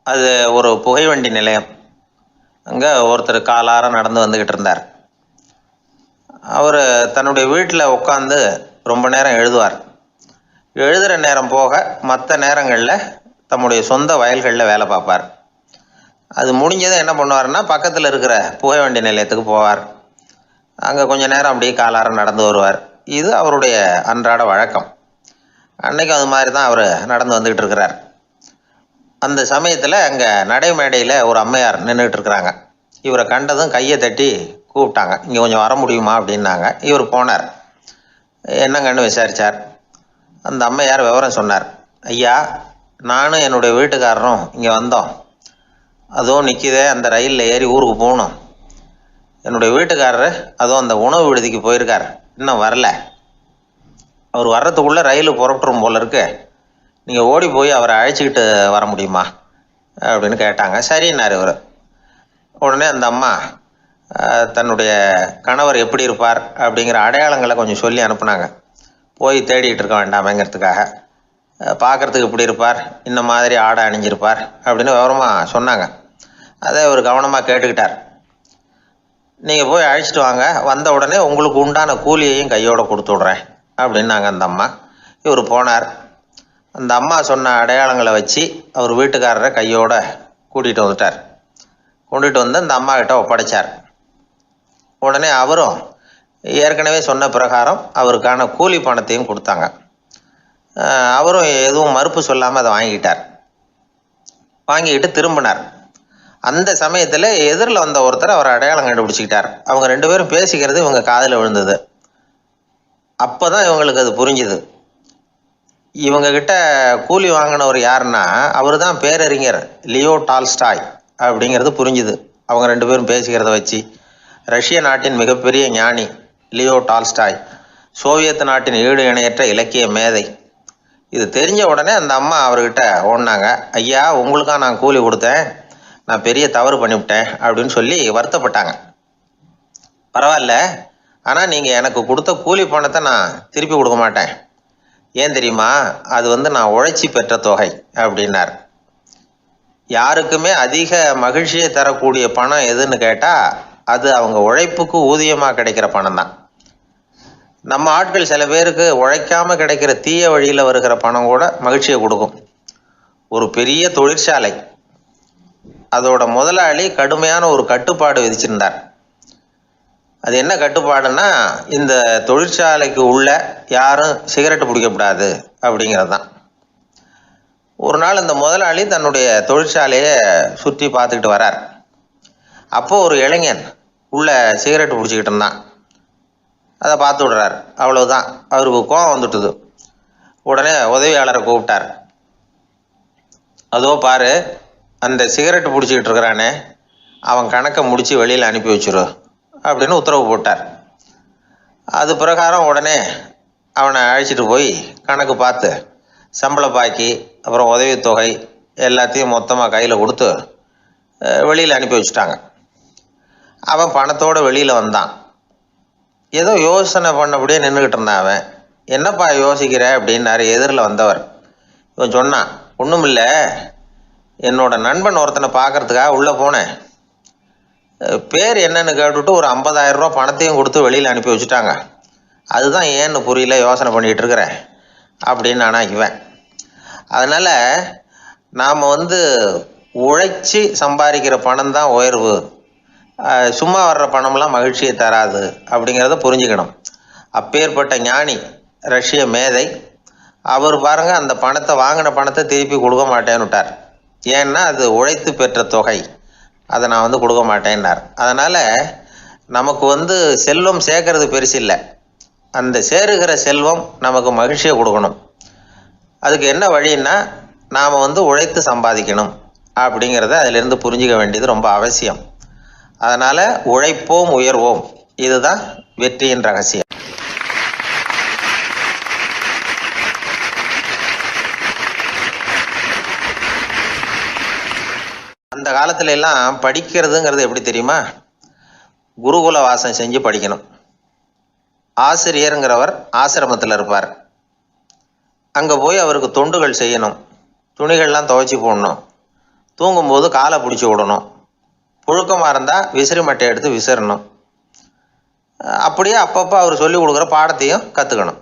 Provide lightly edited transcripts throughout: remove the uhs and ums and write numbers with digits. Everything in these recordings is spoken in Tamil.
அது ஒரு புகைவண்டி நிலையம். அங்கே ஒருத்தர் காலார நடந்து வந்துக்கிட்டு இருந்தார். அவர் தன்னுடைய வீட்டில் உட்காந்து ரொம்ப நேரம் எழுதுவார். எழுதுகிற நேரம் போக மற்ற நேரங்களில் தம்முடைய சொந்த வயல்களில் வேலை பார்ப்பார். அது முடிஞ்சதும் என்ன பண்ணுவார்னா, பக்கத்தில் இருக்கிற புகைவண்டி நிலையத்துக்கு போவார். அங்கே கொஞ்சம் நேரம் அப்படியே காலார நடந்து வருவார். இது அவருடைய அன்றாட வழக்கம். அன்னைக்கு அது மாதிரி தான் அவர் நடந்து வந்துக்கிட்டு இருக்கிறார். அந்த சமயத்தில் அங்கே நடைமேடையில் ஒரு அம்மையார் நின்றுட்டு இருக்கிறாங்க. இவரை கண்டதும் கையை தட்டி கூப்பிட்டாங்க. இங்கே கொஞ்சம் வர முடியுமா அப்படின்னாங்க. இவர் போனார். என்னங்கன்னு விசாரித்தார். அந்த அம்மையார் விவரம் சொன்னார். ஐயா, நானும் என்னுடைய வீட்டுக்காரரும் இங்கே வந்தோம். அதுவும் நிற்கிதே, அந்த ரயிலில் ஏறி ஊருக்கு போகணும். என்னுடைய வீட்டுக்காரர் அதுவும் அந்த உணவு விடுதிக்கு போயிருக்கார், இன்னும் வரல. அவர் வர்றதுக்குள்ளே ரயில் புறப்பட்டுரும் போல இருக்கு. நீங்கள் ஓடி போய் அவரை அழைச்சிக்கிட்டு வர முடியுமா அப்படின்னு கேட்டாங்க. சரின்னார் இவர். உடனே அந்த அம்மா தன்னுடைய கணவர் எப்படி இருப்பார் அப்படிங்கிற அடையாளங்களை கொஞ்சம் சொல்லி அனுப்புனாங்க. போய் தேடிக்கிட்டு இருக்க வேண்டாமேங்கிறதுக்காக. பார்க்குறதுக்கு இப்படி இருப்பார், இந்த மாதிரி ஆடை அணிஞ்சிருப்பார் அப்படின்னு விவரமாக சொன்னாங்க. அதை அவர் கவனமாக கேட்டுக்கிட்டார். நீங்கள் போய் அழைச்சிட்டு வாங்க, வந்த உடனே உங்களுக்கு உண்டான கூலியையும் கையோடு கொடுத்து விட்றேன் அப்படின்னாங்க அந்த அம்மா. இவர் போனார். அந்த அம்மா சொன்ன அடையாளங்களை வச்சு அவர் வீட்டுக்காரரை கையோடு கூட்டிகிட்டு வந்துட்டார். கொண்டுட்டு வந்து அந்த அம்மா கிட்ட ஒப்படைச்சார். உடனே அவரும் ஏற்கனவே சொன்ன பிரகாரம் அவருக்கான கூலி பணத்தையும் கொடுத்தாங்க. அவரும் எதுவும் மறுப்பு சொல்லாமல் அதை வாங்கிக்கிட்டார். வாங்கிக்கிட்டு திரும்பினார். அந்த சமயத்தில் எதிரில் வந்த ஒருத்தர் அவர் அடையாளம் கண்டுபிடிச்சிக்கிட்டார். அவங்க ரெண்டு பேரும் பேசிக்கிறது இவங்க காதில் விழுந்தது. அப்போ தான் இவங்களுக்கு அது புரிஞ்சுது. இவங்கக்கிட்ட கூலி வாங்கினவர் யாருன்னா, அவர் தான் பேரறிஞர் லியோ டால்ஸ்டாய் அப்படிங்கிறது புரிஞ்சுது அவங்க ரெண்டு பேரும் பேசிக்கிறத வச்சு. ரஷ்ய நாட்டின் மிகப்பெரிய ஞானி லியோ டால்ஸ்டாய், சோவியத் நாட்டின் ஈடு இணையற்ற இலக்கிய மேதை. இது தெரிஞ்ச உடனே அந்த அம்மா அவர்கிட்ட ஓடினாங்க. ஐயா, உங்களுக்காக நான் கூலி கொடுத்தேன், நான் பெரிய தவறு பண்ணிவிட்டேன் அப்படின்னு சொல்லி வருத்தப்பட்டாங்க. பரவாயில்ல, ஆனால் நீங்கள் எனக்கு கொடுத்த கூலி பணத்தை நான் திருப்பி கொடுக்க மாட்டேன். ஏன் தெரியுமா, அது நான் உழைச்சி பெற்ற தொகை அப்படின்னார். யாருக்குமே அதிக மகிழ்ச்சியை தரக்கூடிய பணம் எதுன்னு கேட்டால் அது அவங்க உழைப்புக்கு ஊதியமாக கிடைக்கிற பணம் தான். நம்ம ஆட்கள் சில பேருக்கு உழைக்காமல் கிடைக்கிற தீய வழியில் வருகிற பணம் கூட மகிழ்ச்சியை கொடுக்கும். ஒரு பெரிய தொழிற்சாலை, அதோட முதலாளி கடுமையான ஒரு கட்டுப்பாடு விதிச்சிருந்தார். அது என்ன கட்டுப்பாடுன்னா, இந்த தொழிற்சாலைக்கு உள்ள யாரும் சிகரெட்டு பிடிக்கக்கூடாது அப்படிங்கிறது தான். ஒரு நாள் இந்த முதலாளி தன்னுடைய தொழிற்சாலையை சுற்றி பார்த்துக்கிட்டு வரார். அப்போது ஒரு இளைஞன் உள்ள சிகரெட்டு பிடிச்சிக்கிட்டு இருந்தான். அதை பார்த்து விடுறார். அவ்வளவுதான், அவருக்கு கோபம் வந்துட்டுது. உடனே உதவியாளரை கூப்பிட்டார். அதோ பாரு, அந்த சிகரெட்டு பிடிச்சிக்கிட்டு இருக்கிறானே, அவன் கணக்கை முடித்து வெளியில் அனுப்பி வச்சிரு அப்படின்னு உத்தரவு போட்டார். அது பிரகாரம் உடனே அவனை அழைச்சிட்டு போய் கணக்கு பார்த்து சம்பள பாக்கி அப்புறம் உதவித்தொகை எல்லாத்தையும் மொத்தமாக கையில் கொடுத்து வெளியில் அனுப்பி வச்சுட்டாங்க. அவன் பணத்தோடு வெளியில் வந்தான். ஏதோ யோசனை பண்ணபடியே நின்றுக்கிட்டு இருந்தான். அவன் என்னப்பா யோசிக்கிற அப்படின்னாரு எதிரில் வந்தவர். இவன் சொன்னான், ஒன்றும் இல்லை, என்னோட நண்பன் ஒருத்தனை பார்க்கறதுக்காக உள்ளே போனேன். பேர் என்னன்னு கேட்டுவிட்டு ஒரு 50,000 ரூபா பணத்தையும் கொடுத்து வெளியில் அனுப்பி வச்சுட்டாங்க. அதுதான் ஏன்னு புரியல, யோசனை பண்ணிகிட்டு இருக்கிறேன் அப்படின்னு ஆனால் இவன். அதனால் நாம் உழைச்சி சம்பாதிக்கிற பணம் தான் உயர்வு, சும்மா வர்ற பணம்லாம் மகிழ்ச்சியை தராது அப்படிங்கிறத புரிஞ்சுக்கணும். அப்பேற்பட்ட ஞானி ரஷ்ய மேதை அவர் பாருங்க, அந்த பணத்தை வாங்கின பணத்தை திருப்பி கொடுக்க மாட்டேன்னு விட்டார். ஏன்னா அது உழைத்து பெற்ற தொகை, அதை நான் கொடுக்க மாட்டேன்னார். அதனால் நமக்கு செல்வம் சேர்க்கறது பெருசு இல்லை, அந்த சேருகிற செல்வம் நமக்கு மகிழ்ச்சியை கொடுக்கணும். அதுக்கு என்ன வழின்னா, நாம் உழைத்து சம்பாதிக்கணும் அப்படிங்கிறத அதிலிருந்து புரிஞ்சிக்க வேண்டியது ரொம்ப அவசியம். அதனால் உழைப்போம் உயர்வோம், இதுதான் வெற்றியின் ரகசியம். அந்த காலத்துல எல்லாம் படிக்கிறதுங்கிறது எப்படி தெரியுமா, குருகுல வாசம் செஞ்சு படிக்கணும். ஆசிரியருங்கிறவர் ஆசிரமத்தில் இருப்பார். அங்கே போய் அவருக்கு தொண்டுகள் செய்யணும், துணிகள்லாம் துவைச்சி போடணும், தூங்கும்போது காலை பிடிச்சி விடணும். புழுக்கமாக இருந்தால் விசிறி மட்டை எடுத்து விசிறணும். அப்படியே அப்பப்போ அவர் சொல்லிக் கொடுக்குற பாடத்தையும் கற்றுக்கணும்.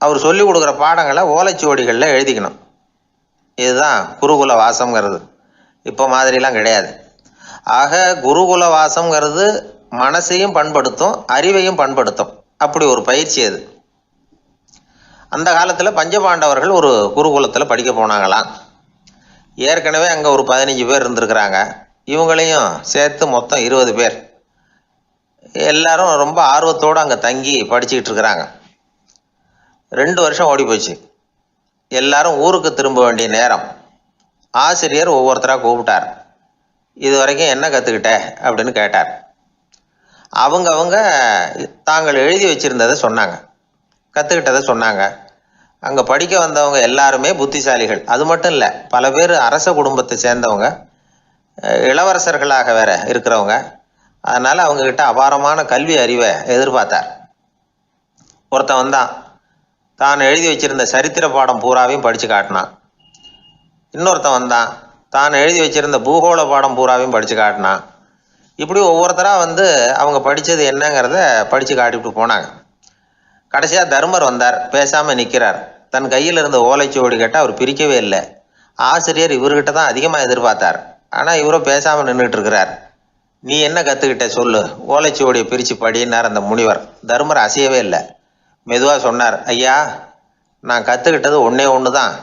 அவர் சொல்லிக் கொடுக்குற பாடங்களை ஓலைச்சுவடிகளில் எழுதிக்கணும். இதுதான் குருகுல வாசம்ங்கிறது. இப்போ மாதிரிலாம் கிடையாது. ஆக குருகுல வாசம்ங்கிறது மனசையும் பண்படுத்தும், அறிவையும் பண்படுத்தும். அப்படி ஒரு பயிற்சி அது. அந்த காலத்தில் பஞ்சபாண்டவர்கள் ஒரு குருகுலத்தில் படிக்க போனாங்களாம். ஏற்கனவே அங்கே ஒரு 15 பேர் இருந்திருக்கிறாங்க. இவங்களையும் சேர்த்து மொத்தம் 20 பேர். எல்லாரும் ரொம்ப ஆர்வத்தோடு அங்கே தங்கி படிச்சுக்கிட்டு இருக்கிறாங்க. 2 வருஷம் ஓடி போச்சு. எல்லாரும் ஊருக்கு திரும்ப வேண்டிய நேரம். ஆசிரியர் ஒவ்வொருத்தராக கூப்பிட்டார். இது வரைக்கும் என்ன கற்றுக்கிட்ட அப்படின்னு கேட்டார். அவங்க தாங்கள் எழுதி வச்சுருந்ததை சொன்னாங்க, கற்றுக்கிட்டதை சொன்னாங்க. அங்கே படிக்க வந்தவங்க எல்லாருமே புத்திசாலிகள். அது மட்டும் இல்லை, பல பேர் அரச குடும்பத்தை சேர்ந்தவங்க, இளவரசர்களாக வேற இருக்கிறவங்க. அதனால் அவங்கக்கிட்ட அபாரமான கல்வி அறிவை எதிர்பார்த்தார். ஒருத்தன் வந்தான், தான் எழுதி வச்சிருந்த சரித்திர பாடம் பூராவையும் படித்து காட்டினான். இன்னொருத்தன் வந்தான், தான் எழுதி வச்சிருந்த பூகோள பாடம் பூராவையும் படித்து காட்டினான். இப்படி ஒவ்வொருத்தராக வந்து அவங்க படித்தது என்னங்கிறத படித்து காட்டிவிட்டு போனாங்க. கடைசியாக தர்மர் வந்தார். பேசாமல் நிற்கிறார். தன் கையில் இருந்த ஓலைச்சுவடி கேட்டால் அவர் பிரிக்கவே இல்லை. ஆசிரியர் இவர்கிட்ட தான் அதிகமாக எதிர்பார்த்தார். ஆனால் இவரும் பேசாமல் நின்றுட்டு இருக்கிறார். நீ என்ன கற்றுக்கிட்ட சொல்லு, ஓலைச்சுவடியை பிரித்து படினார் அந்த முனிவர். தர்மர் அசையவே இல்லை. மெதுவாக சொன்னார், ஐயா, நான் கற்றுக்கிட்டது ஒன்று தான்.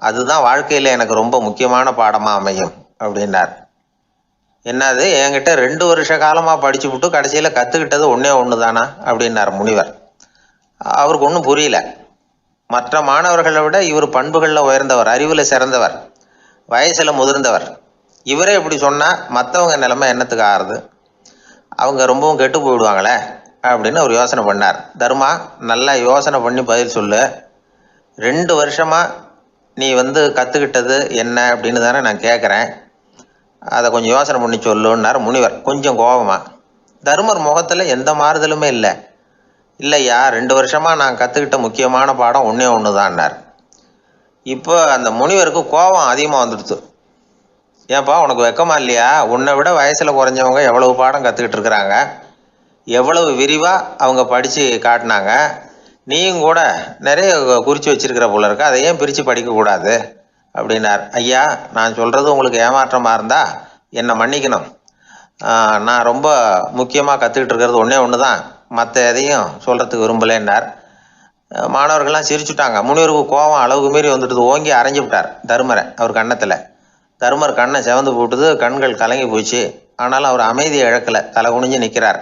அதுதான் வாழ்க்கையில் எனக்கு ரொம்ப முக்கியமான பாடமாக அமையும் அப்படின்னார். என்னது, என்கிட்ட 2 வருஷ காலமாக படித்து விட்டு கடைசியில் கற்றுக்கிட்டது ஒன்று தானா அப்படின்னார் முனிவர். அவருக்கு ஒன்றும் புரியல. மற்ற மாணவர்களை விட இவர் பண்புகளில் உயர்ந்தவர், அறிவில் சிறந்தவர், வயசில் முதிர்ந்தவர். இவரே இப்படி சொன்னால் மற்றவங்க நிலைமை என்னத்துக்கு ஆறுது? அவங்க ரொம்பவும் கெட்டு போயிடுவாங்களே அப்படின்னு அவர் யோசனை பண்ணார். தர்மா, நல்லா யோசனை பண்ணி பதில் சொல்லு. 2 வருஷமாக நீ வந்து கற்றுக்கிட்டது என்ன அப்படின்னு தானே நான் கேட்குறேன். அதை கொஞ்சம் யோசனை பண்ணி சொல்லுன்னார் முனிவர் கொஞ்சம் கோபமாக. தர்மர் முகத்தில் எந்த மாறுதலுமே இல்லை. இல்லையா, 2 வருஷமாக நான் கற்றுக்கிட்ட முக்கியமான பாடம் ஒன்று தான்னார். இப்போ அந்த முனிவருக்கு கோபம் அதிகமாக வந்துடுச்சு. ஏன்பா, உனக்கு வெக்கமா இல்லையா? உன்னை விட வயசில் குறைஞ்சவங்க எவ்வளவு பாடம் கற்றுக்கிட்டு இருக்கிறாங்க, எவ்வளவு விரிவாக அவங்க படித்து காட்டினாங்க. நீயும் கூட நிறைய குறித்து வச்சிருக்கிற போல இருக்க, அதை ஏன் பிரித்து படிக்கக்கூடாது அப்படின்னார். ஐயா, நான் சொல்கிறது உங்களுக்கு ஏமாற்றமாக இருந்தால் என்னை மன்னிக்கணும். நான் ரொம்ப முக்கியமாக கற்றுக்கிட்டு இருக்கிறது ஒன்று தான், மற்ற எதையும் சொல்கிறதுக்கு விரும்பலைன்னார். மாணவர்கள்லாம் சிரிச்சுட்டாங்க. முனிவருக்கு கோபம் அளவுக்கு மீறி வந்துட்டு ஓங்கி அரைஞ்சு விட்டார் தர்மரை அவர் கன்னத்தில். தர்மர் கண்ணை செவந்து போட்டுது, கண்கள் கலங்கி போச்சு. ஆனாலும் அவர் அமைதியை இழக்கலை, தலை குனிஞ்சு நிற்கிறார்.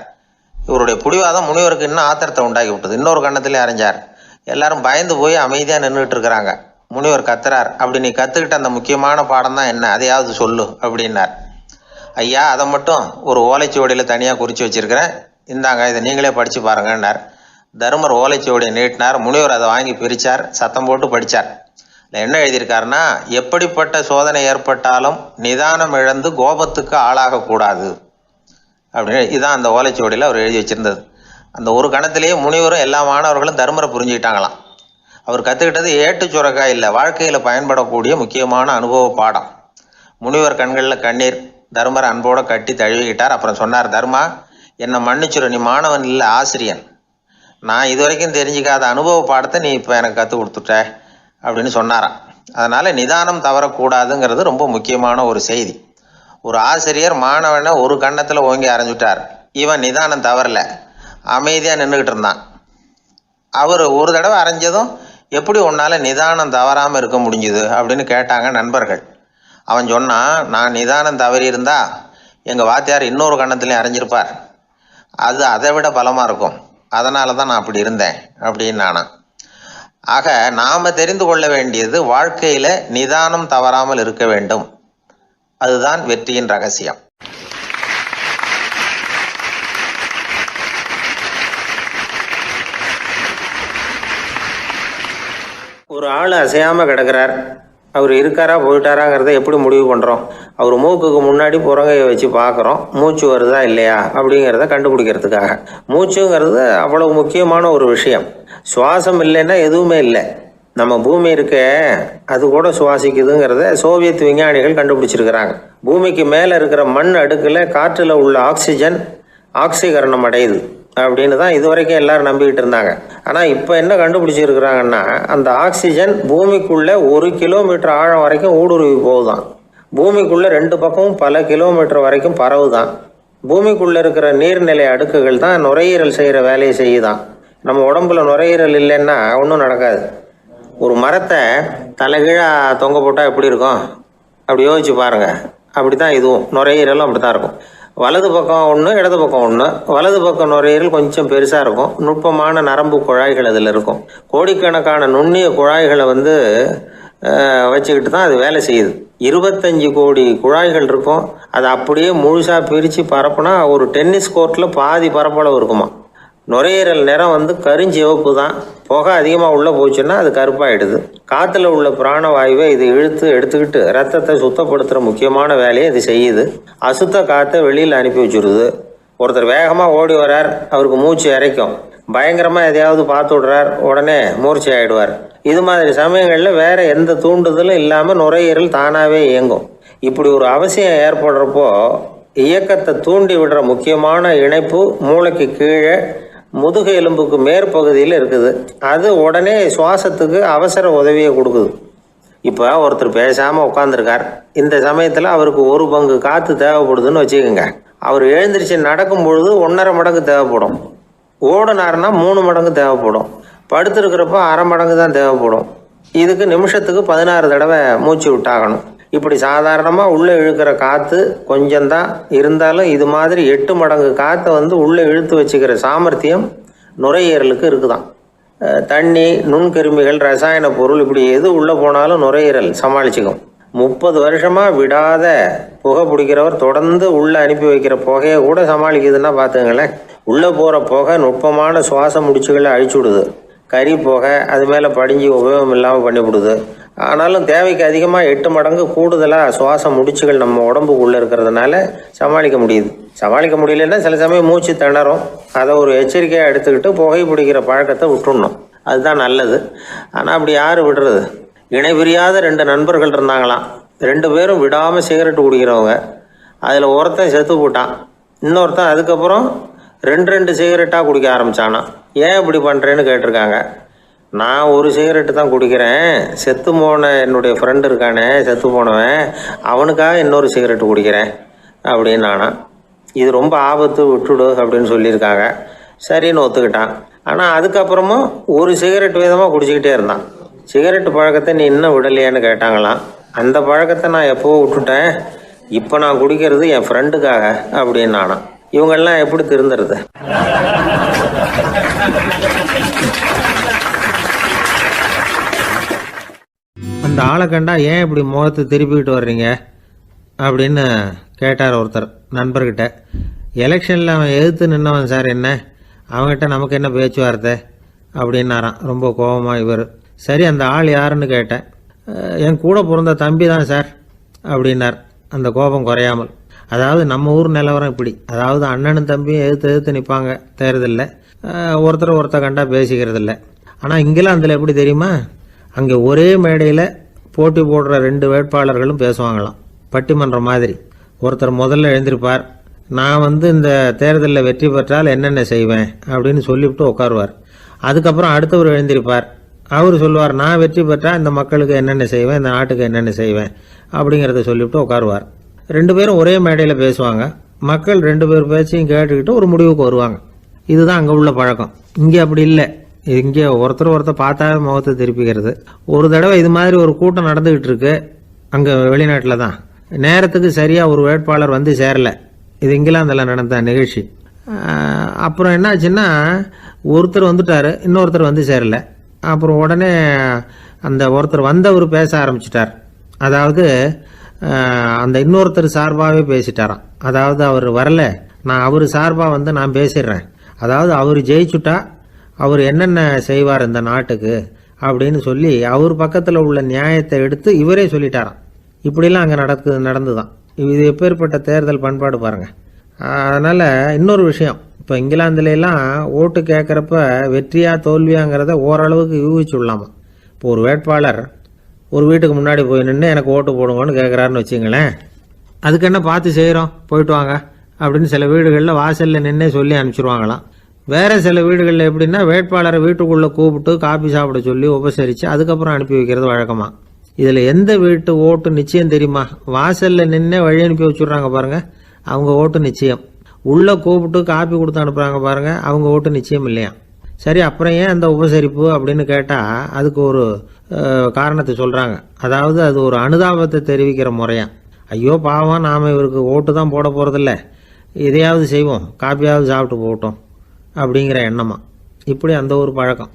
இவருடைய புடிவாதம் முனிவருக்கு இன்னும் ஆத்திரத்தை உண்டாக்கி விட்டது. இன்னொரு கண்ணத்திலே அரைஞ்சார். எல்லாரும் பயந்து போய் அமைதியாக நின்றுட்டு இருக்கிறாங்க. முனிவர் கத்துறார், அப்படி நீ கற்றுக்கிட்ட அந்த முக்கியமான பாடம் தான் என்ன, அதையாவது சொல்லு அப்படின்னார். ஐயா, அதை மட்டும் ஒரு ஓலைச்சுவடியில் தனியாக குறித்து வச்சிருக்கிறேன், இந்தாங்க, இதை நீங்களே படித்து பாருங்கன்னார். தர்மர் ஓலைச்சுவடியை நீட்டினார். முனிவர் அதை வாங்கி பிரித்தார், சத்தம் போட்டு படித்தார். என்ன எழுதியிருக்காருன்னா, எப்படிப்பட்ட சோதனை ஏற்பட்டாலும் நிதானம் இழந்து கோபத்துக்கு ஆளாகக்கூடாது அப்படின்னு. இதுதான் அந்த ஓலைச்சுவடியில் அவர் எழுதி வச்சிருந்தது. அந்த ஒரு கணத்திலேயே முனிவரும் எல்லா மாணவர்களும் தர்மரை புரிஞ்சுக்கிட்டாங்களாம். அவர் கற்றுக்கிட்டது ஏட்டு சுரக்காய் இல்லை, வாழ்க்கையில் பயன்படக்கூடிய முக்கியமான அனுபவ பாடம். முனிவர் கண்களில் கண்ணீர். தர்மரை அன்போடு கட்டி தழுவிக்கிட்டார். அப்புறம் சொன்னார், தர்மா, என்னை மன்னிச்சிரு, நீ மாணவன் இல்லை, ஆசிரியன். நான் இது வரைக்கும் தெரிஞ்சிக்காத அனுபவ பாடத்தை நீ இப்போ எனக்கு கற்றுக் கொடுத்துட்ட அப்படின்னு சொன்னாராம். அதனால் நிதானம் தவறக்கூடாதுங்கிறது ரொம்ப முக்கியமான ஒரு செய்தி. ஒரு ஆசிரியர் மாணவனை ஒரு கன்னத்தில் ஓங்கி அரைஞ்சுட்டார். இவன் நிதானம் தவறல, அமைதியாக நின்றுக்கிட்டு இருந்தான். அவர் ஒரு தடவை அரைஞ்சதும் எப்படி உன்னால் நிதானம் தவறாமல் இருக்க முடிஞ்சுது அப்படின்னு கேட்டாங்க நண்பர்கள். அவன் சொன்னான், நான் நிதானம் தவறி இருந்தா எங்கள் வாத்தியார் இன்னொரு கன்னத்துலேயும் அரைஞ்சிருப்பார், அது அதை விட பலமாக இருக்கும், அதனால தான் நான் அப்படி இருந்தேன் அப்படின்னு நானான். ஆக நாம் தெரிந்து கொள்ள வேண்டியது, வாழ்க்கையில் நிதானம் தவறாமல் இருக்க வேண்டும். அதுதான் வெற்றியின் ரகசியம். ஒரு ஆள் அசையாமல் கிடக்கிறார். அவர் இருக்காரா போயிட்டாராங்கிறத எப்படி முடிவு பண்ணுறோம்? அவர் மூக்குக்கு முன்னாடி புறங்கையை வச்சு பார்க்குறோம், மூச்சு வருதா இல்லையா அப்படிங்கிறத கண்டுபிடிக்கிறதுக்காக. மூச்சுங்கிறது அவ்வளவு முக்கியமான ஒரு விஷயம். சுவாசம் இல்லைன்னா எதுவுமே இல்லை. நம்ம பூமி இருக்க அது கூட சுவாசிக்குதுங்கிறத சோவியத் விஞ்ஞானிகள் கண்டுபிடிச்சிருக்கிறாங்க. பூமிக்கு மேலே இருக்கிற மண் அடுக்கில் காற்றில் உள்ள ஆக்சிஜன் ஆக்சிகரணம் அடையுது அப்படின்னு தான் இதுவரைக்கும் எல்லாரும் நம்பிக்கிட்டு இருந்தாங்க. ஆனால் இப்போ என்ன கண்டுபிடிச்சிருக்கிறாங்கன்னா, அந்த ஆக்சிஜன் பூமிக்குள்ளே 1 கிலோமீட்டர் ஆழம் வரைக்கும் ஊடுருவி போகுதான். பூமிக்குள்ளே 2 பக்கமும் பல கிலோமீட்டர் வரைக்கும் பரவுதான். பூமிக்குள்ளே இருக்கிற நீர்நிலை அடுக்குகள் தான் நுரையீரல் செய்கிற வேலையை செய்யுதான். நம்ம உடம்புல நுரையீரல் இல்லைன்னா ஒன்றும் நடக்காது. ஒரு மரத்தை தலைகீழாக தொங்க போட்டால் எப்படி இருக்கும் அப்படி யோசிச்சு பாருங்கள். அப்படி தான் இதுவும் நுரையீரலும் அப்படி தான் இருக்கும். வலது பக்கம் ஒன்று, இடது பக்கம் ஒன்று. வலது பக்கம் நுரையீரல் கொஞ்சம் பெருசாக இருக்கும். நுட்பமான நரம்பு குழாய்கள் அதில் இருக்கும். கோடிக்கணக்கான நுண்ணிய குழாய்களை வச்சுக்கிட்டு தான் அது வேலை செய்யுது. 25 கோடி குழாய்கள் இருக்கும். அதை அப்படியே முழுசாக பிரித்து பரப்புனா ஒரு டென்னிஸ் கோர்ட்டில் பாதி பரப்பளவு இருக்குமா. நுரையீரல் நிறம் கருஞ்சிவப்பு தான். புகை அதிகமாக உள்ளே போச்சுன்னா அது கருப்பாயிடுது. காற்றுல உள்ள பிராணவாயுவை இது இழுத்து எடுத்துக்கிட்டு ரத்தத்தை சுத்தப்படுத்துகிற முக்கியமான வேலையை இது செய்யுது. அசுத்த காற்றை வெளியில் அனுப்பி வச்சுருது. ஒருத்தர் வேகமாக ஓடி வரார், அவருக்கு மூச்சு இறைக்கும். பயங்கரமாக எதையாவது பார்த்து விடுறார், உடனே மூர்ச்சி ஆகிடுவார். இது மாதிரி சமயங்களில் வேறு எந்த தூண்டுதலும் இல்லாமல் நுரையீரல் தானாகவே இயங்கும். இப்படி ஒரு அவசியம் ஏற்படுறப்போ இயக்கத்தை தூண்டி விடுற முக்கியமான இணைப்பு மூளைக்கு கீழே முதுகு எலும்புக்கு மேற்பகுதியில் இருக்குது. அது உடனே சுவாசத்துக்கு அவசர உதவியை கொடுக்குது. இப்போ ஒருத்தர் பேசாமல் உட்காந்துருக்கார். இந்த சமயத்தில் அவருக்கு 1 பங்கு காற்று தேவைப்படுதுன்னு வச்சுக்கோங்க. அவர் எழுந்திரிச்சு நடக்கும் பொழுது 1.5 மடங்கு தேவைப்படும். ஓடினார்னா 3 மடங்கு தேவைப்படும். படுத்திருக்கிறப்ப 1/2 மடங்கு தான் தேவைப்படும். இதுக்கு நிமிஷத்துக்கு 16 தடவை மூச்சு விட்டாகணும். இப்படி சாதாரணமாக உள்ளே இழுக்கிற காற்று கொஞ்சம்தான் இருந்தாலும் இது மாதிரி 8 மடங்கு காற்றை உள்ளே இழுத்து வச்சுக்கிற சாமர்த்தியம் நுரையீரலுக்கு இருக்குதான். தண்ணி, நுண்கிருமிகள், ரசாயன பொருள் இப்படி எது உள்ளே போனாலும் நுரையீரல் சமாளிச்சுக்கும். 30 வருஷமாக விடாத புகை பிடிக்கிறவர் தொடர்ந்து உள்ளே அனுப்பி வைக்கிற புகையை கூட சமாளிக்குதுன்னா பார்த்துங்களேன். உள்ளே போகிற புகை நுட்பமான சுவாச முடிச்சுகளை அழிச்சு விடுது. கறி புகை அது மேலே படிஞ்சு உபயோகம் இல்லாமல் பண்ணிவிடுது. ஆனாலும் தேவைக்கு அதிகமாக 8 மடங்கு கூடுதலாக சுவாச முடிச்சுகள் நம்ம உடம்புக்குள்ளே இருக்கிறதுனால சமாளிக்க முடியுது. சமாளிக்க முடியலன்னா சில சமயம் மூச்சு திணறும். அதை ஒரு எச்சரிக்கையாக எடுத்துக்கிட்டு புகை பிடிக்கிற பழக்கத்தை விட்டுடணும். அதுதான் நல்லது. ஆனால் அப்படி யார் விடுறது? இணை பிரியாத 2 நண்பர்கள் இருந்தாங்களாம். 2 பேரும் விடாமல் சிகரெட்டு குடிக்கிறவங்க. அதில் ஒருத்தன் செத்து போட்டான். இன்னொருத்தன் அதுக்கப்புறம் 2 சிகரெட்டாக குடிக்க ஆரம்பித்தானா. ஏன் இப்படி பண்ணுறேன்னு கேட்டிருக்காங்க. நான் 1 சிகரெட்டு தான் குடிக்கிறேன். செத்து போன என்னுடைய ஃப்ரெண்டு இருக்கானே, செத்து போனவன், அவனுக்காக இன்னொரு சிகரெட்டு குடிக்கிறேன் அப்படின்னு நானா. இது ரொம்ப ஆபத்து, விட்டுடு அப்படின்னு சொல்லியிருக்காங்க. சரின்னு ஒத்துக்கிட்டான். ஆனால் அதுக்கப்புறமும் 1 சிகரெட் வீதமாக குடிச்சிக்கிட்டே இருந்தான். சிகரெட்டு பழக்கத்தை நீ இன்னும் விடலையான்னு கேட்டாங்களாம். அந்த பழக்கத்தை நான் எப்போவோ விட்டுட்டேன், இப்போ நான் குடிக்கிறது என் ஃப்ரெண்டுக்காக அப்படின்னு நானா. இவங்கெல்லாம் எப்படி திருந்துறது? அந்த ஆளை கண்டா ஏன் இப்படி முகத்தை திருப்பிக்கிட்டு வர்றீங்க அப்படின்னு கேட்டார் ஒருத்தர் நண்பர்கிட்ட. எலெக்ஷனில் அவன் எதிர்த்து நின்னவன் சார், என்ன அவங்ககிட்ட நமக்கு என்ன பேச்சுவார்த்தை அப்படின்னாரான் ரொம்ப கோபமாக இவர். சரி, அந்த ஆள் யாருன்னு கேட்டேன். என் கூட பிறந்த தம்பி தான் சார் அப்படின்னார் அந்த கோபம் குறையாமல். அதாவது நம்ம ஊர் நிலவரம் இப்படி. அதாவது அண்ணனும் தம்பியும் எதிர்த்து நிற்பாங்க தேர்தலில். ஒருத்தர் கண்டா பேசிக்கிறது இல்லை. ஆனால் இங்கிலாந்தில் எப்படி தெரியுமா? அங்கே ஒரே மேடையில் போட்டி போடுற 2 வேட்பாளர்களும் பேசுவாங்களாம், பட்டிமன்றம் மாதிரி. ஒருத்தர் முதல்ல எழுந்திருப்பார், நான் இந்த தேர்தலில் வெற்றி பெற்றால் என்னென்ன செய்வேன் அப்படின்னு சொல்லிவிட்டு உட்காருவார். அதுக்கப்புறம் அடுத்தவர் எழுந்திருப்பார், அவர் சொல்லுவார், நான் வெற்றி பெற்றால் இந்த மக்களுக்கு என்னென்ன செய்வேன், இந்த நாட்டுக்கு என்னென்ன செய்வேன் அப்படிங்கிறத சொல்லிவிட்டு உட்காருவார். 2 பேரும் ஒரே மேடையில் பேசுவாங்க. மக்கள் 2 பேர் பேச்சையும் கேட்டுக்கிட்டு ஒரு முடிவுக்கு வருவாங்க. இதுதான் அங்கே உள்ள பழக்கம். இங்கே அப்படி இல்லை. இங்கே ஒருத்தர் பார்த்தா முகத்தை திருப்பிக்கிறது. ஒரு தடவை இது மாதிரி ஒரு கூட்டம் நடந்துகிட்டு இருக்கு அங்கே வெளிநாட்டில் தான். நேரத்துக்கு சரியாக ஒரு வேட்பாளர் சேரலை. இது இங்கிலாந்தில் நடந்த நிகழ்ச்சி. அப்புறம் என்னாச்சுன்னா, ஒருத்தர் வந்துட்டாரு, இன்னொருத்தர் சேரலை. அப்புறம் உடனே அந்த ஒருத்தர் வந்தவர் பேச ஆரம்பிச்சிட்டார். அதாவது அந்த இன்னொருத்தர் சார்பாகவே பேசிட்டாராம். அதாவது அவர் வரல, நான் அவர் சார்பாக நான் பேசிடுறேன். அதாவது அவர் ஜெயிச்சுட்டா அவர் என்னென்ன செய்வார் இந்த நாட்டுக்கு அப்படின்னு சொல்லி அவர் பக்கத்தில் உள்ள நியாயத்தை எடுத்து இவரே சொல்லிட்டாராம். இப்படிலாம் அங்கே நடந்துதான். இது எப்பேற்பட்ட தேர்தல் பண்பாடு பாருங்கள். அதனால் இன்னொரு விஷயம், இப்போ இங்கிலாந்துலாம் ஓட்டு கேட்குறப்ப வெற்றியா தோல்வியாங்கிறத ஓரளவுக்கு யூகிச்சு விடலாமா. இப்போ ஒரு வேட்பாளர் ஒரு வீட்டுக்கு முன்னாடி போய் நின்று எனக்கு ஓட்டு போடுங்கன்னு கேட்குறாருன்னு வச்சுங்களேன், அதுக்கு என்ன பார்த்து செய்கிறோம், போயிட்டு வாங்க அப்படின்னு சில வீடுகளில் வாசலில் நின்னே சொல்லி அனுப்பிச்சிருவாங்களாம். வேற சில வீடுகளில் எப்படின்னா வேட்பாளரை வீட்டுக்குள்ளே கூப்பிட்டு காபி சாப்பிட சொல்லி உபசரித்து அதுக்கப்புறம் அனுப்பி வைக்கிறது வழக்கமாக. இதில் எந்த வீட்டு ஓட்டு நிச்சயம் தெரியுமா? வாசலில் நின்னே வழி அனுப்பி வச்சுடுறாங்க பாருங்க, அவங்க ஓட்டு நிச்சயம். உள்ளே கூப்பிட்டு காப்பி கொடுத்து அனுப்புகிறாங்க பாருங்க, அவங்க ஓட்டு நிச்சயம் இல்லையா. சரி, அப்புறம் ஏன் அந்த உபசரிப்பு அப்படின்னு கேட்டால் அதுக்கு ஒரு காரணத்தை சொல்கிறாங்க. அதாவது அது ஒரு அனுதாபத்தை தெரிவிக்கிற முறையா. ஐயோ பாவம், நாம் இவருக்கு ஓட்டு தான் போட போகிறதில்ல, எதையாவது செய்வோம், காப்பியாவது சாப்பிட்டு போகட்டும் அப்படிங்கிற எண்ணமா. இப்படி அந்த ஒரு பழக்கம்.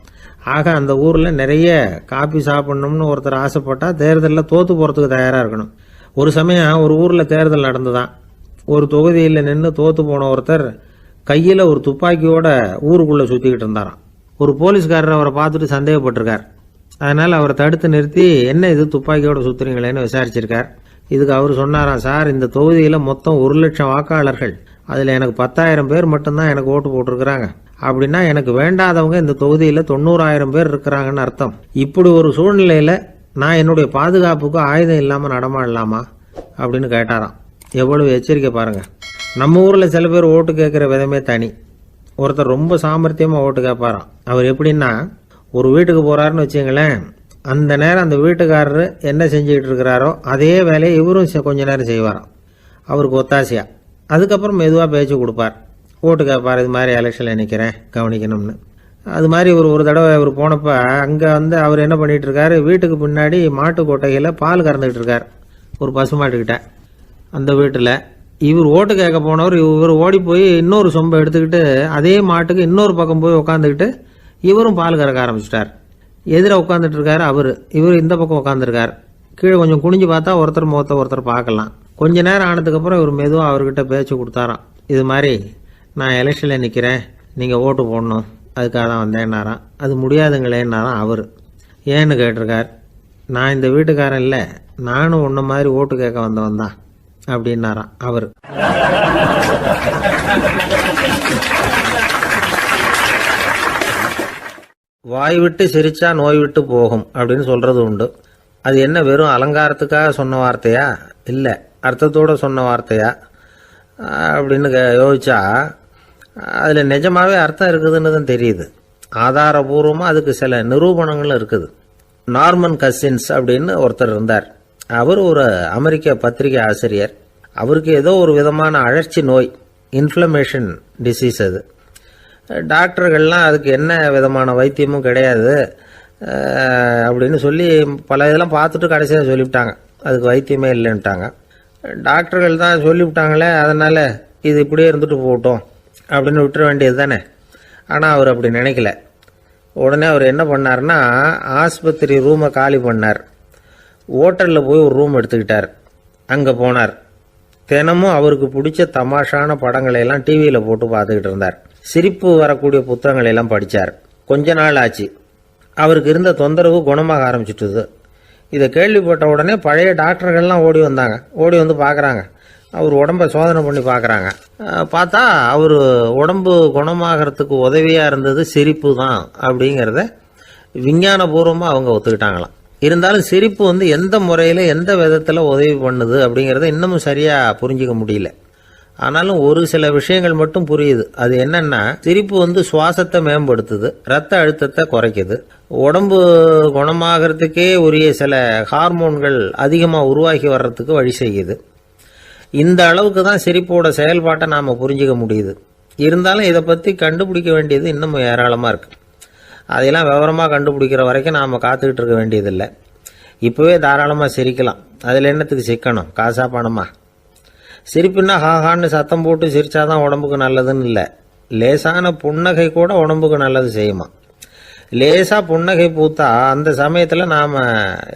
ஆக அந்த ஊரில் நிறைய காப்பி சாப்பிட்ணும்னு ஒருத்தர் ஆசைப்பட்டால் தேர்தலில் தோற்று போகிறதுக்கு தயாராக இருக்கணும். ஒரு சமயம் ஒரு ஊரில் தேர்தல் நடந்துதான். ஒரு தொகுதியில் நின்று தோற்று போன ஒருத்தர் கையில் ஒரு துப்பாக்கியோட ஊருக்குள்ளே சுற்றிக்கிட்டு இருந்தாராம். ஒரு போலீஸ்காரர் அவரை பார்த்துட்டு சந்தேகப்பட்டிருக்கார். அதனால் அவரை தடுத்து நிறுத்தி என்ன இது துப்பாக்கியோட சுற்றுறீங்களேன்னு விசாரிச்சிருக்கார். இதுக்கு அவர் சொன்னாராம், சார் இந்த தொகுதியில் மொத்தம் 1,00,000 வாக்காளர்கள், அதில் எனக்கு 10,000 பேர் மட்டும்தான் எனக்கு ஓட்டு போட்டிருக்கிறாங்க. அப்படின்னா எனக்கு வேண்டாதவங்க இந்த தொகுதியில் 90,000 பேர் இருக்கிறாங்கன்னு அர்த்தம். இப்படி ஒரு சூழ்நிலையில் நான் என்னுடைய பாதுகாப்புக்கு ஆயுதம் இல்லாமல் நடமாடலாமா அப்படின்னு கேட்டாராம். எவ்வளவு எச்சரிக்கை பாருங்க. நம்ம ஊரில் சில பேர் ஓட்டு கேட்குற விதமே தனி. ஒருத்தர் ரொம்ப சாமர்த்தியமாக ஓட்டு கேட்பாராம். அவர் எப்படின்னா, ஒரு வீட்டுக்கு போகிறாருன்னு வச்சுங்களேன், அந்த நேரம் அந்த வீட்டுக்காரரு என்ன செஞ்சுக்கிட்டு இருக்கிறாரோ அதே வேலையை இவரும் கொஞ்ச நேரம் செய்வாராம், அவருக்கு ஒத்தாசையா. அதுக்கப்புறம் மெதுவாக பேச்சு கொடுப்பார், ஓட்டு கேட்பார், இது மாதிரி எலெக்ஷனில் நிற்கிறேன் கவனிக்கணும்னு. அது மாதிரி ஒரு தடவை அவர் போனப்போ அங்கே அவர் என்ன பண்ணிட்டு இருக்காரு, வீட்டுக்கு பின்னாடி மாட்டு கொட்டையில் பால் கறந்துக்கிட்டு இருக்கார் ஒரு பசுமாட்டுக்கிட்ட. அந்த வீட்டில் இவர் ஓட்டு கேட்க போனவர் இவர் ஓடி போய் இன்னொரு சொம்பை எடுத்துக்கிட்டு அதே மாட்டுக்கு இன்னொரு பக்கம் போய் உட்காந்துக்கிட்டு இவரும் பால் கறக்க ஆரம்பிச்சிட்டார். எதிர உட்காந்துட்டு இருக்காரு இவர் இந்த பக்கம் உட்காந்துருக்கார். கீழே கொஞ்சம் குனிஞ்சு பார்த்தா ஒருத்தர் முகத்தை ஒருத்தர் பார்க்கலாம். கொஞ்ச நேரம் ஆனதுக்கப்புறம் இவர் மெதுவாக அவர்கிட்ட பேச்சு கொடுத்தாராம். இது மாதிரி நான் எலெக்ஷனில் நிற்கிறேன், நீங்கள் ஓட்டு போடணும், அதுக்காக தான் வந்தேன்னாராம். அது முடியாதுங்களேன்னாராம் அவர். ஏன்னு கேட்டிருக்கார். நான் இந்த வீட்டுக்காரன் இல்லை, நானும் உன்ன மாதிரி ஓட்டு கேட்க வந்தவன் தான் அப்படின்னாராம் அவர். வாய் விட்டு சிரிச்சா நோய் விட்டு போகும் அப்படின்னு சொல்றது உண்டு. அது என்ன வெறும் அலங்காரத்துக்காக சொன்ன வார்த்தையா, இல்லை அர்த்தத்தோட சொன்ன வார்த்தையா அப்படின்னு யோசிச்சா அதில் நிஜமாவே அர்த்தம் இருக்குதுன்னு தான் தெரியுது. ஆதாரபூர்வமாக அதுக்கு சில நிரூபணங்களும் இருக்குது. நார்மன் கசின்ஸ் அப்படின்னு ஒருத்தர் இருந்தார். அவர் ஒரு அமெரிக்க பத்திரிகை ஆசிரியர். அவருக்கு ஏதோ ஒரு விதமான அழற்சி நோய், இன்ஃப்ளமேஷன் டிசீஸ். அது டாக்டர்கள்லாம் அதுக்கு என்ன விதமான வைத்தியமும் கிடையாது அப்படின்னு சொல்லி பல இதெல்லாம் பார்த்துட்டு கடைசியாக சொல்லிவிட்டாங்க, அதுக்கு வைத்தியமே இல்லைன்ட்டாங்க. டாக்டர்கள் தான் சொல்லிவிட்டாங்களே, அதனால் இது இப்படியே இருந்துட்டு போகட்டும் அப்படின்னு விட்டுற வேண்டியது தானே. ஆனால் அவர் அப்படி நினைக்கல. உடனே அவர் என்ன பண்ணார்னா, ஆஸ்பத்திரி ரூமை காலி பண்ணார். ஹோட்டலில் போய் ஒரு ரூம் எடுத்துக்கிட்டார். அங்கே போனார். தினமும் அவருக்கு பிடிச்ச தமாஷான படங்களை எல்லாம் டிவியில் போட்டு பார்த்துக்கிட்டு இருந்தார். சிரிப்பு வரக்கூடிய புத்தகங்களை எல்லாம் படித்தார். கொஞ்ச நாள் ஆச்சு, அவருக்கு இருந்த தொந்தரவு குணமாக ஆரம்பிச்சிட்டுது. இதை கேள்விப்பட்ட உடனே பழைய டாக்டர்கள்லாம் ஓடி வந்தாங்க. ஓடி வந்து பார்க்குறாங்க, அவர் உடம்பை சோதனை பண்ணி பார்க்குறாங்க. பார்த்தா அவர் உடம்பு குணமாகறதுக்கு உதவியாக இருந்தது சிரிப்பு தான் அப்படிங்கிறத விஞ்ஞானபூர்வமாக அவங்க ஒத்துக்கிட்டாங்களாம். இருந்தாலும் சிரிப்பு எந்த முறையில் எந்த விதத்தில் உதவி பண்ணுது அப்படிங்கிறத இன்னமும் சரியாக புரிஞ்சிக்க முடியல. ஆனாலும் ஒரு சில விஷயங்கள் மட்டும் புரியுது. அது என்னன்னா, சிரிப்பு சுவாசத்தை மேம்படுத்துது, ரத்த அழுத்தத்தை குறைக்குது, உடம்பு குணமாகறதுக்கே உரிய சில ஹார்மோன்கள் அதிகமாக உருவாகி வர்றதுக்கு வழி செய்யுது. இந்த அளவுக்கு தான் சிரிப்போட செயல்பாட்டை நாம் புரிஞ்சிக்க முடியுது. இருந்தாலும் இதை பற்றி கண்டுபிடிக்க வேண்டியது இன்னமும் ஏராளமாக இருக்குது. அதையெல்லாம் விவரமாக கண்டுபிடிக்கிற வரைக்கும் நாம் காத்துக்கிட்டு இருக்க வேண்டியதில்லை. இப்போவே தாராளமாக சிரிக்கலாம். அதில் என்னத்துக்கு சிக்கணும், காசா பணமா? சிரிப்புன்னா ஹாஹான்னு சத்தம் போட்டு சிரிச்சாதான் உடம்புக்கு நல்லதுன்னு இல்லை. லேசான புன்னகை கூட உடம்புக்கு நல்லது செய்யுமா. லேசாக புன்னகை பூத்தா அந்த சமயத்தில் நாம்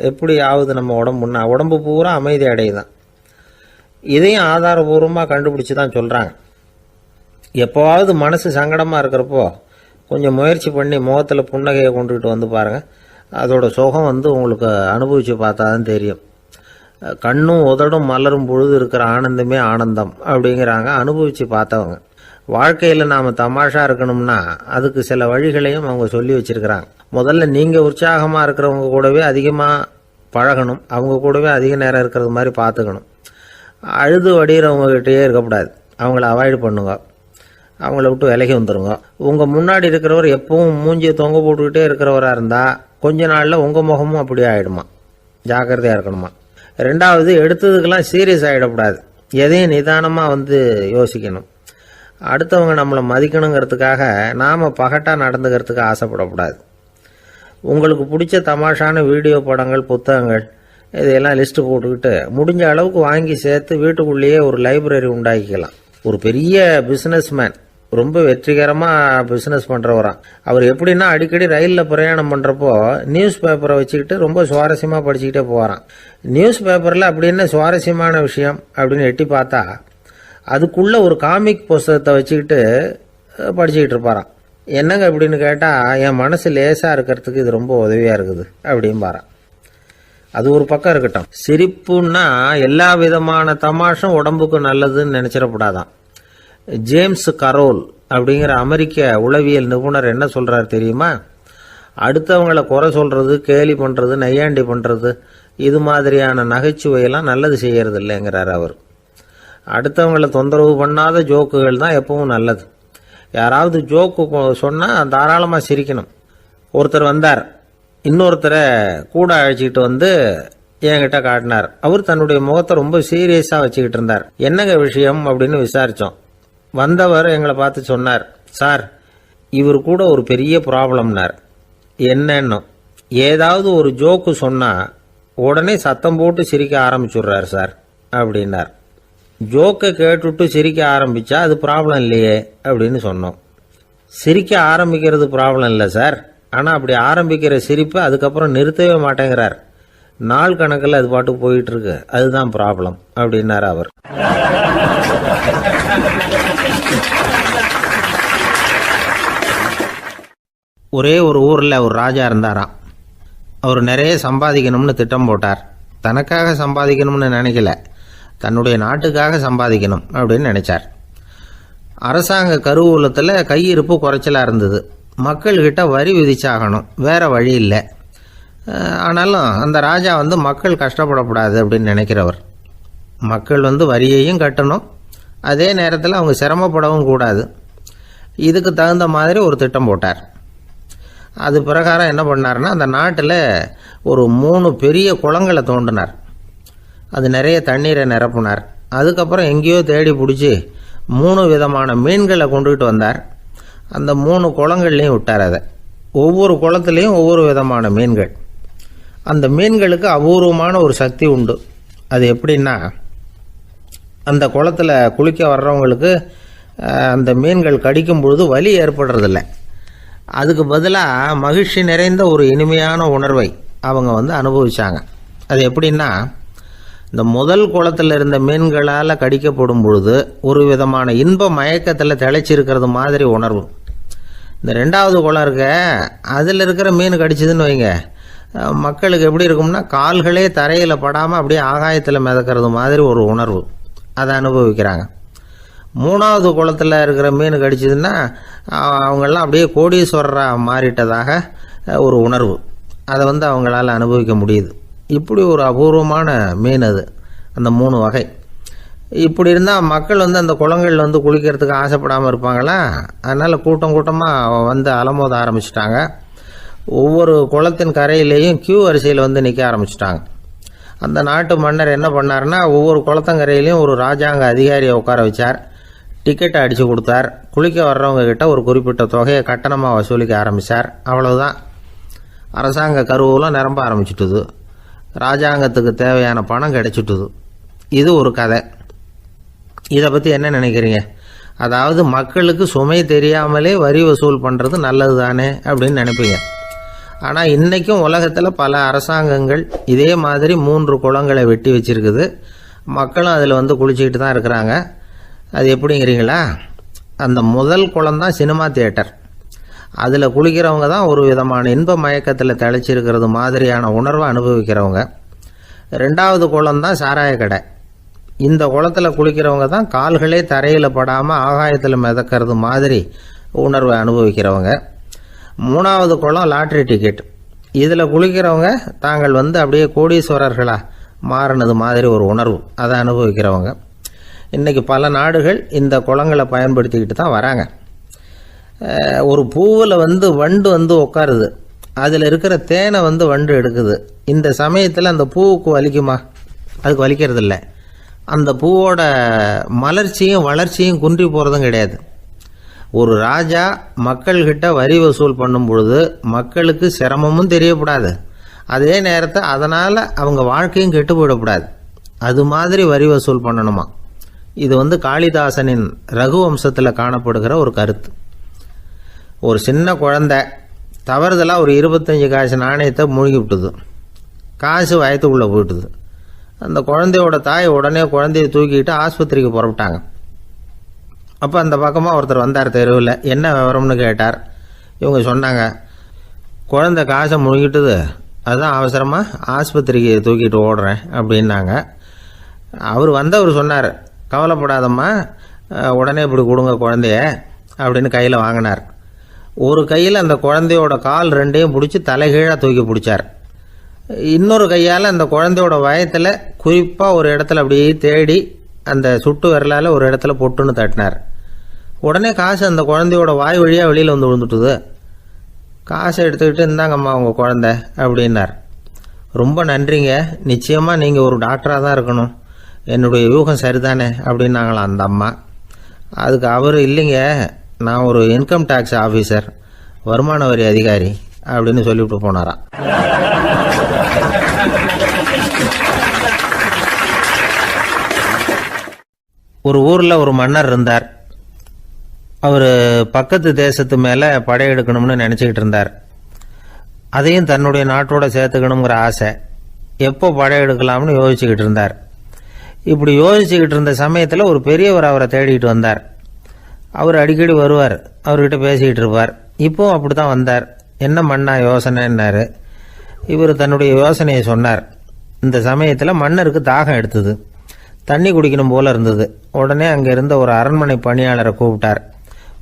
எப்படி ஆகுது, நம்ம உடம்பு பூரா அமைதி அடையுதான். இதையும் ஆதாரபூர்வமாக கண்டுபிடிச்சி தான் சொல்கிறாங்க. எப்போவாவது மனசு சங்கடமாக இருக்கிறப்போ கொஞ்சம் முயற்சி பண்ணி முகத்தில் புன்னகையை கொண்டுகிட்டு வந்து பாருங்கள். அதோட சுகம் உங்களுக்கு அனுபவித்து பார்த்தா தான் தெரியும். கண்ணும் உதடும் மலரும் பொழுது இருக்கிற ஆனந்தமே ஆனந்தம் அப்படிங்கிறாங்க அனுபவித்து பார்த்தவங்க. வாழ்க்கையில் நாம் தமாஷா இருக்கணும்னா அதுக்கு சில வழிகளையும் அவங்க சொல்லி வச்சிருக்கிறாங்க. முதல்ல நீங்கள் உற்சாகமாக இருக்கிறவங்க கூடவே அதிகமாக பழகணும், அவங்க கூடவே அதிக நேரம் இருக்கிறது மாதிரி பார்த்துக்கணும். அழுது வடிகிறவங்ககிட்டயே இருக்கக்கூடாது, அவங்கள அவாய்டு பண்ணுங்க, அவங்கள விட்டு விலகி வந்துடுங்க. உங்கள் முன்னாடி இருக்கிறவர் எப்பவும் மூஞ்சியை தொங்க போட்டுக்கிட்டே இருக்கிறவராக இருந்தால் கொஞ்ச நாளில் உங்கள் முகமும் அப்படியே ஆகிடுமா, ஜாக்கிரதையாக இருக்கணுமா. ரெண்டாவது, எடுத்ததுக்கெல்லாம் சீரியஸ் ஆகிடக்கூடாது, எதையும் நிதானமாக யோசிக்கணும். அடுத்தவங்க நம்மளை மதிக்கணுங்கிறதுக்காக நாம் பகட்டாக நடந்துக்கிறதுக்கு ஆசைப்படக்கூடாது. உங்களுக்கு பிடிச்ச தமாஷான வீடியோ படங்கள், புத்தகங்கள் இதையெல்லாம் லிஸ்ட்டு போட்டுக்கிட்டு முடிஞ்ச அளவுக்கு வாங்கி சேர்த்து வீட்டுக்குள்ளேயே ஒரு லைப்ரரி உண்டாக்கிக்கலாம். ஒரு பெரிய பிஸ்னஸ்மேன், ரொம்ப வெற்றிகரமாக பிஸ்னஸ் பண்ணுறவராம். அவர் எப்படின்னா அடிக்கடி ரயிலில் பிரயாணம் பண்ணுறப்போ நியூஸ் பேப்பரை வச்சுக்கிட்டு ரொம்ப சுவாரஸ்யமாக படிச்சுக்கிட்டே போகிறான். நியூஸ் பேப்பரில் அப்படி என்ன சுவாரஸ்யமான விஷயம் அப்படின்னு எட்டி பார்த்தா அதுக்குள்ளே ஒரு காமிக் புஸ்தகத்தை வச்சுக்கிட்டு படிச்சுக்கிட்டு இருப்பாராம். என்னங்க அப்படின்னு கேட்டால், என் மனசு லேசாக இருக்கிறதுக்கு இது ரொம்ப உதவியாக இருக்குது அப்படின்பாரான். அது ஒரு பக்கம் இருக்கட்டும். சிரிப்புன்னா எல்லா விதமான தமாஷும் உடம்புக்கு நல்லதுன்னு நினச்சிடக்கூடாதான். ஜேம்ஸ் கரோல் அப்படிங்கிற அமெரிக்க உளவியல் நிபுணர் என்ன சொல்கிறார் தெரியுமா? அடுத்தவங்களை குறை சொல்கிறது, கேலி பண்ணுறது, நையாண்டி பண்ணுறது, இது மாதிரியான நகைச்சுவையெல்லாம் நல்லது செய்கிறது இல்லைங்கிறார் அவர். அடுத்தவங்களை தொந்தரவு பண்ணாத ஜோக்குகள் தான் எப்பவும் நல்லது. யாராவது ஜோக்கு சொன்னால் தாராளமாக சிரிக்கணும். ஒருத்தர் வந்தார், இன்னொருத்தரை கூட அழைச்சிக்கிட்டு என்கிட்ட காட்டினார். அவர் தன்னுடைய முகத்தை ரொம்ப சீரியஸாக வச்சுக்கிட்டு இருந்தார். என்னங்க விஷயம் அப்படின்னு விசாரித்தோம். வந்தவர் எங்களை பார்த்து சொன்னார், சார், இவர் கூட ஒரு பெரிய ப்ராப்ளம்னார். என்னன்னு, ஏதாவது ஒரு ஜோக்கு சொன்னால் உடனே சத்தம் போட்டு சிரிக்க ஆரம்பிச்சுடுறார் சார் அப்படின்னார். ஜோக்கை கேட்டுட்டு சிரிக்க ஆரம்பித்தா அது ப்ராப்ளம் இல்லையே அப்படின்னு சொன்னோம். சிரிக்க ஆரம்பிக்கிறது ப்ராப்ளம் இல்லை சார், ஆனால் அப்படி ஆரம்பிக்கிற சிரிப்பை அதுக்கப்புறம் நிறுத்தவே மாட்டேங்கிறார். நாள் கணக்கில் அது பாட்டு போயிட்டு இருக்கு, அதுதான் ப்ராப்ளம் அப்படின்னார் அவர். ஒரே ஒரு ஊரில் ஒரு ராஜா இருந்தாராம். அவர் நிறைய சம்பாதிக்கணும்னு திட்டம் போட்டார். தனக்காக சம்பாதிக்கணும்னு நினைக்கல, தன்னுடைய நாட்டுக்காக சம்பாதிக்கணும் அப்படின்னு நினைச்சார். அரசாங்க கருவூலத்தில் கையிருப்பு குறைச்சலாக இருந்தது. மக்கள்கிட்ட வரி விதிச்சாகணும், வேற வழி இல்லை. ஆனாலும் அந்த ராஜா மக்கள் கஷ்டப்படக்கூடாது அப்படின்னு நினைக்கிறவர். மக்கள் வரியையும் கட்டணும், அதே நேரத்தில் அவங்க சிரமப்படவும் கூடாது. இதுக்கு தகுந்த மாதிரி ஒரு திட்டம் போட்டார். அது பிரகாரம் என்ன பண்ணார்னா, அந்த நாட்டில் ஒரு 3 பெரிய குளங்களை தோண்டினார். அது நிறைய தண்ணீரை நிரப்புனார். அதுக்கப்புறம் எங்கேயோ தேடி பிடிச்சி 3 விதமான மீன்களை கொண்டுகிட்டு வந்தார். அந்த 3 குளங்கள்லையும் விட்டார். அதை ஒவ்வொரு குளத்துலேயும் ஒவ்வொரு விதமான மீன்கள். அந்த மீன்களுக்கு அபூர்வமான ஒரு சக்தி உண்டு. அது எப்படின்னா, அந்த குளத்தில் குளிக்க வர்றவங்களுக்கு அந்த மீன்கள் கடிக்கும் பொழுது வலி ஏற்படுறதில்ல. அதுக்கு பதிலாக மகிழ்ச்சி நிறைந்த ஒரு இனிமையான உணர்வை அவங்க அனுபவிச்சாங்க. அது எப்படின்னா, இந்த முதல் குளத்தில் இருந்த மீன்களால் கடிக்கப்படும் பொழுது ஒரு விதமான இன்ப மயக்கத்தில் திளைச்சிருக்கிறது மாதிரி உணர்வு. இந்த 2வது குளம் இருக்க, அதில் இருக்கிற மீன் கடிச்சதுன்னு வைங்க, மக்களுக்கு எப்படி இருக்கும்னா, கால்களே தரையில் படாமல் அப்படியே ஆகாயத்தில் மிதக்கிறது மாதிரி ஒரு உணர்வு, அதை அனுபவிக்கிறாங்க. 3வது குளத்தில் இருக்கிற மீன் கடிச்சதுன்னா அவங்கெல்லாம் அப்படியே கோடீஸ்வரராக மாறிட்டதாக ஒரு உணர்வு, அதை அவங்களால அனுபவிக்க முடியுது. இப்படி ஒரு அபூர்வமான மீன் அது, அந்த 3 வகை. இப்படி இருந்தால் மக்கள் அந்த குளங்களில் குளிக்கிறதுக்கு ஆசைப்படாமல் இருப்பாங்களா? அதனால் கூட்டம் கூட்டமாக அலமோத ஆரம்பிச்சிட்டாங்க. ஒவ்வொரு குளத்தின் கரையிலேயும் கியூ வரிசையில் நிற்க ஆரம்பிச்சிட்டாங்க. அந்த நாட்டு மன்னர் என்ன பண்ணார்னா, ஒவ்வொரு குளத்தங்கரையிலையும் ஒரு ராஜாங்க அதிகாரியை உட்கார வச்சார். டிக்கெட்டை அடித்து கொடுத்தார். குளிக்க வர்றவங்க கிட்ட ஒரு குறிப்பிட்ட தொகையை கட்டணமாக வசூலிக்க ஆரம்பித்தார். அவ்வளவுதான், அரசாங்க கருவூலம் நிரம்ப ஆரம்பிச்சுட்டுது. ராஜாங்கத்துக்கு தேவையான பணம் கிடைச்சிட்டுது. இது ஒரு கதை. இதை பற்றி என்ன நினைக்கிறீங்க? அதாவது மக்களுக்கு சுமை தெரியாமலே வரி வசூல் பண்ணுறது நல்லது தானே அப்படின்னு நினைப்பீங்க. ஆனால் இன்றைக்கும் உலகத்தில் பல அரசாங்கங்கள் இதே மாதிரி 3 குளங்களை வெட்டி வச்சிருக்குது. மக்களும் அதில் குளிச்சுக்கிட்டு தான் இருக்கிறாங்க. அது எப்படிங்கிறீங்களா? அந்த முதல் குளம் தான் சினிமா தியேட்டர். அதில் குளிக்கிறவங்க தான் ஒரு விதமான இன்ப மயக்கத்தில் திளைச்சிருக்கிறது மாதிரியான உணர்வை அனுபவிக்கிறவங்க. 2வது குளம் தான் சாராய கடை. இந்த குளத்தில் குளிக்கிறவங்க தான் கால்களே தரையில் படாமல் ஆகாயத்தில் மிதக்கிறது மாதிரி உணர்வை அனுபவிக்கிறவங்க. மூணாவது குளம் லாட்டரி டிக்கெட். இதில் குளிக்கிறவங்க தாங்கள் அப்படியே கோடீஸ்வரர்களா மாறினது மாதிரி ஒரு உணர்வு அதை அனுபவிக்கிறவங்க. இன்றைக்கி பல நாடுகள் இந்த குளங்களை பயன்படுத்திக்கிட்டு தான் வராங்க. ஒரு பூவில் வண்டு உட்காருது, அதில் இருக்கிற தேனை வண்டு எடுக்குது. இந்த சமயத்தில் அந்த பூவுக்கு வலிக்குமா? அதுக்கு வலிக்கிறது இல்லை. அந்த பூவோட மலர்ச்சியும் வளர்ச்சியும் குன்றி போகிறதும் கிடையாது. ஒரு ராஜா மக்கள்கிட்ட வரி வசூல் பண்ணும் பொழுது மக்களுக்கு சிரமமும் தெரியக்கூடாது, அதே நேரத்தை அதனால் அவங்க வாழ்க்கையும் கெட்டு போயிடக்கூடாது. அது மாதிரி வரி வசூல் பண்ணணுமா. இது காளிதாசனின் ரகுவம்சத்தில் காணப்படுகிற ஒரு கருத்து. ஒரு சின்ன குழந்தை தவறுதலாக ஒரு 25 காசு நாணயத்தை மூழ்கி விட்டுது. காசு வயத்துக்குள்ளே போயிட்டுது. அந்த குழந்தையோட தாய் உடனே குழந்தைய தூக்கிட்டு ஆஸ்பத்திரிக்கு புறப்பட்டாங்க. அப்போ அந்த பக்கமாக ஒருத்தர் வந்தார் தெருவில். என்ன விவரம்னு கேட்டார். இவங்க சொன்னாங்க, குழந்தை காசை முழுங்கிட்டுது, அதுதான் அவசரமாக ஆஸ்பத்திரிக்கு தூக்கிட்டு ஓடுறேன் அப்படின்னாங்க. அவர் சொன்னார், கவலைப்படாதம்மா, உடனே இப்படி கொடுங்க குழந்தைய அப்படின்னு கையில் வாங்கினார். ஒரு கையில் அந்த குழந்தையோட கால் ரெண்டையும் பிடிச்சி தலைகீழாக தூக்கி பிடிச்சார். இன்னொரு கையால் அந்த குழந்தையோட வயத்தில் குறிப்பாக ஒரு இடத்துல அப்படியே தேடி அந்த சுட்டு விரலால் ஒரு இடத்துல பொட்டுன்னு தட்டினார். உடனே காசு அந்த குழந்தையோட வாய் வழியாக வெளியில் விழுந்துட்டுது. காசை எடுத்துக்கிட்டு இருந்தாங்கம்மா உங்கள் குழந்தை அப்படின்னார். ரொம்ப நன்றிங்க, நிச்சயமாக நீங்கள் ஒரு டாக்டராக தான் இருக்கணும், என்னுடைய யூகம் சரிதானே அப்படின்னாங்களாம் அந்த அம்மா. அதுக்கு அவர், இல்லைங்க, நான் ஒரு இன்கம் டேக்ஸ் ஆஃபீஸர், வருமான வரி அதிகாரி அப்படின்னு சொல்லிவிட்டு போனாராம். ஒரு ஊரில் ஒரு மன்னர் இருந்தார். அவர் பக்கத்து தேசத்து மேலே படையெடுக்கணும்னு நினச்சிக்கிட்டு இருந்தார். அதையும் தன்னுடைய நாட்டோட சேர்த்துக்கணுங்கிற ஆசை. எப்போ படையெடுக்கலாம்னு யோசிச்சுக்கிட்டு இருந்தார். இப்படி யோசிச்சுக்கிட்டு இருந்த சமயத்தில் ஒரு பெரியவர் அவரை தேடிக்கிட்டு வந்தார். அவர் அடிக்கடி வருவார், அவர்கிட்ட பேசிக்கிட்டு இருப்பார். இப்போவும் அப்படி தான் வந்தார். என்ன மன்னா யோசனைன்னாரு. இவர் தன்னுடைய யோசனையை சொன்னார். இந்த சமயத்தில் மன்னருக்கு தாகம் எடுத்தது, தண்ணி குடிக்கணும் போல இருந்தது. உடனே அங்கே இருந்த ஒரு அரண்மனை பணியாளரை கூப்பிட்டார்.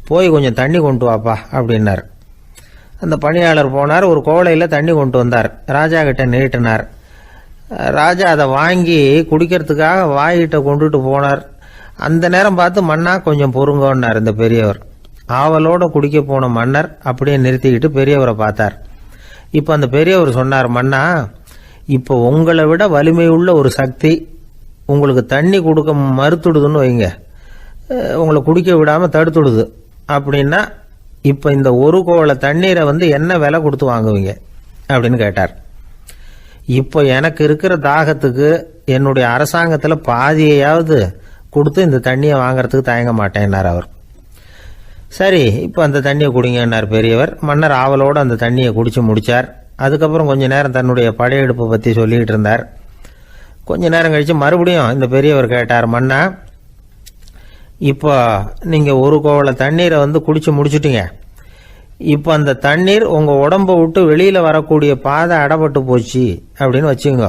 போய் கொஞ்சம் தண்ணி கொண்டு வாப்பா அப்படின்னார். அந்த பணியாளர் போனார், ஒரு கோலையில் தண்ணி கொண்டு வந்தார். ராஜா கிட்ட நீட்டினார். ராஜா அதை வாங்கி குடிக்கிறதுக்காக வாய்கிட்ட கொண்டுட்டு போனார். அந்த நேரம் பார்த்து, மன்னா கொஞ்சம் பொறுங்கன்னார் இந்த பெரியவர். ஆவலோட குடிக்க போன மன்னர் அப்படியே நிறுத்திக்கிட்டு பெரியவரை பார்த்தார். இப்போ அந்த பெரியவர் சொன்னார், மன்னா, இப்போ உங்களை விட வலிமை உள்ள ஒரு சக்தி உங்களுக்கு தண்ணி கொடுக்க மறுத்துடுதுன்னு வைங்க, உங்களை குடிக்க விடாமல் தடுத்துடுது அப்படின்னா, இப்போ இந்த ஒரு கோவள தண்ணீரை என்ன விலை கொடுத்து வாங்குவீங்க அப்படின்னு கேட்டார். இப்போ எனக்கு இருக்கிற தாகத்துக்கு என்னுடைய அரசாங்கத்தில் பாதியையாவது கொடுத்து இந்த தண்ணியை வாங்கறதுக்கு தயங்க மாட்டேன்னார் அவர். சரி, இப்போ அந்த தண்ணியை குடிங்கன்னார் பெரியவர். மன்னர் ஆவலோடு அந்த தண்ணியை குடிச்சு முடித்தார். அதுக்கப்புறம் கொஞ்ச நேரம் தன்னுடைய படையெடுப்பை பற்றி சொல்லிக்கிட்டு இருந்தார். கொஞ்ச நேரம் கழித்து மறுபடியும் இந்த பெரியவர் கேட்டார், மன்னா, இப்போ நீங்கள் ஒரு கோவள தண்ணீரை குடிச்சு முடிச்சுட்டீங்க. இப்போ அந்த தண்ணீர் உங்கள் உடம்பை விட்டு வெளியில் வரக்கூடிய பாதை அடைபட்டு போச்சு அப்படின்னு வச்சுங்க,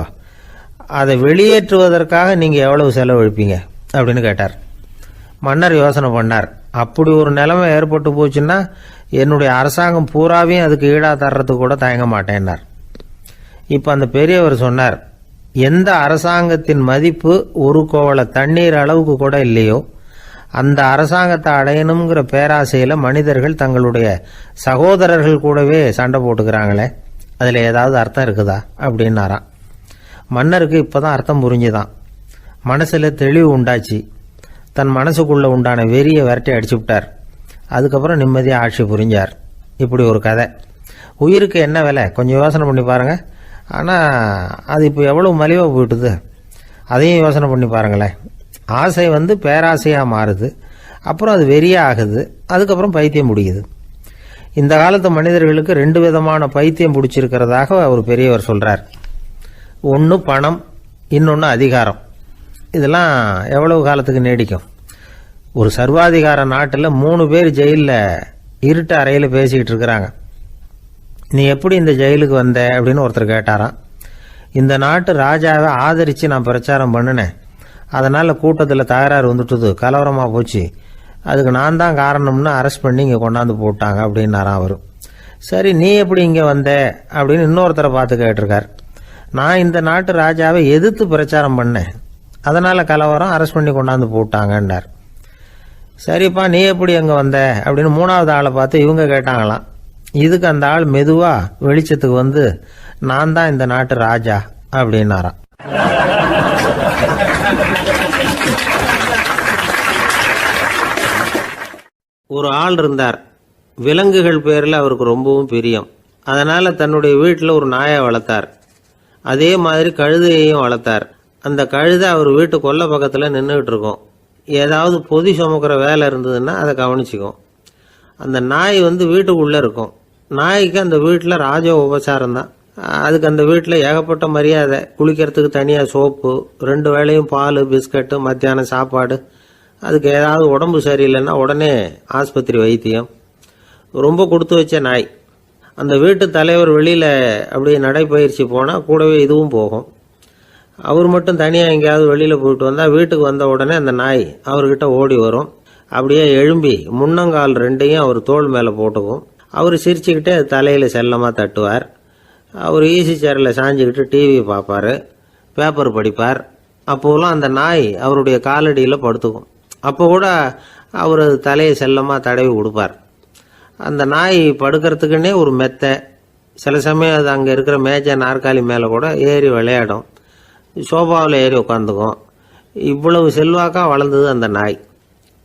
அதை வெளியேற்றுவதற்காக நீங்கள் எவ்வளவு செலவழிப்பீங்க அப்படின்னு கேட்டார். மன்னர் யோசனை பண்ணார். அப்படி ஒரு நிலைமை ஏற்பட்டு போச்சுன்னா என்னுடைய அரசாங்கம் பூராவையும் அதுக்கு ஈடாக தர்றதுக்கு கூட தயங்க மாட்டேன்னார். இப்போ அந்த பெரியவர் சொன்னார், எந்த அரசாங்கத்தின் மதிப்பு ஒரு கோவள தண்ணீர் அளவுக்கு கூட இல்லையோ அந்த அரசாங்கத்தை அடையணுங்கிற பேராசையில் மனிதர்கள் தங்களுடைய சகோதரர்கள் கூடவே சண்டை போட்டுக்கிறாங்களே, அதில் ஏதாவது அர்த்தம் இருக்குதா அப்படின்னாராம். மன்னருக்கு இப்போதான் அர்த்தம் புரிஞ்சுதான். மனசில் தெளிவு உண்டாச்சு. தன் மனசுக்குள்ளே உண்டான வெறியை விரட்டி அடிச்சு விட்டார். அதுக்கப்புறம் நிம்மதியாக ஆட்சி புரிஞ்சார். இப்படி ஒரு கதை. உயிருக்கு என்ன விலை கொஞ்சம் யோசனை பண்ணி பாருங்கள். ஆனால் அது இப்போ எவ்வளோ மலிவாக போயிட்டுது, அதையும் யோசனை பண்ணி பாருங்களேன். ஆசை பேராசையாக மாறுது, அப்புறம் அது வெறியாக ஆகுது, அதுக்கப்புறம் பைத்தியம் பிடிக்குது. இந்த காலத்து மனிதர்களுக்கு 2 விதமான பைத்தியம் பிடிச்சிருக்கிறதாக ஒரு பெரியவர் சொல்கிறார். ஒன்று பணம், இன்னொன்று அதிகாரம். இதெல்லாம் எவ்வளவு காலத்துக்கு நீடிக்கும்? ஒரு சர்வாதிகார நாட்டில் 3 பேர் ஜெயிலில் இருட்டு அறையில் பேசிக்கிட்டு இருக்கிறாங்க. நீ எப்படி இந்த ஜெயிலுக்கு வந்த அப்படின்னு ஒருத்தர் கேட்டாராம். இந்த நாட்டு ராஜாவை ஆதரித்து நான் பிரச்சாரம் பண்ணினேன், அதனால் கூட்டத்தில் தகராறு வந்துட்டுது, கலவரமாக போச்சு, அதுக்கு நான் தான் காரணம்னு அரெஸ்ட் பண்ணி இங்கே கொண்டாந்து போட்டாங்க அப்படின்னாராம் அவர். சரி, நீ எப்படி இங்கே வந்த அப்படின்னு இன்னொருத்தரை பார்த்து கேட்டிருக்கார். நான் இந்த நாட்டு ராஜாவை எதிர்த்து பிரச்சாரம் பண்ணேன், அதனால் கலவரம், அரெஸ்ட் பண்ணி கொண்டாந்து போட்டாங்கன்னார். சரிப்பா, நீ எப்படி அங்கே வந்த அப்படின்னு மூணாவது ஆளை பார்த்து இவங்க கேட்டாங்களாம். இதுக்கு அந்த ஆள் மெதுவாக வெளிச்சத்துக்கு வந்து, நான் தான் இந்த நாட்டு ராஜா அப்படின்னாராம். ஒரு ஆள் இருந்தார். விலங்குகள் பேரில் அவருக்கு ரொம்பவும் பிரியம். அதனால் தன்னுடைய வீட்டில் ஒரு நாயை வளர்த்தார். அதே மாதிரி கழுதையையும் வளர்த்தார். அந்த கழுதை அவர் வீட்டு கொல்லை பக்கத்தில் நின்றுக்கிட்டு இருக்கும். ஏதாவது பொதி சுமக்கிற வேலை இருந்ததுன்னா அதை கவனிச்சிக்கும். அந்த நாய் வீட்டுக்குள்ளே இருக்கும். நாய்க்கு அந்த வீட்டில் ராஜ உபசாரம் தான். அதுக்கு அந்த வீட்டில் ஏகப்பட்ட மரியாதை. குளிக்கிறதுக்கு தனியாக சோப்பு, 2 வேளையும் பால், பிஸ்கட்டு, மத்தியானம் சாப்பாடு. அதுக்கு ஏதாவது உடம்பு சரியில்லைன்னா உடனே ஆஸ்பத்திரி வைத்தியம். ரொம்ப கொடுத்து வச்ச நாய். அந்த வீட்டு தலைவர் வெளியில் அப்படியே நடைப்பயிற்சி போனால் கூடவே இதுவும் போகும். அவர் மட்டும் தனியாக எங்கேயாவது வெளியில் போயிட்டு வந்தால் வீட்டுக்கு வந்த உடனே அந்த நாய் அவர்கிட்ட ஓடி வரும். அப்படியே எழும்பி முன்னங்கால் 2ஐயும் அவர் தோள் மேலே போட்டுக்கும். அவர் சிரிச்சுக்கிட்டே அது தலையில் செல்லமாக தட்டுவார். அவர் ஈசி சேரில் சாஞ்சிக்கிட்டு டிவி பார்ப்பார், பேப்பர் படிப்பார். அப்போலாம் அந்த நாய் அவருடைய காலடியில் படுத்துக்கும். அப்போ கூட அவர் தலையை செல்லமாக தடவி கொடுப்பார். அந்த நாய் படுக்கிறதுக்குன்னே ஒரு மெத்தை, சில சமயம் அது அங்கே இருக்கிற மேஜை நாற்காலி மேலே கூட ஏறி விளையாடும். சோபாவில் ஏறி உட்காந்துக்கும். இவ்வளவு செல்வாக்காக வளர்ந்தது அந்த நாய்.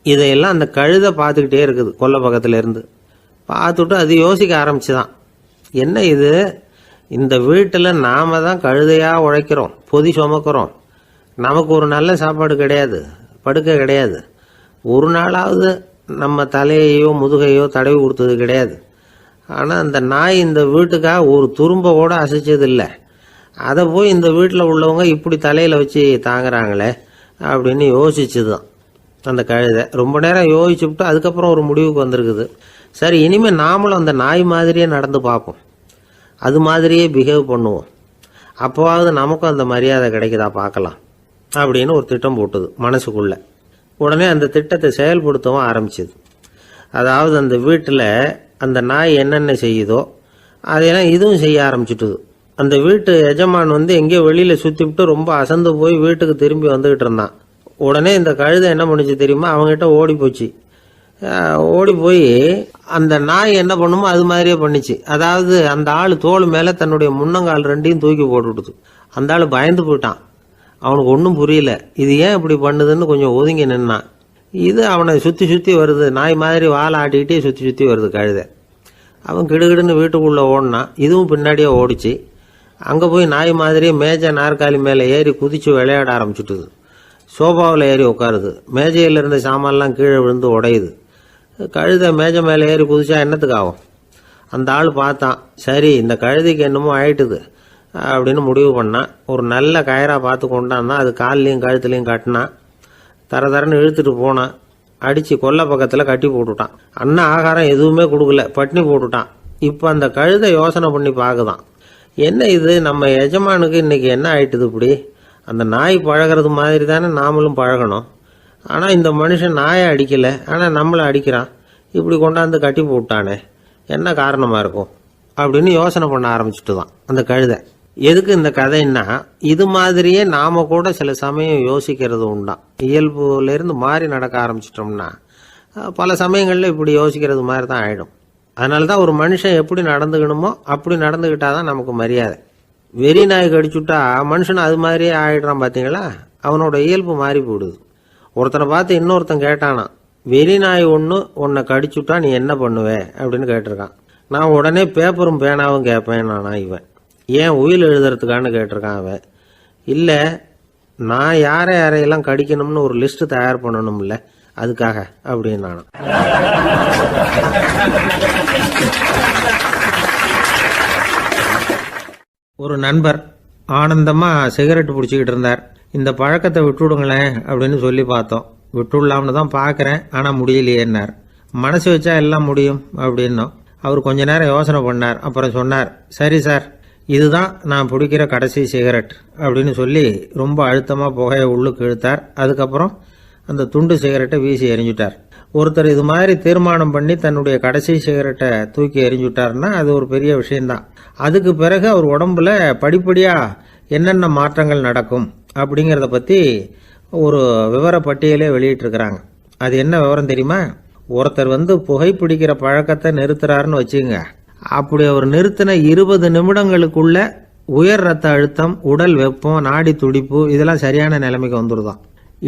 இதையெல்லாம் அந்த கழுதை பார்த்துக்கிட்டே இருக்குது கொல்லை பக்கத்தில் இருந்து. பார்த்துட்டு அது யோசிக்க ஆரம்பிச்சுதான், என்ன இது, இந்த வீட்டில் நாம தான் கழுதையாக உழைக்கிறோம், பொதி சுமக்கிறோம், நமக்கு ஒரு நல்ல சாப்பாடு கிடையாது, படுக்கை கிடையாது, ஒரு நாளாவது நம்ம தலையையோ முதுகையோ தடவி கொடுத்தது கிடையாது. ஆனால் அந்த நாய் இந்த வீட்டுக்காக ஒரு துரும்ப கூட அசைச்சதில்லை. அதை போய் இந்த வீட்டில் உள்ளவங்க இப்படி தலையில் வச்சு தாங்குறாங்களே அப்படின்னு யோசிச்சுதான் அந்த கழுதை. ரொம்ப நேரம் யோசிச்சுவிட்டு அதுக்கப்புறம் ஒரு முடிவுக்கு வந்திருக்குது. சரி, இனிமேல் நாமளும் அந்த நாய் மாதிரியே நடந்து பார்ப்போம், அது மாதிரியே பிஹேவ் பண்ணுவோம், அப்போவாவது நமக்கும் அந்த மரியாதை கிடைக்குதா பார்க்கலாம் அப்படின்னு ஒரு திட்டம் போட்டுது மனசுக்குள்ள. உடனே அந்த திட்டத்தை செயல்படுத்தவும் ஆரம்பிச்சுது. அதாவது அந்த வீட்டில் அந்த நாய் என்னென்ன செய்யுதோ அதையெல்லாம் இதுவும் செய்ய ஆரம்பிச்சுட்டுது. அந்த வீட்டு எஜமான் எங்கேயோ வெளியில் சுற்றிவிட்டு ரொம்ப அசந்து போய் வீட்டுக்கு திரும்பி வந்துக்கிட்டு இருந்தான். உடனே இந்த கழுதை என்ன பண்ணுச்சு தெரியுமா, அவங்ககிட்ட ஓடி போச்சு. ஓடி போய் அந்த நாய் என்ன பண்ணுமோ அது மாதிரியே பண்ணிச்சு. அதாவது அந்த ஆள் தோள் மேலே தன்னுடைய முன்னங்கால் 2ஐயும் தூக்கி போட்டுவிடுது. அந்த ஆள் பயந்து போயிட்டான். அவனுக்கு ஒன்றும் புரியல, இது ஏன் இப்படி பண்ணுதுன்னு கொஞ்சம் ஒதுங்கி நின்னான். இது அவனை சுற்றி சுற்றி வருது, நாய் மாதிரி வாழை ஆட்டிக்கிட்டே சுற்றி சுற்றி வருது கழுதை. அவன் கிடுகிடுன்னு வீட்டுக்குள்ளே ஓடினான். இதுவும் பின்னாடியே ஓடிச்சு. அங்கே போய் நாய் மாதிரியே மேஜை நாற்காலி மேலே ஏறி குதித்து விளையாட ஆரம்பிச்சுட்டுது. சோபாவில் ஏறி உட்காருது. மேஜையில் இருந்த சாமான்லாம் கீழே விழுந்து உடையுது. கழுதை மேஜை மேலே ஏறி குதிச்சா என்னத்துக்கு ஆகும்? அந்த ஆள் பார்த்தான், சரி இந்த கழுதைக்கு என்னமோ ஆயிட்டுது அப்படின்னு முடிவு பண்ணான். ஒரு நல்ல கயிறாக பார்த்து கொண்டான்னா அது கால்லையும் கழுத்துலையும் கட்டினான். தரன்னு இழுத்துட்டு போனான். அடித்து கொல்லை பக்கத்தில் கட்டி போட்டுட்டான். அண்ணா ஆகாரம் எதுவுமே கொடுக்கல, பட்னி போட்டுட்டான். இப்போ அந்த கழுதை யோசனை பண்ணி பார்க்குதான், என்ன இது, நம்ம எஜமானுக்கு இன்னைக்கு என்ன ஆயிட்டுது இப்படி? அந்த நாய் பழகிறது மாதிரி தானே நாமளும் பழகணும். ஆனால் இந்த மனுஷன் நாயை அடிக்கலை, ஆனால் நம்மளை அடிக்கிறான். இப்படி கொண்டாந்து கட்டி போட்டானே, என்ன காரணமாக இருக்கும் அப்படின்னு யோசனை பண்ண ஆரம்பிச்சுட்டு தான் அந்த கழுதை. எதுக்கு இந்த கதைன்னா, இது மாதிரியே நாம கூட சில சமயம் யோசிக்கிறது உண்டாம். இயல்புலேருந்து மாறி நடக்க ஆரம்பிச்சிட்டோம்னா பல சமயங்களில் இப்படி யோசிக்கிறது மாதிரி தான் ஆகிடும். அதனால தான் ஒரு மனுஷன் எப்படி நடந்துக்கணுமோ அப்படி நடந்துக்கிட்டாதான் நமக்கு மரியாதை. வெறி நாய் கடிச்சுட்டா மனுஷன் அது மாதிரியே ஆகிடுறான் பார்த்தீங்களா, அவனோட இயல்பு மாறி போயிடுது. ஒருத்தனை பார்த்து இன்னொருத்தன் கேட்டானா, வெறி நாய் உன்னை கடிச்சுட்டா நீ என்ன பண்ணுவே அப்படின்னு கேட்டிருக்கான். நான் உடனே பேப்பரும் பேனாவும் கேட்பேன் நானா இவன். ஏன் உயில் எழுதுறதுக்கான்னு கேட்டிருக்கான் அவன். இல்லை, நான் யாரையெல்லாம் கடிக்கணும்னு ஒரு லிஸ்ட் தயார் பண்ணணும்ல, அதுக்காக அப்படின்னு நான். ஒரு நண்பர் ஆனந்தமா சிகரெட் பிடிச்சிக்கிட்டு இருந்தார். இந்த பழக்கத்தை விட்டுவிடுங்களேன் அப்படின்னு சொல்லி பார்த்தோம். விட்டுடலாம்னு தான் பார்க்குறேன், ஆனால் முடியலையேன்னார். மனசு வச்சா எல்லாம் முடியும் அப்படின்னோம். அவர் கொஞ்ச நேரம் யோசனை பண்ணார். அப்புறம் சொன்னார், சரி சார், இதுதான் நான் பிடிக்கிற கடைசி சிகரெட் அப்படின்னு சொல்லி ரொம்ப அழுத்தமாக புகையை உள்ளுக்கு இழுத்தார். அதுக்கப்புறம் அந்த துண்டு சிகரெட்டை வீசி எறிஞ்சிட்டார். ஒருத்தர் இது மாதிரி தீர்மானம் பண்ணி தன்னுடைய கடைசி சிகரெட்டை தூக்கி எறிஞ்சுட்டாருன்னா அது ஒரு பெரிய விஷயம்தான். அதுக்கு பிறகு அவர் உடம்புல படிப்படியாக என்னென்ன மாற்றங்கள் நடக்கும் அப்படிங்கிறத பற்றி ஒரு விவர பட்டியலே வெளியிட்டிருக்கிறாங்க. அது என்ன விவரம் தெரியுமா? ஒருத்தர் புகைப்பிடிக்கிற பழக்கத்தை நிறுத்துறாருன்னு வச்சுங்க. அப்படி அவர் நிறுத்தின 20 நிமிடங்களுக்குள்ள உயர் ரத்த அழுத்தம், உடல் வெப்பம், நாடி துடிப்பு இதெல்லாம் சரியான நிலைமைக்கு வந்துடுதான்.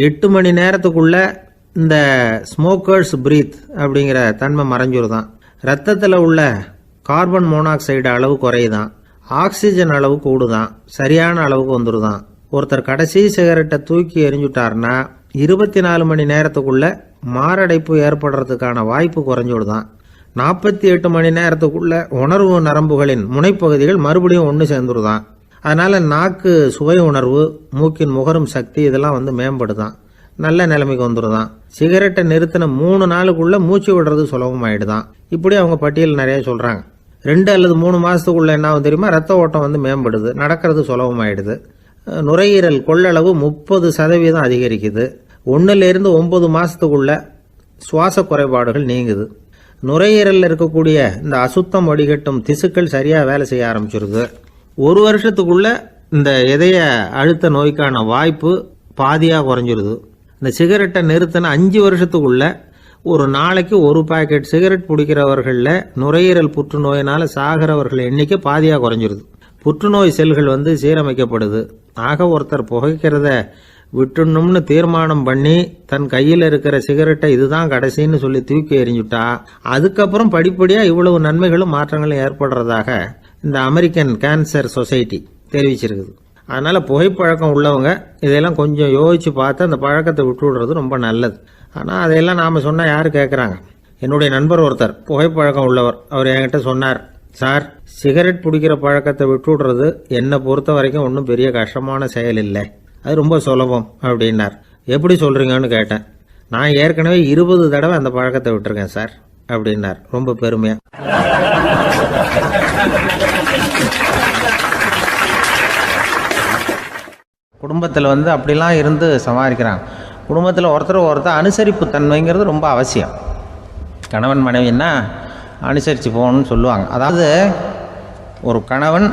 8 மணி நேரத்துக்குள்ள இந்த ஸ்மோக்கர்ஸ் பிரீத் அப்படிங்கிற தன்மை மறைஞ்சிருதான். ரத்தத்தில் உள்ள கார்பன் மோனாக்சைடு அளவு குறையுதான், ஆக்சிஜன் அளவு கூடுதான், சரியான அளவுக்கு வந்துடுதான். ஒருத்தர் கடைசி சிகரெட்டை தூக்கி எறிஞ்சுட்டாருன்னா 24 மணி நேரத்துக்குள்ள மாரடைப்பு ஏற்படுறதுக்கான வாய்ப்பு குறைஞ்சுடுதான். 48 மணி நேரத்துக்குள்ள உணர்வு நரம்புகளின் முனைப்பகுதிகள் மறுபடியும் ஒன்று சேர்ந்துருதான். அதனால நாக்கு சுவை உணர்வு, மூக்கின் முகரும் சக்தி இதெல்லாம் மேம்படுதான், நல்ல நிலைமைக்கு வந்துடுதான். சிகரெட்டை நிறுத்தின 3 நாளுக்குள்ள மூச்சு விடுறது சுலபமாயிடுதான். இப்படி அவங்க பட்டியல் நிறைய சொல்றாங்க. 2 அல்லது 3 மாசத்துக்குள்ள என்ன ஆகும் தெரியுமா? ரத்த ஓட்டம் மேம்படுது, நடக்கிறது சுலபமாயிடுது. நுரையீரல் கொள்ளளவு 30% அதிகரிக்குது. 1லிருந்து 9 மாசத்துக்குள்ள சுவாச குறைபாடுகள் நீங்குது. நுரையீரலில் இருக்கக்கூடிய இந்த அசுத்தம் வடிகட்டும் திசுக்கள் சரியா வேலை செய்ய ஆரம்பிச்சிருது. 1 வருஷத்துக்குள்ள இந்த இதய அழுத்த நோய்க்கான வாய்ப்பு பாதியாக குறைஞ்சிருது. இந்த சிகரெட்டை நிறுத்தின 5 வருஷத்துக்குள்ள ஒரு நாளைக்கு 1 பாக்கெட் சிகரெட் பிடிக்கிறவர்களில் நுரையீரல் புற்றுநோயினால சாகிறவர்கள் எண்ணிக்கை பாதியாக குறைஞ்சிருது. புற்றுநோய் செல்கள் சீரமைக்கப்படுது. ஆக ஒருத்தர் புகைக்கிறத விட்டுணும்னு தீர்மானம் பண்ணி தன் கையில் இருக்கிற சிகரெட்டை இதுதான் கடைசின்னு சொல்லி தூக்கி எறிஞ்சுட்டா அதுக்கப்புறம் படிப்படியாக இவ்வளவு நன்மைகளும் மாற்றங்களும் ஏற்படுறதாக இந்த அமெரிக்கன் கேன்சர் சொசைட்டி தெரிவிச்சிருக்குது. அதனால புகைப்பழக்கம் உள்ளவங்க இதையெல்லாம் கொஞ்சம் யோசிச்சு பார்த்து அந்த பழக்கத்தை விட்டு விடுறது ரொம்ப நல்லது. ஆனால் அதையெல்லாம் நாம் சொன்னால் யார் கேட்குறாங்க? என்னுடைய நண்பர் ஒருத்தர் புகைப்பழக்கம் உள்ளவர், அவர் என்கிட்ட சொன்னார், சார் சிகரெட் பிடிக்கிற பழக்கத்தை விட்டு விடுறது என்னை பொறுத்த வரைக்கும் ஒன்றும் பெரிய கஷ்டமான செயல் இல்லை, அது ரொம்ப சுலபம் அப்படின்னார். எப்படி சொல்கிறீங்கன்னு கேட்டேன். நான் ஏற்கனவே 20 தடவை அந்த பழக்கத்தை விட்டுருக்கேன் சார் அப்படின்னார் ரொம்ப பெருமையாக. குடும்பத்தில் அப்படிலாம் இருந்து சமாளிக்கிறாங்க. குடும்பத்தில் ஒருத்தர் அனுசரிப்பு தன்மைங்கிறது ரொம்ப அவசியம். கணவன் மனைவின்னா அனுசரித்து போகணும்னு சொல்லுவாங்க. அதாவது ஒரு கணவன்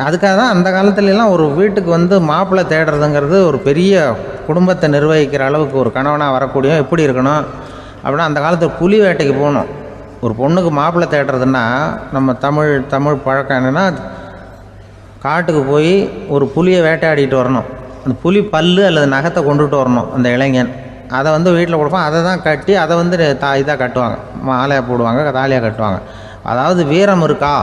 அதுக்காக தான் அந்த காலத்துலலாம் ஒரு வீட்டுக்கு மாப்பிள்ளை தேடுறதுங்கிறது ஒரு பெரிய குடும்பத்தை நிர்வகிக்கிற அளவுக்கு ஒரு கணவனாக வரக்கூடிய எப்படி இருக்கணும் அப்படின்னா, அந்த காலத்தில் புலி வேட்டைக்கு போகணும். ஒரு பொண்ணுக்கு மாப்பிள்ளை தேடுறதுன்னா நம்ம தமிழ் பழக்கம் என்னென்னா, காட்டுக்கு போய் ஒரு புலியை வேட்டையாடிட்டு வரணும். அந்த புலி பல்லு அல்லது நகத்தை கொண்டுட்டு வரணும் அந்த இளைஞன். அதை வீட்டில் கொடுப்பான். அதை தான் கட்டி அதை இதாக கட்டுவாங்க, மாலையாக போடுவாங்க, தாலியாக கட்டுவாங்க. அதாவது வீரம் இருக்கா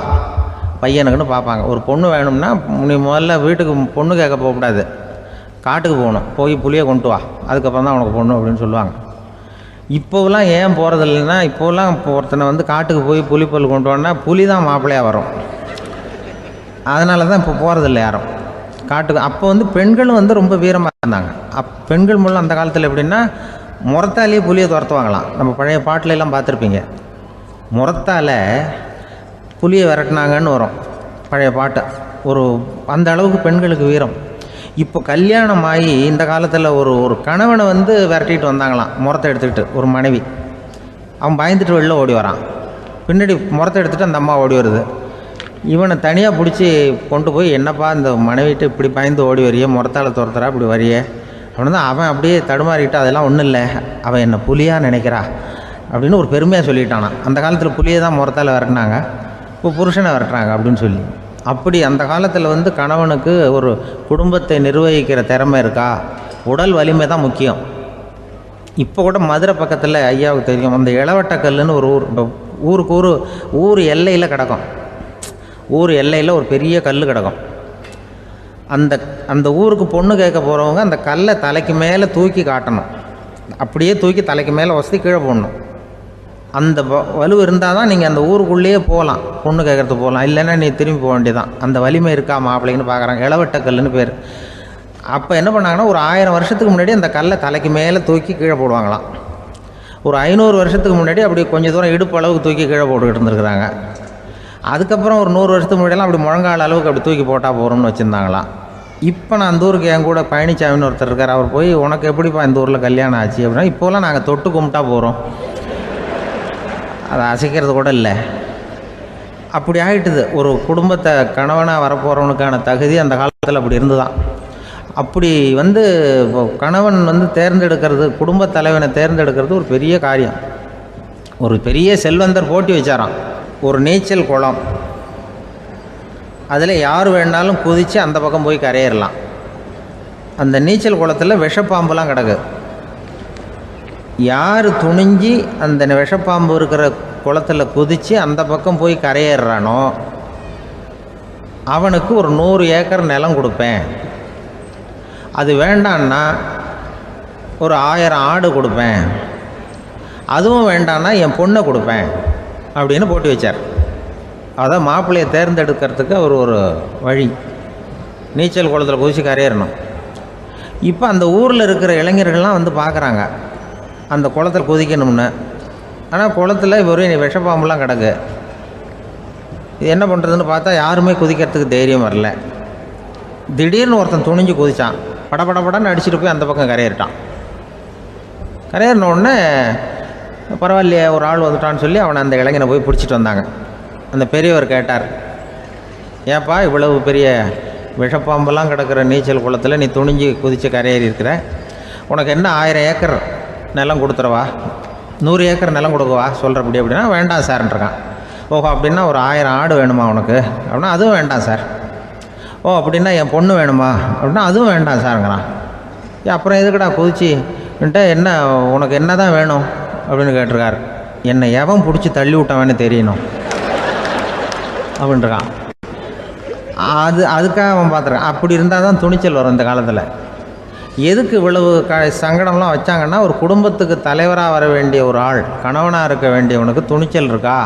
பையனுக்குன்னு பார்ப்பாங்க. ஒரு பொண்ணு வேணும்னா நீ முதல்ல வீட்டுக்கு பொண்ணு கேட்க போகக்கூடாது, காட்டுக்கு போகணும், போய் புளியை கொண்டு வா, அதுக்கப்புறம் தான் உனக்கு பொண்ணு அப்படின்னு சொல்லுவாங்க. இப்போவெல்லாம் ஏன் போகிறது இல்லைன்னா, இப்போலாம் ஒருத்தனை காட்டுக்கு போய் புலிப்பல் கொண்டு வானா புலி தான் மாப்பிள்ளையாக வரும். அதனால தான் இப்போ போகிறதில்ல யாரும் காட்டுக்கு. அப்போ பெண்களும் ரொம்ப வீரமாக இருந்தாங்க. பெண்கள் மூலம் அந்த காலத்தில் எப்படின்னா, முறத்தாலேயே புலியை துரத்துவாங்களாம். நம்ம பழைய பாட்டிலெல்லாம் பார்த்துருப்பீங்க, முறத்தால் புலியை விரட்டினாங்கன்னு வரும் பழைய பாட்டு. ஒரு அந்த அளவுக்கு பெண்களுக்கு வீரம். இப்போ கல்யாணம் ஆகி இந்த காலத்தில் ஒரு கணவனை விரட்டிட்டு வந்தாங்களாம் முறத்தை எடுத்துக்கிட்டு. ஒரு மனைவி அவன் பயந்துட்டு வெளில ஓடி வரான், பின்னாடி முறத்தை எடுத்துகிட்டு அந்த அம்மா ஓடி வருது. இவனை தனியாக பிடிச்சி கொண்டு போய், என்னப்பா இந்த மனைவிட்டு இப்படி பயந்து ஓடி வரையே, முறத்தால் துரத்துறா இப்படி வரையே அப்படின்னு தான் அவன் அப்படியே தடுமாறிக்கிட்டு, அதெல்லாம் ஒன்றும் இல்லை, அவன் என்ன புலியாக நினைக்கிறா அப்படின்னு ஒரு பெருமையாக சொல்லிட்டானான். அந்த காலத்தில் புலியை தான் முறத்தால் விரட்டினாங்க, இப்போ புருஷனை விரட்டுறாங்க அப்படின்னு சொல்லி. அப்படி அந்த காலத்தில் கணவனுக்கு ஒரு குடும்பத்தை நிர்வகிக்கிற திறமை இருக்கா, உடல் வலிமை தான் முக்கியம். இப்போ கூட மதுரை பக்கத்தில் ஐயாவுக்கு தெரியும், அந்த இளவட்டக்கல்லுன்னு ஒரு ஊருக்கு ஊர் எல்லையில் கிடக்கும். ஊர் எல்லையில் ஒரு பெரிய கல் கிடக்கும். அந்த ஊருக்கு பொண்ணு கேட்க போகிறவங்க அந்த கல்லை தலைக்கு மேலே தூக்கி காட்டணும், அப்படியே தூக்கி தலைக்கு மேலே வசதி கீழே போடணும். அந்த வலு இருந்தால் தான் நீங்கள் அந்த ஊருக்குள்ளேயே போகலாம், பொண்ணு கேட்குறதுக்கு போகலாம். இல்லைன்னா நீ திரும்பி போக வேண்டியதான். அந்த வலிமை இருக்கா மாப்பிள்ளைன்னு பார்க்குறாங்க. இளவட்டக்கல்லுன்னு பேர். அப்போ என்ன பண்ணாங்கன்னா, ஒரு 1000 வருஷத்துக்கு முன்னாடி அந்த கல்லை தலைக்கு மேலே தூக்கி கீழே போடுவாங்களாம். ஒரு 500 வருஷத்துக்கு முன்னாடி அப்படி கொஞ்சம் தூரம் இடுப்பு அளவுக்கு தூக்கி கீழே போட்டுக்கிட்டு இருந்துருக்குறாங்க. அதுக்கப்புறம் ஒரு 100 வருஷத்துக்கு முன்னாடியெல்லாம் அப்படி முழங்கால் அளவுக்கு அப்படி தூக்கி போட்டால் போகிறோம்னு வச்சுருந்தாங்களாம். இப்போ நான் அந்த ஊருக்கு என் கூட பழனிசாமின்னு ஒருத்தர் இருக்கார். அவர் போய், உனக்கு எப்படிப்பா இந்த ஊரில் கல்யாணம் ஆச்சு அப்படின்னா, இப்போலாம் நாங்கள் தொட்டு கும்பிட்டா போகிறோம் அதை அசைக்கிறது கூட இல்லை. அப்படி ஆகிட்டுது. ஒரு குடும்பத்தை கணவனாக வரப்போகிறவனுக்கான தகுதி அந்த காலத்தில் அப்படி இருந்துதான். அப்படி கணவன் தேர்ந்தெடுக்கிறது, குடும்ப தலைவனை தேர்ந்தெடுக்கிறது ஒரு பெரிய காரியம். ஒரு பெரிய செல்வந்தர் போட்டி வச்சாராம். ஒரு நீச்சல் குளம், அதில் யார் வேணாலும் குதித்து அந்த பக்கம் போய் கரையேறலாம். அந்த நீச்சல் குளத்தில் விஷப்பாம்புலாம் கிடக்கு. யார் துணிஞ்சி அந்த விஷப்பாம்பு இருக்கிற குளத்தில் குதித்து அந்த பக்கம் போய் கரையேறானோ அவனுக்கு ஒரு 100 ஏக்கர் நிலம் கொடுப்பேன். அது வேண்டான்னா ஒரு 1000 ஆடு கொடுப்பேன். அதுவும் வேண்டான்னா என் பொண்ணை கொடுப்பேன் அப்படின்னு போட்டி வச்சார். அதான் மாப்பிள்ளையை தேர்ந்தெடுக்கிறதுக்கு அவர் ஒரு வழி. நீச்சல் குளத்தில் குதித்து கரையேறணும். இப்போ அந்த ஊரில் இருக்கிற இளைஞர்கள்லாம் பார்க்குறாங்க அந்த குளத்தில் குதிக்கணும்னு. ஆனால் குளத்தில் வெறும் விஷப்பாம்புலாம் கிடக்கு. இது என்ன பண்ணுறதுன்னு பார்த்தா யாருமே குதிக்கிறதுக்கு தைரியம் வரல. திடீர்னு ஒருத்தன் துணிஞ்சு குதித்தான். படபடன்னு அடிச்சுட்டு போய் அந்த பக்கம் கரையேறிட்டான். கரையேறினோடனே பரவாயில்லையே ஒரு ஆள் வந்துட்டான்னு சொல்லி அவனை அந்த இளைஞனை போய் பிடிச்சிட்டு வந்தாங்க. அந்த பெரியவர் கேட்டார், ஏப்பா இவ்வளவு பெரிய விஷப்பாம்பெல்லாம் கிடக்கிற நீச்சல் குளத்தில் நீ துணிஞ்சு குதித்து கரையேறி இருக்கிற, உனக்கு என்ன 1000 ஏக்கர் நிலம் கொடுத்துறவா, 100 ஏக்கர் நிலம் கொடுக்கவா சொல்கிறப்படி அப்படின்னா வேண்டாம் சார்ன்றான். ஓஹோ அப்படின்னா ஒரு 1000 ஆடு வேணுமா உனக்கு அப்படின்னா அதுவும் வேண்டாம் சார். ஓ அப்படின்னா என் பொண்ணு வேணுமா அப்படின்னா அதுவும் வேண்டாம் சாருங்கிறான். அப்புறம் எதுக்குடா குதிச்சுன்ட்டு என்ன உனக்கு என்ன தான் வேணும் அப்படின்னு கேட்டிருக்கார். என்னை எவன் பிடிச்சி தள்ளி விட்டவன்னு தெரியணும் அப்படின்றான். அதுக்காக அவன் பார்த்துருக்கான். அப்படி இருந்தால் தான் துணிச்சல் வரும் இந்த காலத்தில். எதுக்கு இவ்வளவு சங்கடம்லாம் வச்சாங்கன்னா, ஒரு குடும்பத்துக்கு தலைவராக வர வேண்டிய ஒரு ஆள், கணவனாக இருக்க வேண்டியவனுக்கு துணிச்சல் இருக்கா,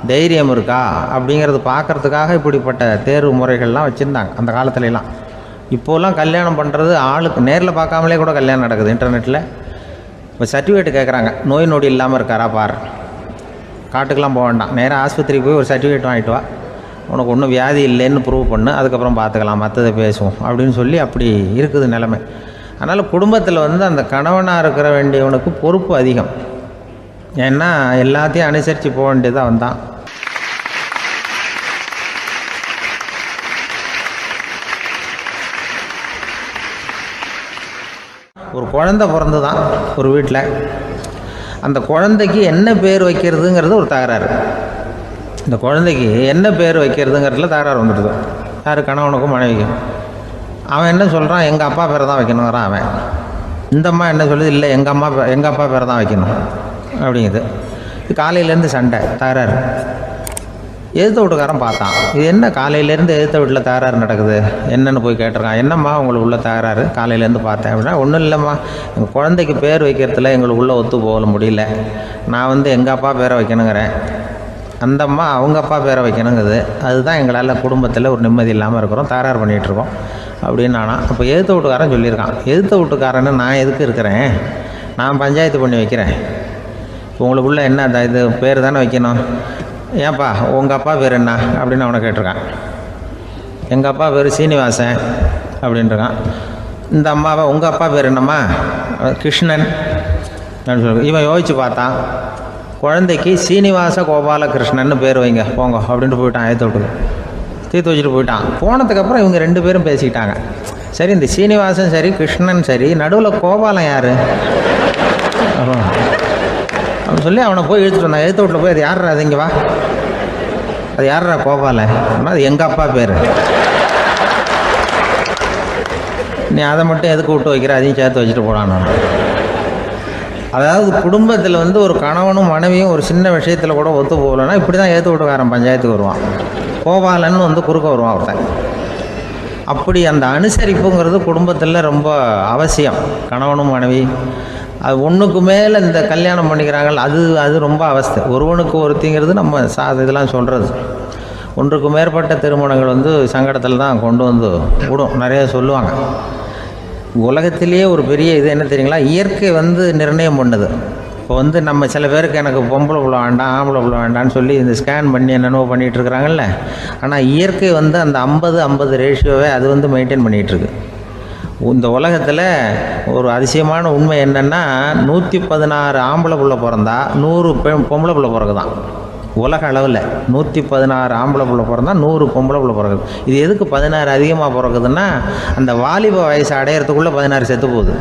தைரியம் இருக்கா அப்படிங்கிறது பார்க்குறதுக்காக இப்படிப்பட்ட தேர்வு முறைகள்லாம் வச்சுருந்தாங்க அந்த காலத்துலலாம். இப்போலாம் கல்யாணம் பண்ணுறது ஆளுக்கு நேரில் பார்க்காமலே கூட கல்யாணம் நடக்குது இன்டர்நெட்டில். இப்போ சர்டிஃபிகேட் கேட்குறாங்க, நோய் நொடி இல்லாமல் இருக்காரா பார். காட்டுக்கெலாம் போக வேண்டாம், நேராக ஆஸ்பத்திரிக்கு போய் ஒரு சர்டிஃபிகேட் வாங்கிட்டு வா, உனக்கு ஒன்றும் வியாதி இல்லைன்னு ப்ரூவ் பண்ணு, அதுக்கப்புறம் பார்த்துக்கலாம், மற்றதை பேசுவோம் அப்படின்னு சொல்லி அப்படி இருக்குது நிலைமை. அதனால் குடும்பத்தில் அந்த கணவனாக இருக்கிற வேண்டியவனுக்கு பொறுப்பு அதிகம். ஏன்னா எல்லாத்தையும் அனுசரித்து போக வேண்டியதாக வந்தான். ஒரு குழந்தை பிறந்து தான் ஒரு வீட்டில். அந்த குழந்தைக்கு என்ன பேர் வைக்கிறதுங்கிறது ஒரு தகராறு. இந்த குழந்தைக்கு என்ன பேர் வைக்கிறதுங்கிறதுல தகராறு வந்துடுது. யார்? கணவனுக்கும் மனைவிக்கும். அவன் என்ன சொல்கிறான், எங்கள் அப்பா பேரை தான் வைக்கணுங்கிறான் அவன். இந்த அம்மா என்ன சொல்லுது, இல்லை எங்கள் அப்பா பேரை தான் வைக்கணும் அப்படிங்குது. இது காலையிலேருந்து சண்டை, தகராறு. எதிர்த்த வீட்டுக்காரன் பார்த்தான், இது என்ன காலையிலேருந்து எதிர்த்த வீட்டில் தகராறு நடக்குது, என்னென்னு போய் கேட்டிருக்கான். என்னம்மா உங்களுக்கு உள்ள தகராறு, காலையிலேருந்து பார்த்தேன் அப்படின்னா. ஒன்றும் இல்லைம்மா, எங்கள் குழந்தைக்கு பேர் வைக்கிறதுல எங்களுக்கு உள்ளே ஒத்து போக முடியல. நான் எங்கள் அப்பா பேரை வைக்கணுங்கிறேன், அந்த அம்மா அவங்க அப்பா பேரை வைக்கணுங்குது. அதுதான் எங்களால் குடும்பத்தில் ஒரு நிம்மதி இல்லாமல் இருக்கிறோம், தகராறு பண்ணிகிட்ருக்கோம் அப்படின்னு நானா. அப்போ எதிர்த்த வீட்டுக்காரன் சொல்லியிருக்கான், எதிர்த்த வீட்டுக்காரன்னு நான் எதுக்கு இருக்கிறேன், நான் பஞ்சாயத்து பண்ணி வைக்கிறேன். உங்களுக்குள்ளே என்ன இது பேர் தானே வைக்கணும், ஏன்ப்பா உங்கள் அப்பா பேர் என்ன அப்படின்னு அவனை கேட்டிருக்கான். எங்கள் அப்பா பேர் சீனிவாசன் அப்படின்ட்டுருக்கான். இந்த அம்மாவை உங்கள் அப்பா பேர் என்னம்மா, கிருஷ்ணன் அப்படின்னு சொல்லி. இவன் யோசித்து பார்த்தான், குழந்தைக்கு சீனிவாச கோபாலகிருஷ்ணன்னு பேர் வைங்க போங்க அப்படின்ட்டு போயிட்டான். ஏற்ற விட்டுக்கு தீர்த்து வச்சுட்டு போயிட்டான். போனதுக்கப்புறம் இவங்க 2 பேரும் பேசிக்கிட்டாங்க. சரி, இந்த சீனிவாசன் சரி, கிருஷ்ணன் சரி, நடுவில் கோபாலம் யார் அப்படின்னு சொல்லி அவனை போய் இழுத்துட்டு வந்தான். எழுத்து வீட்டில் போய் அது யார்ரா, அது இங்கே வா, அது யார்ரா கோபால, அது எங்கள் அப்பா பேர், நீ அதை மட்டும் எதுக்கு விட்டு வைக்கிற, அதையும் சேர்த்து வச்சுட்டு போடான்னு. அதாவது குடும்பத்தில் ஒரு கணவனும் மனைவியும் ஒரு சின்ன விஷயத்தில் கூட ஒத்து போகலைன்னா இப்படி தான் ஏற்று வீட்டுக்காரன் பஞ்சாயத்துக்கு வருவான். கோபாலன்னு குறுக்க வருவான் ஒருத்தன். அப்படி அந்த அனுசரிப்புங்கிறது குடும்பத்தில் ரொம்ப அவசியம். கணவனும் மனைவி அது ஒன்றுக்கு மேலே இந்த கல்யாணம் பண்ணிக்கிறாங்க, அது ரொம்ப அவஸ்தை. ஒருவனுக்கு ஒருத்திங்கிறது நம்ம இதெல்லாம் சொல்கிறது. ஒன்றுக்கு மேற்பட்ட திருமணங்கள் சங்கடத்தில் தான் கொண்டு விடும். நிறைய சொல்லுவாங்க. உலகத்திலேயே ஒரு பெரிய இது என்ன தெரியுங்களா, இயற்கை நிர்ணயம் பண்ணுது. இப்போ நம்ம சில பேருக்கு எனக்கு பொம்பளை பிள்ளை வேண்டாம், ஆம்பளை பிள்ளை வேண்டான்னு சொல்லி இந்த ஸ்கேன் பண்ணி என்னென்னவோ பண்ணிகிட்ருக்குறாங்கல்ல. ஆனால் இயற்கை அந்த 50-50 ரேஷியோவை அது மெயின்டைன் பண்ணிகிட்ருக்கு. இந்த உலகத்தில் ஒரு அதிசயமான உண்மை என்னென்னா 116 ஆம்பளை புள்ள பிறந்தா 100 பொம்பளை புள்ள பிறகுதான். உலக அளவில் 116 ஆம்பளை புள்ள பிறந்தா 100 பொம்பளை புள்ள பிறகுது. இது எதுக்கு 16 அதிகமாக பிறகுதுன்னா, அந்த வாலிப வயசு அடையிறதுக்குள்ளே 16 செத்து போகுது.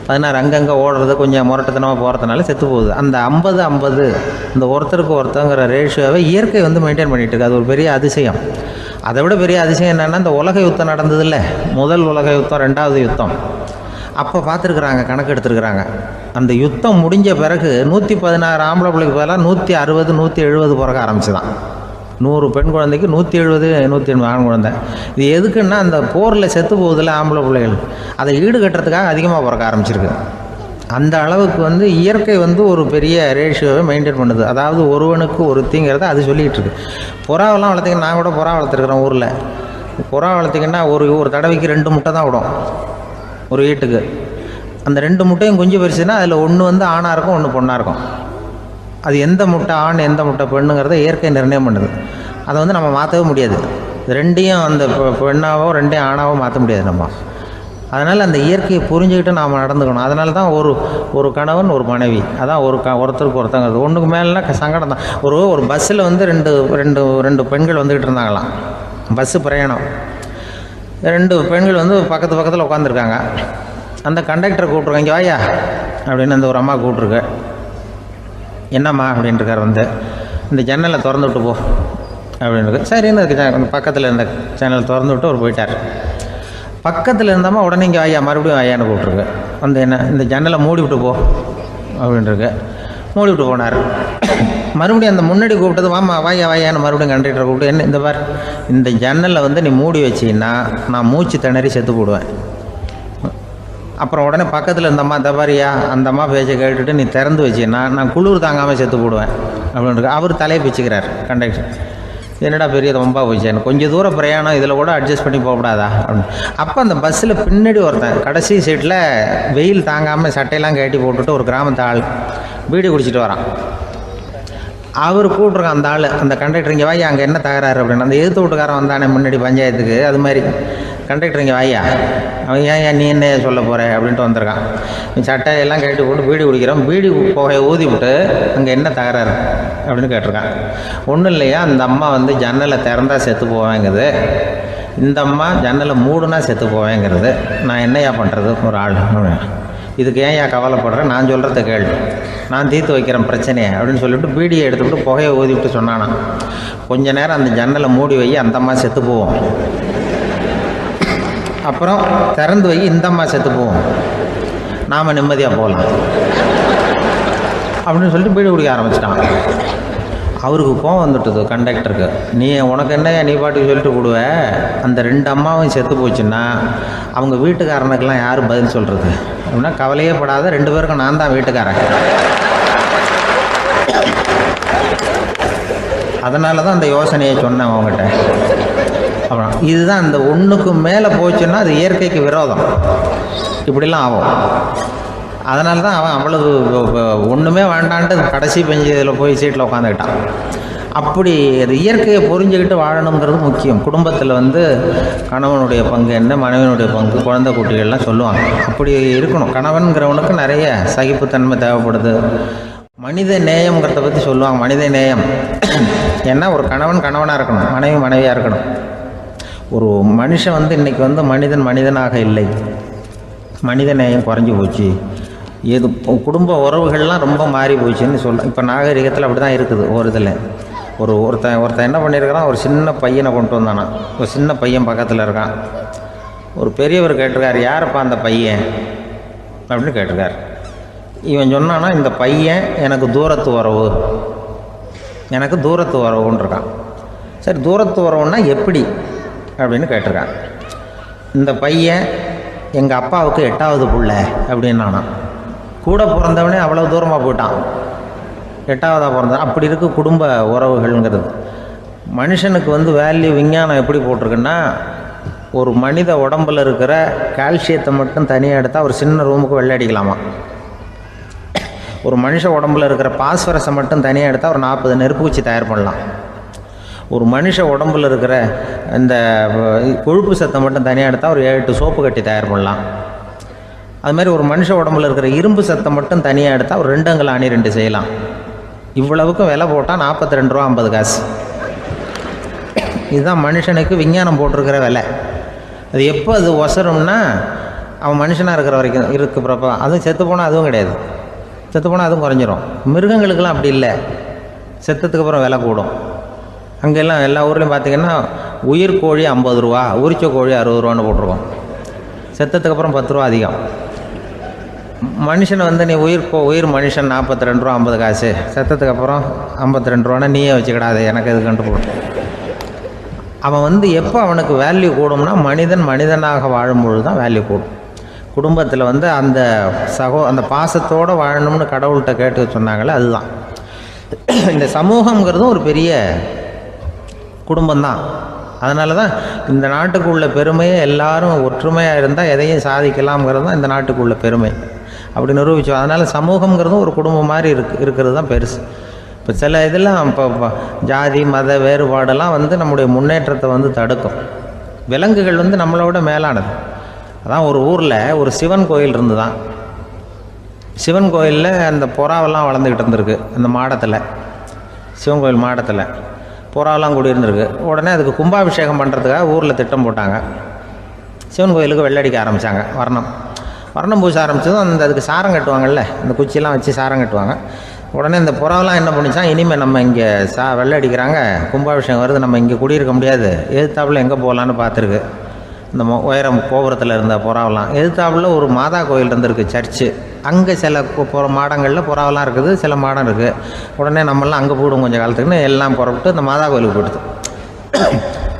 16 அங்கங்கே ஓடுறது, கொஞ்சம் முரட்டத்தனமாக போகிறதுனால செத்து போகுது. அந்த 50-50 இந்த ஒருத்தருக்கு ஒருத்தங்கிற ரேஷியோவை இயற்கை மெயின்டைன் பண்ணிகிட்டு இருக்கு. அது ஒரு பெரிய அதிசயம். அதை விட பெரிய அதிசயம் என்னென்னா, இந்த உலக யுத்தம் நடந்ததில்ல, முதல் உலக யுத்தம், 2வது யுத்தம், அப்போ பார்த்துருக்குறாங்க, கணக்கு எடுத்துருக்குறாங்க. அந்த யுத்தம் முடிஞ்ச பிறகு 116 ஆம்பளை பிள்ளைக்கு பதிலாக 160 170 பிறக்க ஆரம்பிச்சுதான். 100 பெண் குழந்தைக்கு 170 180 ஆண் குழந்தை. இது எதுக்குன்னா, அந்த போரில் செத்து போகுதில்ல ஆம்பளை பிள்ளைகள், அதை ஈடுகட்டுறதுக்காக அதிகமாக பிறக்க ஆரம்பிச்சிருக்கு. அந்த அளவுக்கு இயற்கை ஒரு பெரிய ரேஷியோவை மெயின்டைன் பண்ணுது. அதாவது ஒருவனுக்கு ஒருத்திங்கிறத அது சொல்லிகிட்டு இருக்கு. புறாவெல்லாம் வளர்த்திங்கன்னா, நான் கூட புறா வளர்த்துருக்குறேன் ஊரில். புறா வளர்த்திங்கன்னா ஒரு தடவைக்கு 2 முட்டை தான் விடும் ஒரு வீட்டுக்கு. அந்த 2 முட்டையும் குஞ்சு பறிச்சுன்னா அதில் ஒன்று ஆணாக இருக்கும், ஒன்று பொண்ணாக இருக்கும். அது எந்த முட்டை ஆண் எந்த முட்டை பெண்ணுங்கிறத இயற்கை நிர்ணயம் பண்ணுது. அதை நம்ம மாற்றவே முடியாது. ரெண்டையும் அந்த பெண்ணாவோ 2 ஆணாவோ மாற்ற முடியாது நம்ம. அதனால் அந்த இயற்கையை புரிஞ்சுக்கிட்டு நாம் நடந்துக்கணும். அதனால தான் ஒரு கணவன் ஒரு மனைவி, அதான் ஒருத்தருக்கு ஒருத்தங்கிறது. ஒன்றுக்கு மேலேனா சங்கடம் தான். ஒரு பஸ்ஸில் ரெண்டு பெண்கள் வந்துக்கிட்டு இருந்தாங்களாம். பஸ்ஸு பிரயாணம். 2 பெண்கள் பக்கத்து பக்கத்தில் உட்காந்துருக்காங்க. அந்த கண்டக்டரை கூப்பிட்ருக்கேன், இங்கே வாயா அப்படின்னு அந்த ஒரு அம்மா கூப்பிட்ருக்கு. என்னம்மா அப்படின்ட்டுருக்கார். இந்த ஜன்னலை திறந்து விட்டு போ அப்படின்னு. சரின்னு அதுக்கு பக்கத்தில் இருந்த ஜன்னலை திறந்து விட்டு அவர் போயிட்டார். பக்கத்தில் இருந்தம்மா உடனே இங்கே வாயா மறுபடியும் வாயான்னு கூப்பிட்ருக்கு. என்ன இந்த ஜன்னலை மூடி விட்டு போ அப்படின்ட்டுருக்கு. மூடி விட்டு போனார். மறுபடியும் அந்த முன்னாடி கூப்பிட்டது வாமா வாயான்னு மறுபடியும் கண்டக்டரை கூப்பிட்டு, என்ன இந்த பார், இந்த ஜன்னலை நீ மூடி வச்சின்னா நான் மூச்சு திணறி செத்து போடுவேன். அப்புறம் உடனே பக்கத்தில் இருந்தம்மா இந்த பாரியா அந்த அம்மா பேச்சை கேட்டுட்டு நீ திறந்து வச்சின்னா நான் குளிர் தாங்காமல் செத்து போடுவேன் அப்படின்ட்டு அவர் தலையை பிச்சுக்கிறார் கண்டக்டர். என்னடா பெரிய ரொம்ப போச்சு, எனக்கு கொஞ்சம் தூரம் பிரயாணம், இதில் கூட அட்ஜஸ்ட் பண்ணி போகக்கூடாதா அப்படின்னு. அப்போ அந்த பஸ்ஸில் பின்னாடி ஒருத்தன் கடைசி சீட்டில் வெயில் தாங்காமல் சட்டையெல்லாம் கட்டி போட்டுட்டு ஒரு கிராமத்து ஆள் பீடி குடிச்சிட்டு வரான். அவர் கூப்பிட்ருக்கான் அந்த ஆள், அந்த கண்டக்டர், இங்கே வாயா அங்கே என்ன தகராறு அப்படின்னு. அந்த எதிர்த்து வீட்டுக்காரன் வந்தானே முன்னாடி பஞ்சாயத்துக்கு, அது மாதிரி கண்டக்டர் இங்கே வாயா, அவன் ஏன் நீ என்ன சொல்ல போகிற அப்படின்ட்டு வந்திருக்கான். சட்டையெல்லாம் கட்டி போட்டு பீடி குடிக்கிறோம், பீடி புகையை ஊதி விட்டு அங்கே என்ன தகராறு அப்படின்னு கேட்டிருக்கான். ஒன்றும் இல்லையா, அந்த அம்மா ஜன்னலை திறந்தா செத்து போவேங்கிறது, இந்த அம்மா ஜன்னலை மூடுனா செத்து போவேங்கிறது, நான் என்னையா பண்ணுறது ஒரு ஆள், இதுக்கு ஏன் கவலைப்படுறேன், நான் சொல்கிறத கேள்வி, நான் தீர்த்து வைக்கிறேன் பிரச்சனையை அப்படின்னு சொல்லிவிட்டு பீடியை எடுத்துக்கிட்டு புகையை ஊதி விட்டு சொன்னானா, கொஞ்ச நேரம் அந்த ஜன்னலை மூடி வை, அந்த அம்மா செத்து போவோம், அப்புறம் திறந்து வை, இந்த அம்மா செத்து போவோம், நாம் நிம்மதியாக போகலாம் அப்படின்னு சொல்லிட்டு பீடி குடிக்க ஆரம்பிச்சிட்டான். அவருக்கு கோவம் வந்துட்டுது கண்டக்டருக்கு. உனக்கு என்னையா நீ பாட்டுக்கு சொல்லிட்டு கொடுவ, அந்த 2 அம்மாவும் செத்து போச்சுன்னா அவங்க வீட்டுக்காரனுக்கெல்லாம் யார் பதில் சொல்கிறது அப்படின்னா, கவலையே படாத, 2 பேருக்கும் நான் தான் வீட்டுக்காரன். அதனால தான் அந்த யோசனையை சொன்னேன் அவங்ககிட்ட. அப்புறம் இதுதான், இந்த ஒன்றுக்கு மேலே போச்சுன்னா அது இயற்கைக்கு விரோதம், இப்படிலாம் ஆகும். அதனால தான் அவன் அவ்வளவு ஒன்றுமே வேண்டான்ட்டு கடைசி பெஞ்சு இதில் போய் சீட்டில் உட்காந்துக்கிட்டான். அப்படி அது இயற்கையை புரிஞ்சுக்கிட்டு வாழணுங்கிறது முக்கியம். குடும்பத்தில் கணவனுடைய பங்கு என்ன, மனைவியினுடைய பங்கு, குழந்தை குட்டிகள்லாம் சொல்லுவாங்க. அப்படி இருக்கணும். கணவன்கிறவனுக்கு நிறைய சகிப்புத்தன்மை தேவைப்படுது. மனித நேயம்ங்கிறத பற்றி சொல்லுவாங்க. மனித நேயம் ஏன்னா ஒரு கணவன் கணவனாக இருக்கணும், மனைவி மனைவியாக இருக்கணும். ஒரு மனுஷன் இன்றைக்கி மனிதனாக இல்லை, மனித நேயம் குறைஞ்சி போச்சு, எது குடும்ப உறவுகள்லாம் ரொம்ப மாறி போச்சுன்னு சொல்கிறேன். இப்போ நாகரிகத்தில் அப்படி தான் இருக்குது. ஒரு இதில் ஒருத்தன் என்ன பண்ணியிருக்கிறான், ஒரு சின்ன பையனை கொண்டு வந்தானா, ஒரு சின்ன பையன் பக்கத்தில் இருக்கான். ஒரு பெரியவர் கேட்டிருக்கார், யாரப்பா அந்த பையன் அப்படின்னு கேட்டிருக்கார். இவன் சொன்னான்னா, இந்த பையன் எனக்கு தூரத்து உறவுன்னு இருக்கான். சரி, தூரத்து உறவுன்னா எப்படி அப்படின்னு கேட்டிருக்கான். இந்த பையன் எங்கள் அப்பாவுக்கு 8வது புள்ள அப்படின்னானா. கூட பிறந்தவனே அவ்வளோ தூரமாக போயிட்டான், 8வதாக பிறந்தான். அப்படி இருக்குது குடும்ப உறவுகள்ங்கிறது. மனுஷனுக்கு வேல்யூ விஞ்ஞானம் எப்படி போட்டிருக்குன்னா, ஒரு மனித உடம்பில் இருக்கிற கால்சியத்தை மட்டும் தனியாக எடுத்தால் ஒரு சின்ன ரூமுக்கு வெள்ளை அடிக்கலாமா. ஒரு மனுஷ உடம்பில் இருக்கிற பாஸ்பரஸை மட்டும் தனியாக எடுத்தால் ஒரு 40 நெருப்பு வச்சு தயார் பண்ணலாம். ஒரு மனுஷ உடம்புல இருக்கிற இந்த கொழுப்பு சத்தை மட்டும் தனியாக எடுத்தால் ஒரு 7-8 சோப்பு கட்டி தயார் பண்ணலாம். அது மாதிரி ஒரு மனுஷ உடம்புல இருக்கிற இரும்பு சத்தை மட்டும் தனியாக எடுத்தால் ஒரு 2 அங்குல ஆணி 2 செய்யலாம். இவ்வளவுக்கும் விலை போட்டால் 42 ரூபா 50 காசு. இதுதான் மனுஷனுக்கு விஞ்ஞானம் போட்டிருக்கிற விலை. அது எப்போ அது ஒசரும்னா அவன் மனுஷனாக இருக்கிற வரைக்கும் இருக்கிறப்ப. அதுவும் செத்து போனால் அதுவும் கிடையாது, செத்து போனால் அதுவும் குறைஞ்சிரும். மிருகங்களுக்கெல்லாம் அப்படி இல்லை, செத்ததுக்கு அப்புறம் விலை கூடும். அங்கெல்லாம் எல்லா ஊர்லேயும் பார்த்திங்கன்னா உயிர் கோழி 50 ரூபா, உரிச்ச கோழி 60 ரூபான்னு போட்டிருக்கோம். செத்ததுக்கு அப்புறம் 10 ரூபா அதிகம். மனுஷனை வந்து நீ உயிர் மனுஷன் 42 ரூபா 50 காசு, செத்ததுக்கு அப்புறம் 52 ரூபான்னா நீயே வச்சுக்கிடாது, எனக்கு இது கண்டு போடும். அவன் வந்து எப்போ அவனுக்கு வேல்யூ கூடும்னா மனிதனாக வாழும்பொழுது தான் வேல்யூ கூடும். குடும்பத்தில் வந்து அந்த பாசத்தோடு வாழணும்னு கடவுள்கிட்ட கேட்டு சொன்னாங்களே, அதுதான் இந்த சமூகங்கிறதும் ஒரு பெரிய குடும்பம்தான். அதனால தான் இந்த நாட்டுக்குள்ள பெருமையை எல்லாரும் ஒற்றுமையாக இருந்தால் எதையும் சாதிக்கலாம்ங்கிறது தான் இந்த நாட்டுக்குள்ள பெருமை அப்படி நிரூபித்தோம். அதனால் சமூகங்கிறதும் ஒரு குடும்பம் மாதிரி இருக்கிறது தான் பெருசு. இப்போ சில இதெல்லாம் இப்போ ஜாதி மத வேறுபாடெல்லாம் வந்து நம்முடைய முன்னேற்றத்தை வந்து தடுக்கும். விலங்குகள் வந்து நம்மளோட மேலானது. அதான் ஒரு ஊரில் ஒரு சிவன் கோயில் இருந்து தான், சிவன் கோயிலில் அந்த புறாவெல்லாம் வளர்ந்துக்கிட்டு இருந்திருக்கு. அந்த மாடத்தில், சிவன் கோயில் மாடத்தில் புறாவெல்லாம் கூடியிருந்திருக்கு. உடனே அதுக்கு கும்பாபிஷேகம் பண்ணுறதுக்காக ஊரில் திட்டம் போட்டாங்க. சிவன் கோயிலுக்கு வெள்ளடிக்க ஆரம்பித்தாங்க. வர்ணம் பூச ஆரம்பித்ததும் அதுக்கு சாரம் கட்டுவாங்கள்ல, அந்த குச்சியெல்லாம் வச்சு சாரம் கட்டுவாங்க. உடனே இந்த புறாவெல்லாம் என்ன பண்ணிச்சான், இனிமேல் நம்ம இங்கே வெள்ளை அடிக்கிறாங்க, கும்பாபிஷேகம் வருது, நம்ம இங்கே குடியிருக்க முடியாது, எதிர்த்தாப்புல எங்கே போகலான்னு பார்த்துருக்கு. இந்த உயரம் கோபுரத்தில் இருந்த புறாவெல்லாம் எதிர்த்தாப்புல ஒரு மாதா கோயில் இருந்திருக்கு, சர்ச்சு. அங்கே சில மாடங்களில் புறாவெல்லாம் இருக்குது, சில மாடம் இருக்குது. உடனே நம்மளாம் அங்கே போய்டும் கொஞ்சம் காலத்துக்குன்னு எல்லாம் புறப்பட்டு இந்த மாதா கோயிலுக்கு போயிடுது.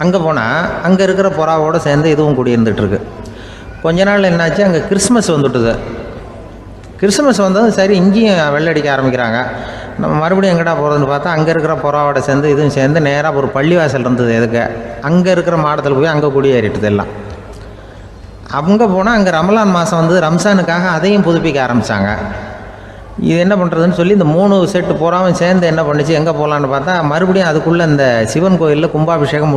அங்கே போனால் அங்கே இருக்கிற புறாவோடு சேர்ந்து இதுவும் குடியிருந்துகிட்ருக்கு. கொஞ்ச நாள் என்னாச்சு, அங்கே கிறிஸ்மஸ் வந்துட்டுது. கிறிஸ்மஸ் வந்ததும் சரி இங்கேயும் வெள்ளடிக்க ஆரம்பிக்கிறாங்க. நம்ம மறுபடியும் எங்கடா போகிறதுன்னு பார்த்தா அங்கே இருக்கிற புறாவோட சேர்ந்து இதுவும் சேர்ந்து நேராக ஒரு பள்ளிவாசல் இருந்தது. எதுக்கு அங்கே இருக்கிற மாடத்தில் போய் அங்கே குடியேறிட்டுது எல்லாம். அங்கே போனால் அங்கே ரமலான் மாதம் வந்து ரம்ஜானுக்காக அதையும் புதுப்பிக்க ஆரம்பித்தாங்க. இது என்ன பண்ணுறதுன்னு சொல்லி இந்த 3 செட்டு புறாவும் சேர்ந்து என்ன பண்ணிச்சு, எங்கே போகலான்னு பார்த்தா மறுபடியும் அதுக்குள்ளே இந்த சிவன் கோயிலில் கும்பாபிஷேகம்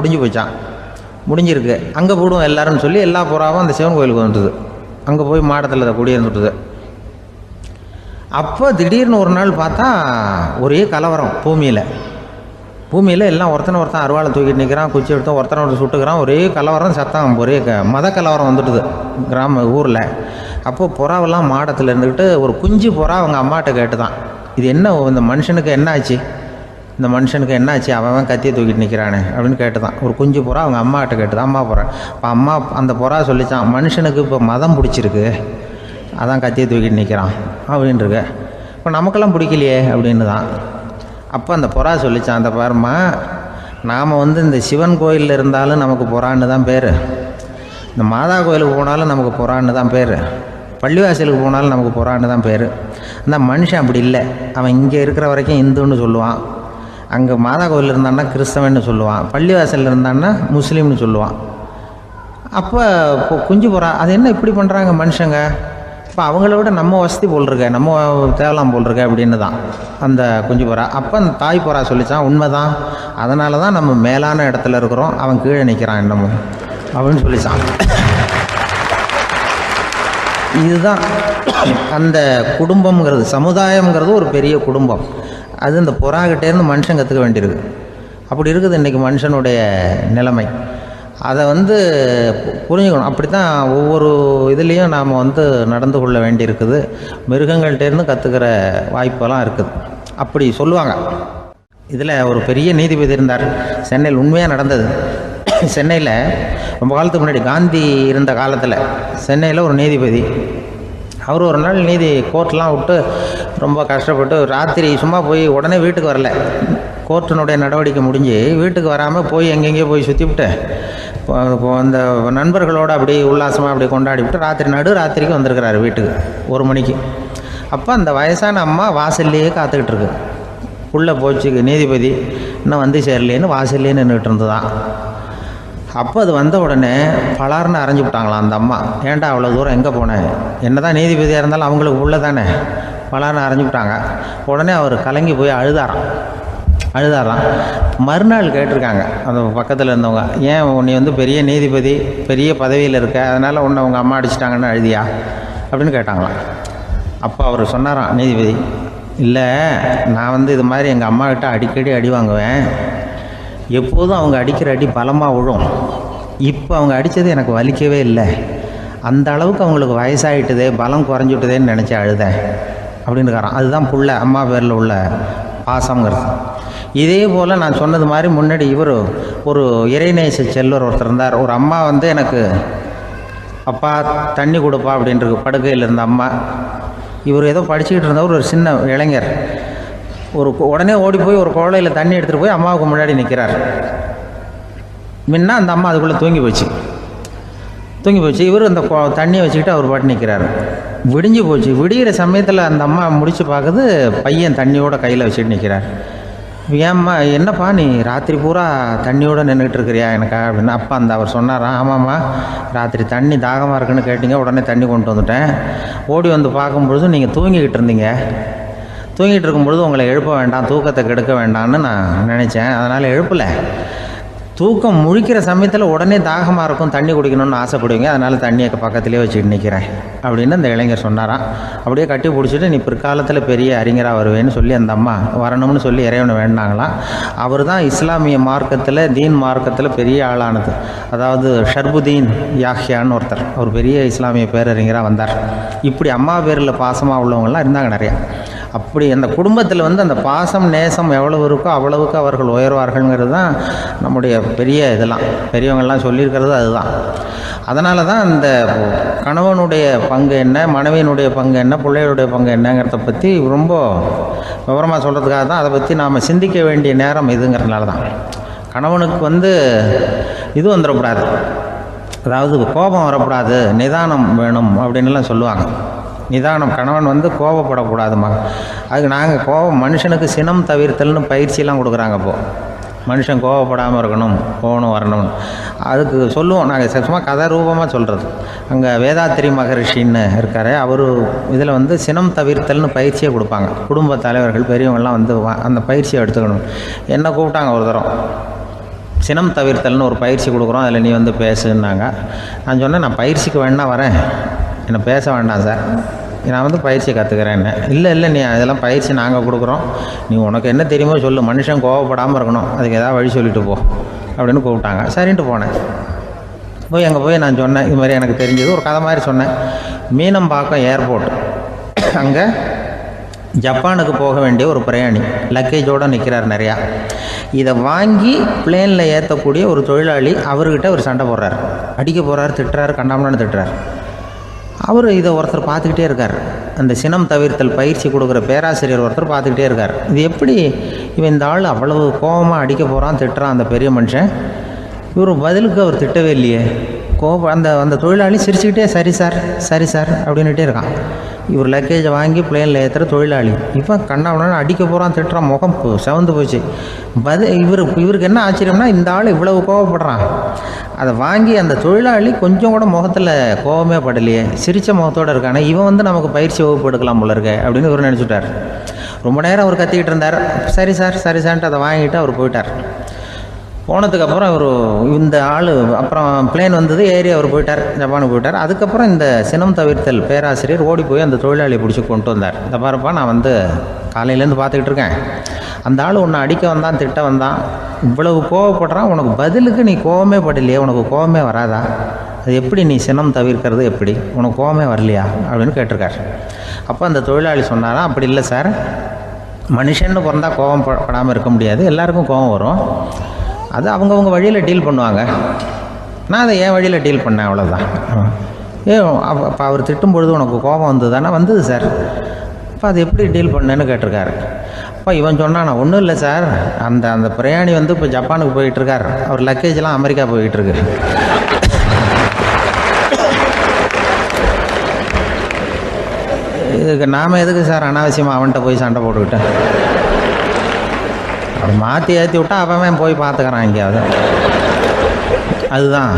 முடிஞ்சிருக்கு. அங்கே போடுவோம் எல்லாருன்னு சொல்லி எல்லா புறாவும் அந்த சிவன் கோயிலுக்கு வந்துட்டுது. அங்கே போய் மாடத்தில் அதை குடியிருந்துட்டுது. அப்போ திடீர்னு ஒரு நாள் பார்த்தா ஒரே கலவரம் பூமியில் எல்லாம் ஒருத்தன் அருவாளை தூக்கிட்டு நிற்கிறான், குச்சி எடுத்து ஒருத்தனை சுட்டுக்கிறான். ஒரே கலவரம், சத்தம், ஒரே மத கலவரம் வந்துட்டுது ஊரில். அப்போது புறாவெல்லாம் மாடத்தில் இருந்துக்கிட்டு ஒரு குஞ்சு புறா அவங்க அம்மாட்ட கேட்டு தான், இது என்ன இந்த மனுஷனுக்கு என்ன ஆச்சு, இந்த மனுஷனுக்கு என்ன ஆச்சு, அவன் கத்தியை தூக்கிட்டு நிற்கிறானே அப்படின்னு கேட்டு தான். ஒரு குஞ்சு புறா அவங்க அம்மாட்ட கேட்டு தான், அம்மா புறா. இப்போ அம்மா அந்த புறா சொல்லித்தான், மனுஷனுக்கு இப்போ மதம் பிடிச்சிருக்கு, அதான் கத்தியை தூக்கிட்டு நிற்கிறான் அப்படின்ருக்கு. இப்போ நமக்கெல்லாம் பிடிக்கலையே அப்படின்னு தான். அப்போ அந்த புறா சொல்லித்தான், அந்த பாருமா, நாம் வந்து இந்த சிவன் கோயிலில் இருந்தாலும் நமக்கு புறான்னு தான் பேர், இந்த மாதா கோயிலுக்கு போனாலும் நமக்கு புறான்னு தான் பேர், பள்ளிவாசலுக்கு போனாலும் நமக்கு புறான்னு தான் பேர். அந்த மனுஷன் அப்படி இல்லை. அவன் இங்கே இருக்கிற வரைக்கும் இந்துன்னு சொல்லுவான், அங்கே மாதா கோயில் இருந்தான்னா கிறிஸ்தவன்னு சொல்லுவான், பள்ளிவாசலில் இருந்தான்னா முஸ்லீம்னு சொல்லுவான். அப்போ குஞ்சு புறா அது என்ன இப்படி பண்ணுறாங்க மனுஷங்க, இப்போ அவங்கள விட நம்ம வசதி போல் இருக்க, நம்ம தேவலாம் போல் இருக்க அப்படின்னு தான் அந்த குஞ்சு புறா. அப்போ அந்த தாய் புறா சொல்லித்தான், உண்மைதான், அதனால தான் நம்ம மேலான இடத்துல இருக்கிறோம், அவன் கீழே நிற்கிறான் என்னமோ அப்படின்னு சொல்லித்தான். இதுதான் அந்த குடும்பம்ங்கிறது, சமுதாயம்ங்கிறது ஒரு பெரிய குடும்பம். அது இந்த புறாக்கிட்டேருந்து மனுஷன் கற்றுக்க வேண்டியிருக்கு. அப்படி இருக்குது இன்றைக்கி மனுஷனுடைய நிலைமை. அதை வந்து புரிஞ்சுக்கணும். அப்படி தான் ஒவ்வொரு இதுலேயும் நாம் வந்து நடந்து கொள்ள வேண்டியிருக்குது. மிருகங்கள்டேருந்து கற்றுக்கிற வாய்ப்பெல்லாம் இருக்குது அப்படி சொல்லுவாங்க. இதில் ஒரு பெரிய நீதிபதி இருந்தார் சென்னையில், உண்மையாக நடந்தது. சென்னையில் ரொம்ப காலத்துக்கு முன்னாடி காந்தி இருந்த காலத்தில் சென்னையில் ஒரு நீதிபதி, அவர் ஒரு நாள் கோர்ட்லாம் விட்டு ரொம்ப கஷ்டப்பட்டு ராத்திரி சும்மா போய் உடனே வீட்டுக்கு வரல, கோர்ட்டினுடைய நடவடிக்கை முடிஞ்சு வீட்டுக்கு வராமல் போய் எங்கெங்கேயோ போய் சுற்றிவிட்டு அந்த நண்பர்களோடு அப்படி உல்லாசமாக அப்படி கொண்டாடி விட்டு ராத்திரிக்கு வந்திருக்கிறாரு வீட்டுக்கு 1 மணிக்கு. அப்போ அந்த வயசான அம்மா வாசல்லையே காத்துக்கிட்டு இருக்கு. உள்ளே போச்சு நீதிபதி இன்னும் வந்து சேரலேன்னு வாசல்லையே நின்றுக்கிட்டு இருந்துதான். அப்போ அது வந்த உடனே பலார்னு அரைஞ்சி விட்டாங்களாம் அந்த அம்மா. ஏன்டா அவ்வளோ தூரம் எங்கே போனேன், என்ன தான் நீதிபதியாக இருந்தாலும் அவங்களுக்கு உள்ள தானே, பலார்னு அரைஞ்சி விட்டாங்க. உடனே அவர் கலங்கி போய் அழுதாராம். அழுதாராம். மறுநாள் கேட்டிருக்காங்க அந்த பக்கத்தில் இருந்தவங்க, ஏன் நீ வந்து பெரிய நீதிபதி, பெரிய பதவியில் இருக்க, அதனால் உன்னை உங்கள் அம்மா அடிச்சிட்டாங்கன்னு அழுதியா அப்படின்னு கேட்டாங்களாம். அப்போ அவர் சொன்னாராம் நீதிபதி, இல்லை நான் வந்து இது மாதிரி எங்கள் அம்மாக்கிட்ட அடிக்கடி அடி வாங்குவேன், எப்போதும் அவங்க அடிக்கிற அடி பலமாக விழும், இப்போ அவங்க அடித்தது எனக்கு வலிக்கவே இல்லை, அந்த அளவுக்கு அவங்களுக்கு வயசாகிட்டுதே, பலம் குறைஞ்சிட்டுதேன்னு நினச்சி அழுதேன் அப்படின்னுக்காரான். அதுதான் புள்ள அம்மா பேரில் உள்ள பாசங்கிறது. இதே போல் நான் சொன்னது மாதிரி முன்னாடி இவர் ஒரு இறைநேச செல்வர் ஒருத்தர் இருந்தார். ஒரு அம்மா வந்து எனக்கு அப்பா தண்ணி கொடுப்பா அப்படின்றது படுக்கையில் இருந்த அம்மா. இவர் ஏதோ படிச்சுக்கிட்டு இருந்தவர், ஒரு சின்ன இளைஞர், உடனே ஓடி போய் ஒரு குவளையில் தண்ணி எடுத்துகிட்டு போய் அம்மாவுக்கு முன்னாடி நிற்கிறார். முன்ன அந்த அம்மா அதுக்குள்ளே தூங்கி போச்சு. இவர் அந்த தண்ணியை வச்சுக்கிட்டு அவர் பாட்டு நிற்கிறார். விடிஞ்சு போச்சு. விடிகிற சமயத்தில் அந்த அம்மா முடிச்சு பார்க்குது, பையன் தண்ணியோட கையில் வச்சுட்டு நிற்கிறார். ஏம்மா என்னப்பா நீ ராத்திரி பூரா தண்ணியோடு நின்றுக்கிட்டு இருக்கிறியா எனக்கா அப்படின்னு. அப்பா அவர் சொன்னாராம், ஆமாம்மா ராத்திரி தண்ணி தாகமாக இருக்குன்னு கேட்டிங்க, உடனே தண்ணி கொண்டு வந்துட்டேன், ஓடி வந்து பார்க்கும்பொழுது நீங்கள் தூங்கிக்கிட்டு இருந்தீங்க, தூங்கிட்டு இருக்கும்பொழுது உங்களை எழுப்ப வேண்டாம், தூக்கத்தை கெடுக்க வேண்டாம்னு நான் நினச்சேன், அதனால் எழுப்பலை. தூக்கம் முழிக்கிற சமயத்தில் உடனே தாகமாக இருக்கும், தண்ணி குடிக்கணும்னு ஆசைப்படுவீங்க, அதனால் தண்ணியை பக்கத்துலேயே வச்சுட்டு நிற்கிறேன் அப்படின்னு அந்த இளைஞர் சொன்னாராம். அப்படியே கட்டி பிடிச்சிட்டு நீ பிற்காலத்தில் பெரிய அறிஞராக வருவேன்னு சொல்லி அந்த அம்மா வரணும்னு சொல்லி இறைவனை வேண்டாங்களாம். அவர் தான் இஸ்லாமிய மார்க்கத்தில், தீன் மார்க்கத்தில் பெரிய ஆளானது. அதாவது ஷர்புதீன் யாஹ்யான்னு ஒருத்தர், அவர் பெரிய இஸ்லாமிய பேரறிஞராக வந்தார். இப்படி அம்மா பேரில் பாசமாக உள்ளவங்கள்லாம் இருந்தாங்க நிறையா. அப்படி அந்த குடும்பத்தில் வந்து அந்த பாசம் நேசம் எவ்வளவு இருக்கோ அவ்வளவுக்கு அவர்கள் உயர்வார்கள்ங்கிறது தான் நம்முடைய பெரிய இதெல்லாம் பெரியவங்கள்லாம் சொல்லியிருக்கிறது அதுதான். அதனால தான் அந்த கணவனுடைய பங்கு என்ன, மனைவியினுடைய பங்கு என்ன, பிள்ளைகளுடைய பங்கு என்னங்கிறத பற்றி ரொம்ப விவரமாக சொல்கிறதுக்காக தான் அதை பற்றி நாம் சிந்திக்க வேண்டிய நேரம் இதுங்கிறதுனால தான். கணவனுக்கு வந்து இது வந்துடக்கூடாது, அதாவது கோபம் வரக்கூடாது, நிதானம் வேணும் அப்படின்லாம் சொல்லுவாங்க. நிதானம், கணவன் வந்து கோபப்படக்கூடாதுமா. அதுக்கு நாங்கள் மனுஷனுக்கு சினம் தவிர்த்தல்னு பயிற்சியெல்லாம் கொடுக்குறாங்க. இப்போது மனுஷன் கோபப்படாமல் இருக்கணும், போகணும் வரணும், அதுக்கு சொல்லுவோம் நாங்கள். சும்மா கதை ரூபமாக சொல்கிறது. அங்கே வேதாத்திரி மகரிஷின்னு இருக்கார், அவர் இதில் வந்து சினம் தவிர்த்தல்னு பயிற்சியை கொடுப்பாங்க. குடும்ப தலைவர்கள் பெரியவங்கள்லாம் வந்து அந்த பயிற்சியை எடுத்துக்கணும். என்ன கூப்பிட்டாங்க ஒரு தரம், சினம் தவிர்த்தல்னு ஒரு பயிற்சி கொடுக்குறோம், அதில் நீ வந்து பேசுன்னாங்க. நான் சொன்னேன், நான் பயிற்சிக்கு வேணா வரேன், என்னை பேச வேண்டாம் சார், நான் வந்து பயிற்சி கற்றுக்கிறேன்னு. இல்லை நீ அதெல்லாம் பயிற்சி நாங்கள் கொடுக்குறோம், நீ உனக்கு என்ன தெரியுமோ சொல்லு, மனுஷன் கோவப்படாமல் இருக்கணும், அதுக்கு ஏதாவது வழி சொல்லிட்டு போ அப்படின்னு கூப்பிட்டாங்க. சரின்ட்டு போனேன். அங்கே போய் நான் சொன்னேன், இது மாதிரி எனக்கு தெரிஞ்சது ஒரு கதை மாதிரி சொன்னேன். மீனம்பாக்கம் ஏர்போர்ட், அங்கே ஜப்பானுக்கு போக வேண்டிய ஒரு பிரயாணி லக்கேஜோடு நிற்கிறார் நிறையா. இதை வாங்கி பிளேனில் ஏற்றக்கூடிய ஒரு தொழிலாளி அவர்கிட்ட ஒரு சண்டை போடுறார், அடிக்க போகிறார், திட்டுறாரு, கண்டாமலான்னு திட்டுறார். அவர் இதை ஒருத்தர் பார்த்துக்கிட்டே இருக்கார். அந்த சினம் தவிர்த்தல் பயிற்சி கொடுக்குற பேராசிரியர் ஒருத்தர் பார்த்துக்கிட்டே இருக்கார். இது எப்படி இவன் இந்த ஆள் அவ்வளவு கோபமாக அடிக்க போகிறான், திட்டுறான் அந்த பெரிய மனுஷன், இவர் பதிலுக்கு அவர் திட்டவே இல்லையே. அந்த தொழிலாளி சிரிச்சுக்கிட்டே சரி சார் அப்படின்னுட்டே இருக்கான். இவர் லக்கேஜை வாங்கி பிளேனில் ஏற்றுற தொழிலாளி இப்போ கண்ணாவனா அடிக்க போகிறான், திட்டுறான், முகம் செவந்து போச்சு. இவருக்கு என்ன ஆச்சரியம்னா, இந்த ஆள் இவ்வளவு கோவப்படுறான், அதை வாங்கி அந்த தொழிலாளி கொஞ்சம் கூட முகத்தில் கோபமே படலையே, சிரித்த முகத்தோடு இருக்கானே, இவன் வந்து நமக்கு பயிற்சி வகுப்பு எடுக்கலாம் போல இருக்க அப்படின்னு இவர் நினச்சிட்டார். ரொம்ப நேரம் அவர் கத்திக்கிட்டு இருந்தார். சரி சார்ன்ட்டு அதை வாங்கிட்டு அவர் போயிட்டார். போனதுக்கப்புறம் அவர் இந்த ஆள் அப்புறம் பிளேன் வந்தது, ஏறி அவர் போயிட்டார், ஜப்பானுக்கு போயிட்டார். அதுக்கப்புறம் இந்த சினம் தவிர்த்தல் பேராசிரியர் ஓடி போய் அந்த தொழிலாளியை பிடிச்சி கொண்டு வந்தார். இந்த பாருப்பா, நான் வந்து காலையிலேருந்து பார்த்துக்கிட்டு இருக்கேன், அந்த ஆள் உன்னை அடிக்க வந்தான், திட்ட வந்தான், இவ்வளவு கோவப்படுறான், உனக்கு பதிலுக்கு நீ கோவமே படலையே, உனக்கு கோவமே வராதா, அது எப்படி நீ சினம் தவிர்க்கிறது, எப்படி உனக்கு கோவமே வரலையா அப்படின்னு கேட்டிருக்கார். அப்போ அந்த தொழிலாளி சொன்னாராம், அப்படி இல்லை சார், மனுஷன்னு பிறந்தால் கோவம் படாமல் இருக்க முடியாது, எல்லாருக்கும் கோவம் வரும், அது அவங்கவுங்க வழியில் டீல் பண்ணுவாங்க, நான் அதை என் வழியில் டீல் பண்ணேன், அவ்வளோதான். அப்போ அவர் திட்டும் பொழுது உனக்கு கோபம் வந்தது தானே? வந்தது சார். அப்போ அது எப்படி டீல் பண்ணேன்னு கேட்டிருக்காரு. அப்போ இவன் சொன்னான், ஒன்றும் இல்லை சார், அந்த பிரயாணி வந்து இப்போ ஜப்பானுக்கு போயிட்டுருக்கார், அவர் லக்கேஜெலாம் அமெரிக்கா போயிட்டுருக்கு, இதுக்கு நாம் எதுக்கு சார் அனாவசியமாக அவன்கிட்ட போய் சண்டை போட்டுக்கிட்டேன், அப்படி மாற்றி ஏற்றி விட்டா அவன் போய் பார்த்துக்கிறான் எங்கேயாவது. அதுதான்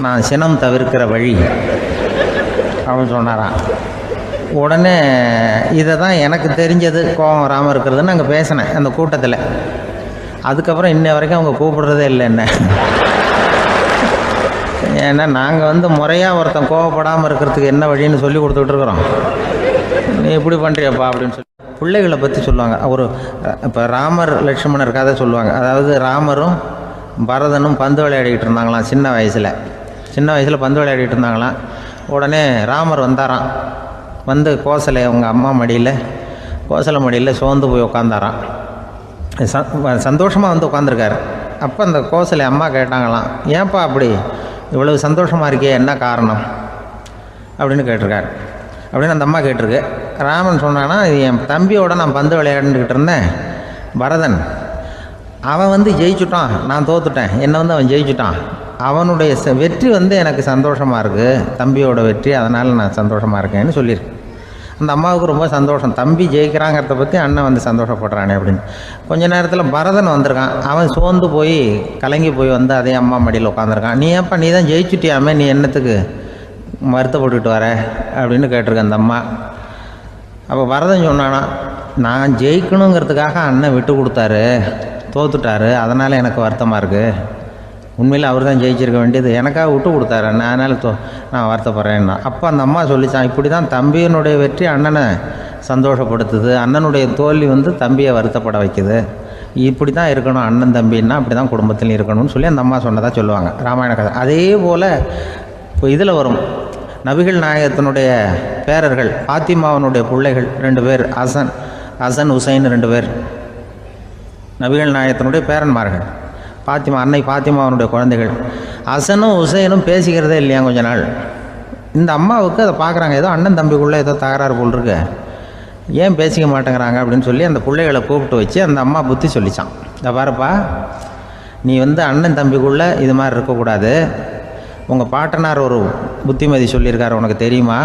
நான் சினம் தவிர்க்கிற வழி அப்படின்னு சொன்னாரான். உடனே இதை தான் எனக்கு தெரிஞ்சது கோபம் வராமல் இருக்கிறதுன்னு அங்கே பேசினேன் அந்த கூட்டத்தில். அதுக்கப்புறம் இன்ன வரைக்கும் அவங்க கூப்பிடுறதே இல்லை என்ன. ஏன்னா நாங்கள் முறையாக ஒருத்தன் கோவப்படாமல் இருக்கிறதுக்கு என்ன வழின்னு சொல்லி கொடுத்துட்ருக்குறோம். நீ இப்படி பண்ணுறியப்பா அப்படின்னு சொல்லி பிள்ளைகளை பற்றி சொல்லுவாங்க. இப்போ ராமர் லட்சுமணர் கதை சொல்லுவாங்க. அதாவது ராமரும் பரதனும் பந்து விளையாடிக்கிட்டு இருந்தாங்களாம் சின்ன வயசில் பந்து விளையாடிக்கிட்டு இருந்தாங்களாம். உடனே ராமர் வந்தாராம். வந்து கோசலை அவங்க அம்மா கோசலை மடியில் சோர்ந்து போய் உட்காந்தாராம். சந்தோஷமாக வந்து உட்காந்துருக்காரு. அப்போ அந்த கோசலை அம்மா கேட்டாங்களாம், ஏன்ப்பா அப்படி இவ்வளவு சந்தோஷமாக இருக்கே, என்ன காரணம் அப்படின்னு கேட்டிருக்காரு. அப்படின்னு அந்த அம்மா கேட்டிருக்கு. ராமன் சொன்னான்னா, இது என் தம்பியோட நான் பந்து விளையாண்டுக்கிட்டு இருந்தேன். பரதன் அவன் ஜெயிச்சுட்டான், நான் தோத்துட்டேன். என்னை அவன் ஜெயிச்சுட்டான். அவனுடைய வெற்றி எனக்கு சந்தோஷமாக இருக்குது, தம்பியோட வெற்றி, அதனால் நான் சந்தோஷமாக இருக்கேன்னு சொல்லியிருக்கேன். அந்த அம்மாவுக்கு ரொம்ப சந்தோஷம், தம்பி ஜெயிக்கிறாங்கிறத பற்றி அண்ணன் சந்தோஷப்படுறானே அப்படின்னு. கொஞ்ச நேரத்தில் பரதன் வந்திருக்கான். அவன் சோர்ந்து போய் கலங்கி போய் அதே அம்மா மடியில் உட்காந்துருக்கான். நீ ஏன்ப்பா, நீ தான் ஜெயிச்சுட்டியாமே, நீ என்னத்துக்கு வருத்தப்பட்டுக்கிட்டு வர அப்படின்னு கேட்டிருக்கேன் அந்த அம்மா. அப்போ பரதன் சொன்னானா, நான் ஜெயிக்கணுங்கிறதுக்காக அண்ணன் விட்டு கொடுத்தாரு, தோத்துட்டாரு, அதனால் எனக்கு வருத்தமாக இருக்குது. உண்மையில் அவர் தான் ஜெயிச்சிருக்க வேண்டியது, எனக்காக விட்டு கொடுத்தாரு அண்ணன், அதனால் நான் வருத்தப்படுறேன்னா. அப்போ அந்த அம்மா சொல்லிச்சான், இப்படி தான் தம்பியினுடைய வெற்றி அண்ணனை சந்தோஷப்படுத்துது, அண்ணனுடைய தோல்வி தம்பியை வருத்தப்பட வைக்குது. இப்படி தான் இருக்கணும் அண்ணன் தம்பின்னா, அப்படி தான் குடும்பத்தில் இருக்கணும்னு சொல்லி அந்த அம்மா சொன்னதாக சொல்லுவாங்க ராமாயண கதை. அதே போல் இப்போ இதில் வரும், நபிகள் நாயகத்தினுடைய பேரர்கள் பாத்திமாவனுடைய பிள்ளைகள் 2 பேர், ஹசன் ஹுசைன் 2 பேர் நபிகள் நாயகத்தினுடைய பேரன்மார்கள். அன்னை பாத்திமாவனுடைய குழந்தைகள். ஹசனும் ஹுசைனும் பேசிக்கிறதே இல்லையா கொஞ்ச நாள். இந்த அம்மாவுக்கு அதை பார்க்குறாங்க, ஏதோ அண்ணன் தம்பிக்குள்ளே ஏதோ தகராறு போல் இருக்கு, ஏன் பேசிக்க மாட்டேங்கிறாங்க அப்படின்னு சொல்லி அந்த பிள்ளைகளை கூப்பிட்டு வச்சு அந்த அம்மா புத்தி சொல்லிச்சான். இதை பாருப்பா, நீ அண்ணன் தம்பிக்குள்ளே இது மாதிரி இருக்கக்கூடாது. உங்கள் பாட்டனார் ஒரு புத்திமதி சொல்லியிருக்காரு, உனக்கு தெரியுமா?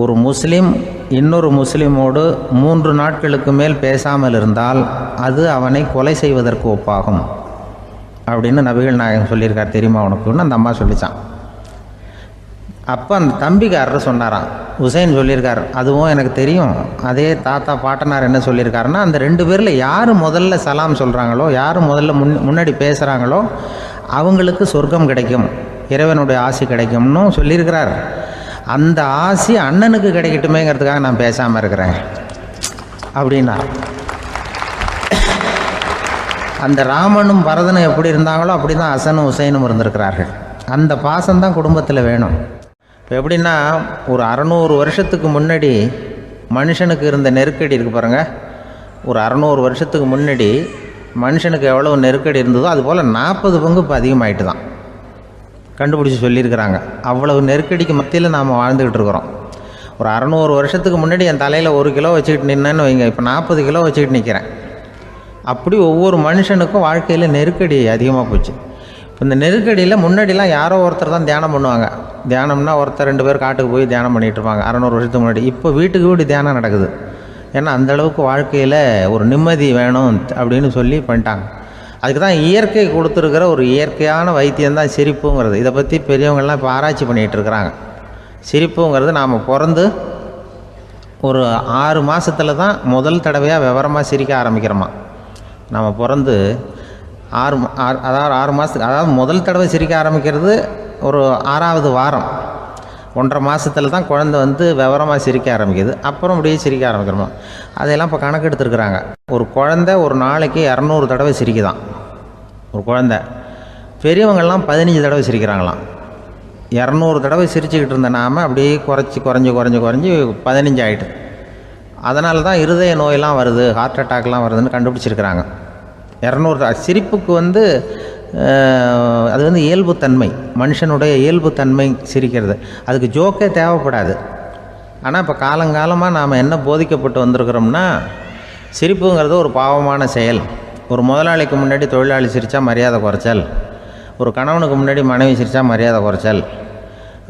ஒரு முஸ்லீம் இன்னொரு முஸ்லீமோடு 3 நாட்களுக்கு மேல் பேசாமல் இருந்தால் அது அவனை கொலை செய்வதற்கு ஒப்பாகும் அப்படின்னு நபிகள் நாயகம் சொல்லியிருக்கார், தெரியுமா உனக்குன்னு அந்த அம்மா சொல்லிச்சான். அப்போ அந்த தம்பிக்காரர் சொன்னாராம், ஹுசைன் சொல்லியிருக்கார், அதுவும் எனக்கு தெரியும். அதே தாத்தா பாட்டனார் என்ன சொல்லியிருக்காருன்னா, அந்த 2 பேரில் யார் முதல்ல சலாம் சொல்கிறாங்களோ, யார் முதல்ல முன்னாடி பேசுகிறாங்களோ அவங்களுக்கு சொர்க்கம் கிடைக்கும், இறைவனுடைய ஆசி கிடைக்கும்னு சொல்லியிருக்கிறார். அந்த ஆசி அண்ணனுக்கு கிடைக்கட்டுமேங்கிறதுக்காக நான் பேசாமல் இருக்கிறேன் அப்படின்னா. அந்த ராமனும் பரதனும் எப்படி இருந்தாங்களோ அப்படி தான் ஹசனும் ஹுசைனும் இருந்திருக்கிறார்கள். அந்த பாசம்தான் குடும்பத்தில் வேணும். இப்போ எப்படின்னா, ஒரு 600 வருஷத்துக்கு முன்னாடி மனுஷனுக்கு இருந்த நெருக்கடி இருக்குது பாருங்கள். ஒரு 600 வருஷத்துக்கு முன்னாடி மனுஷனுக்கு எவ்வளோ நெருக்கடி இருந்ததோ அதுபோல் 40 பங்கு இப்போ அதிகமாகிட்டு தான் கண்டுபிடிச்சி சொல்லியிருக்கிறாங்க. அவ்வளவு நெருக்கடிக்கு மத்தியில் நாம் வாழ்ந்துக்கிட்டு இருக்கிறோம். ஒரு 600 வருஷத்துக்கு முன்னாடி என் தலையில் 1 கிலோ வச்சுக்கிட்டு நின்னேன்னு வைங்க, இப்போ 40 கிலோ வச்சுக்கிட்டு நிற்கிறேன். அப்படி ஒவ்வொரு மனுஷனுக்கும் வாழ்க்கையில் நெருக்கடி அதிகமாக போச்சு. இப்போ இந்த நெருக்கடியில் முன்னாடிலாம் யாரோ ஒருத்தர் தான் தியானம் பண்ணுவாங்க. தியானம்னா ஒருத்தர் 2 பேர் காட்டுக்கு போய் தியானம் பண்ணிகிட்டு இருப்பாங்க 600 வருஷத்துக்கு முன்னாடி. இப்போ வீட்டுக்கு வீடு தியானம் நடக்குது. ஏன்னா அந்தளவுக்கு வாழ்க்கையில் ஒரு நிம்மதி வேணும் அப்படின்னு சொல்லி பண்ணிட்டாங்க. அதுக்கு தான் இயற்கை கொடுத்துருக்கிற ஒரு இயற்கையான வைத்தியம்தான் சிரிப்புங்கிறது. இதை பற்றி பெரியவங்கள்லாம் இப்போ ஆராய்ச்சி பண்ணிகிட்டு இருக்கிறாங்க. சிரிப்புங்கிறது நாம் பிறந்து ஒரு 6 மாதத்தில் தான் முதல் தடவையாக விவரமாக சிரிக்க ஆரம்பிக்கிறோமா. நாம் பிறந்து 6 மாதத்துக்கு, அதாவது முதல் தடவை சிரிக்க ஆரம்பிக்கிறது ஒரு 6ஆவது வாரம், 1.5 மாதத்தில் தான் குழந்தை விவரமாக சிரிக்க ஆரம்பிக்குது. அப்புறம் அப்படியே சிரிக்க ஆரம்பிக்கிறோமா. அதையெல்லாம் இப்போ கணக்கு எடுத்துருக்குறாங்க. ஒரு குழந்தை ஒரு நாளைக்கு 200 தடவை சிரிக்குதான் ஒரு குழந்தை. பெரியவங்கள்லாம் 15 தடவை சிரிக்கிறாங்களாம். 200 தடவை சிரிச்சுக்கிட்டு இருந்த நாம் அப்படியே குறைஞ்சி 15 ஆகிட்டு. அதனால தான் இருதய நோயெல்லாம் வருது, ஹார்ட் அட்டாக்லாம் வருதுன்னு கண்டுபிடிச்சிருக்கிறாங்க. 200 சிரிப்புக்கு அது இயல்புத்தன்மை, மனுஷனுடைய இயல்புத்தன்மை சிரிக்கிறது. அதுக்கு ஜோக்கே தேவைப்படாது. ஆனால் இப்போ காலங்காலமாக நாம் என்ன போதிக்கப்பட்டு வந்திருக்கிறோம்னா, சிரிப்புங்கிறது ஒரு பாவமான செயல். ஒரு முதலாளிக்கு முன்னாடி தொழிலாளி சிரித்தா மரியாதை குறைச்சல், ஒரு கணவனுக்கு முன்னாடி மனைவி சிரித்தா மரியாதை குறைச்சல்,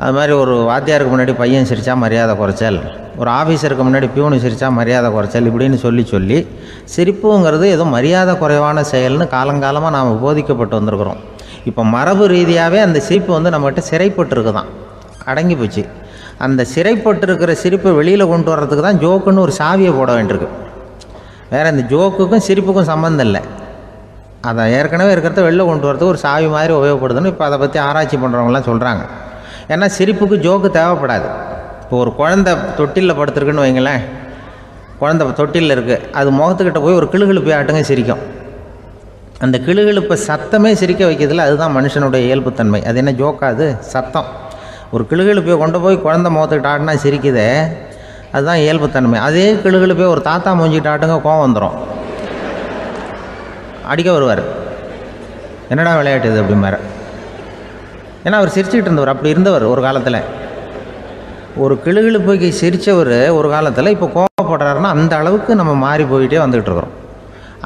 அது மாதிரி ஒரு வாத்தியாருக்கு முன்னாடி பையன் சிரித்தா மரியாதை குறைச்சல், ஒரு ஆஃபீஸருக்கு முன்னாடி பியூனு சிரித்தா மரியாதை குறைச்சல், இப்படின்னு சொல்லி சிரிப்புங்கிறது ஏதோ மரியாதை குறைவான செயல்னு காலங்காலமாக நாம் போதிக்கப்பட்டு வந்திருக்கிறோம். இப்போ மரபு ரீதியாகவே அந்த சிரிப்பு நம்மகிட்ட சிறைப்பட்டுருக்கு தான், அடங்கி போச்சு. அந்த சிறைப்பட்டிருக்கிற சிரிப்பை வெளியில் கொண்டு வர்றதுக்கு தான் ஜோக்குன்னு ஒரு சாவியை போட வேண்டியிருக்கு. வேறு இந்த ஜோக்குக்கும் சிரிப்புக்கும் சம்மந்தம் இல்லை. அதை ஏற்கனவே இருக்கிறத வெளில கொண்டு வரதுக்கு ஒரு சாவி மாதிரி உபயோகப்படுதுன்னு இப்போ அதை பற்றி ஆராய்ச்சி பண்ணுறவங்களாம் சொல்கிறாங்க. ஏன்னா சிரிப்புக்கு ஜோக்கு தேவைப்படாது. இப்போ ஒரு குழந்தை தொட்டிலில் படுத்துருக்குன்னு வைங்களேன், குழந்தை தொட்டிலில் இருக்குது, அது முகத்துக்கிட்ட போய் ஒரு கிளுகிழுப்பை ஆட்டுங்க சிரிக்கும். அந்த கிளுகிழுப்பை சத்தமே சிரிக்க வைக்கிறதுல அதுதான் மனுஷனுடைய இயல்புத்தன்மை. அது என்ன ஜோக்காது? சத்தம். ஒரு கிளுகிழுப்பையை கொண்டு போய் குழந்தை முகத்துக்கிட்ட ஆட்டினா சிரிக்குதே, அதுதான் இயல்புத்தன்மை. அதே கிளுகிழுப்பையை ஒரு தாத்தா மூஞ்சிக்கிட்ட ஆட்டுங்க, கோவம் வந்துடும், அடிக்க வருவார். என்னடா விளையாட்டு இது அப்படிம்பார். ஏன்னா அவர் சிரிச்சுக்கிட்டு இருந்தவர், அப்படி இருந்தவர் ஒரு காலத்தில். ஒரு கிளுகிழுப்பைக்கு சிரித்தவர் ஒரு காலத்தில் இப்போ கோவப்படுறாருன்னா அந்த அளவுக்கு நம்ம மாறி போயிட்டே வந்துக்கிட்டு இருக்கிறோம்.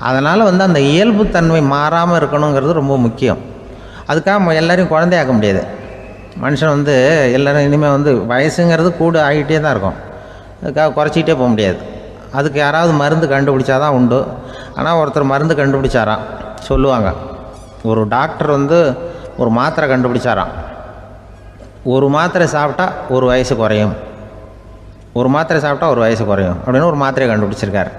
அதனால் அந்த இயல்புத்தன்மை மாறாமல் இருக்கணுங்கிறது ரொம்ப முக்கியம். அதுக்காக எல்லோரையும் குழந்தையாக்க முடியாது. மனுஷன் எல்லோரும் இனிமேல் வயசுங்கிறது கூட ஆகிட்டே தான் இருக்கும். அதுக்காக குறைச்சிக்கிட்டே போக முடியாது. அதுக்கு யாராவது மருந்து கண்டுபிடிச்சா தான் உண்டு. ஆனால் ஒருத்தர் மருந்து கண்டுபிடிச்சாராம், சொல்லுவாங்க. ஒரு டாக்டர் ஒரு மாத்திரை கண்டுபிடிச்சாராம். ஒரு மாத்திரை சாப்பிட்டா ஒரு வயசு குறையும், ஒரு மாத்திரை சாப்பிட்டா ஒரு வயசு குறையும் அப்படின்னு ஒரு மாத்திரையை கண்டுபிடிச்சிருக்காரு.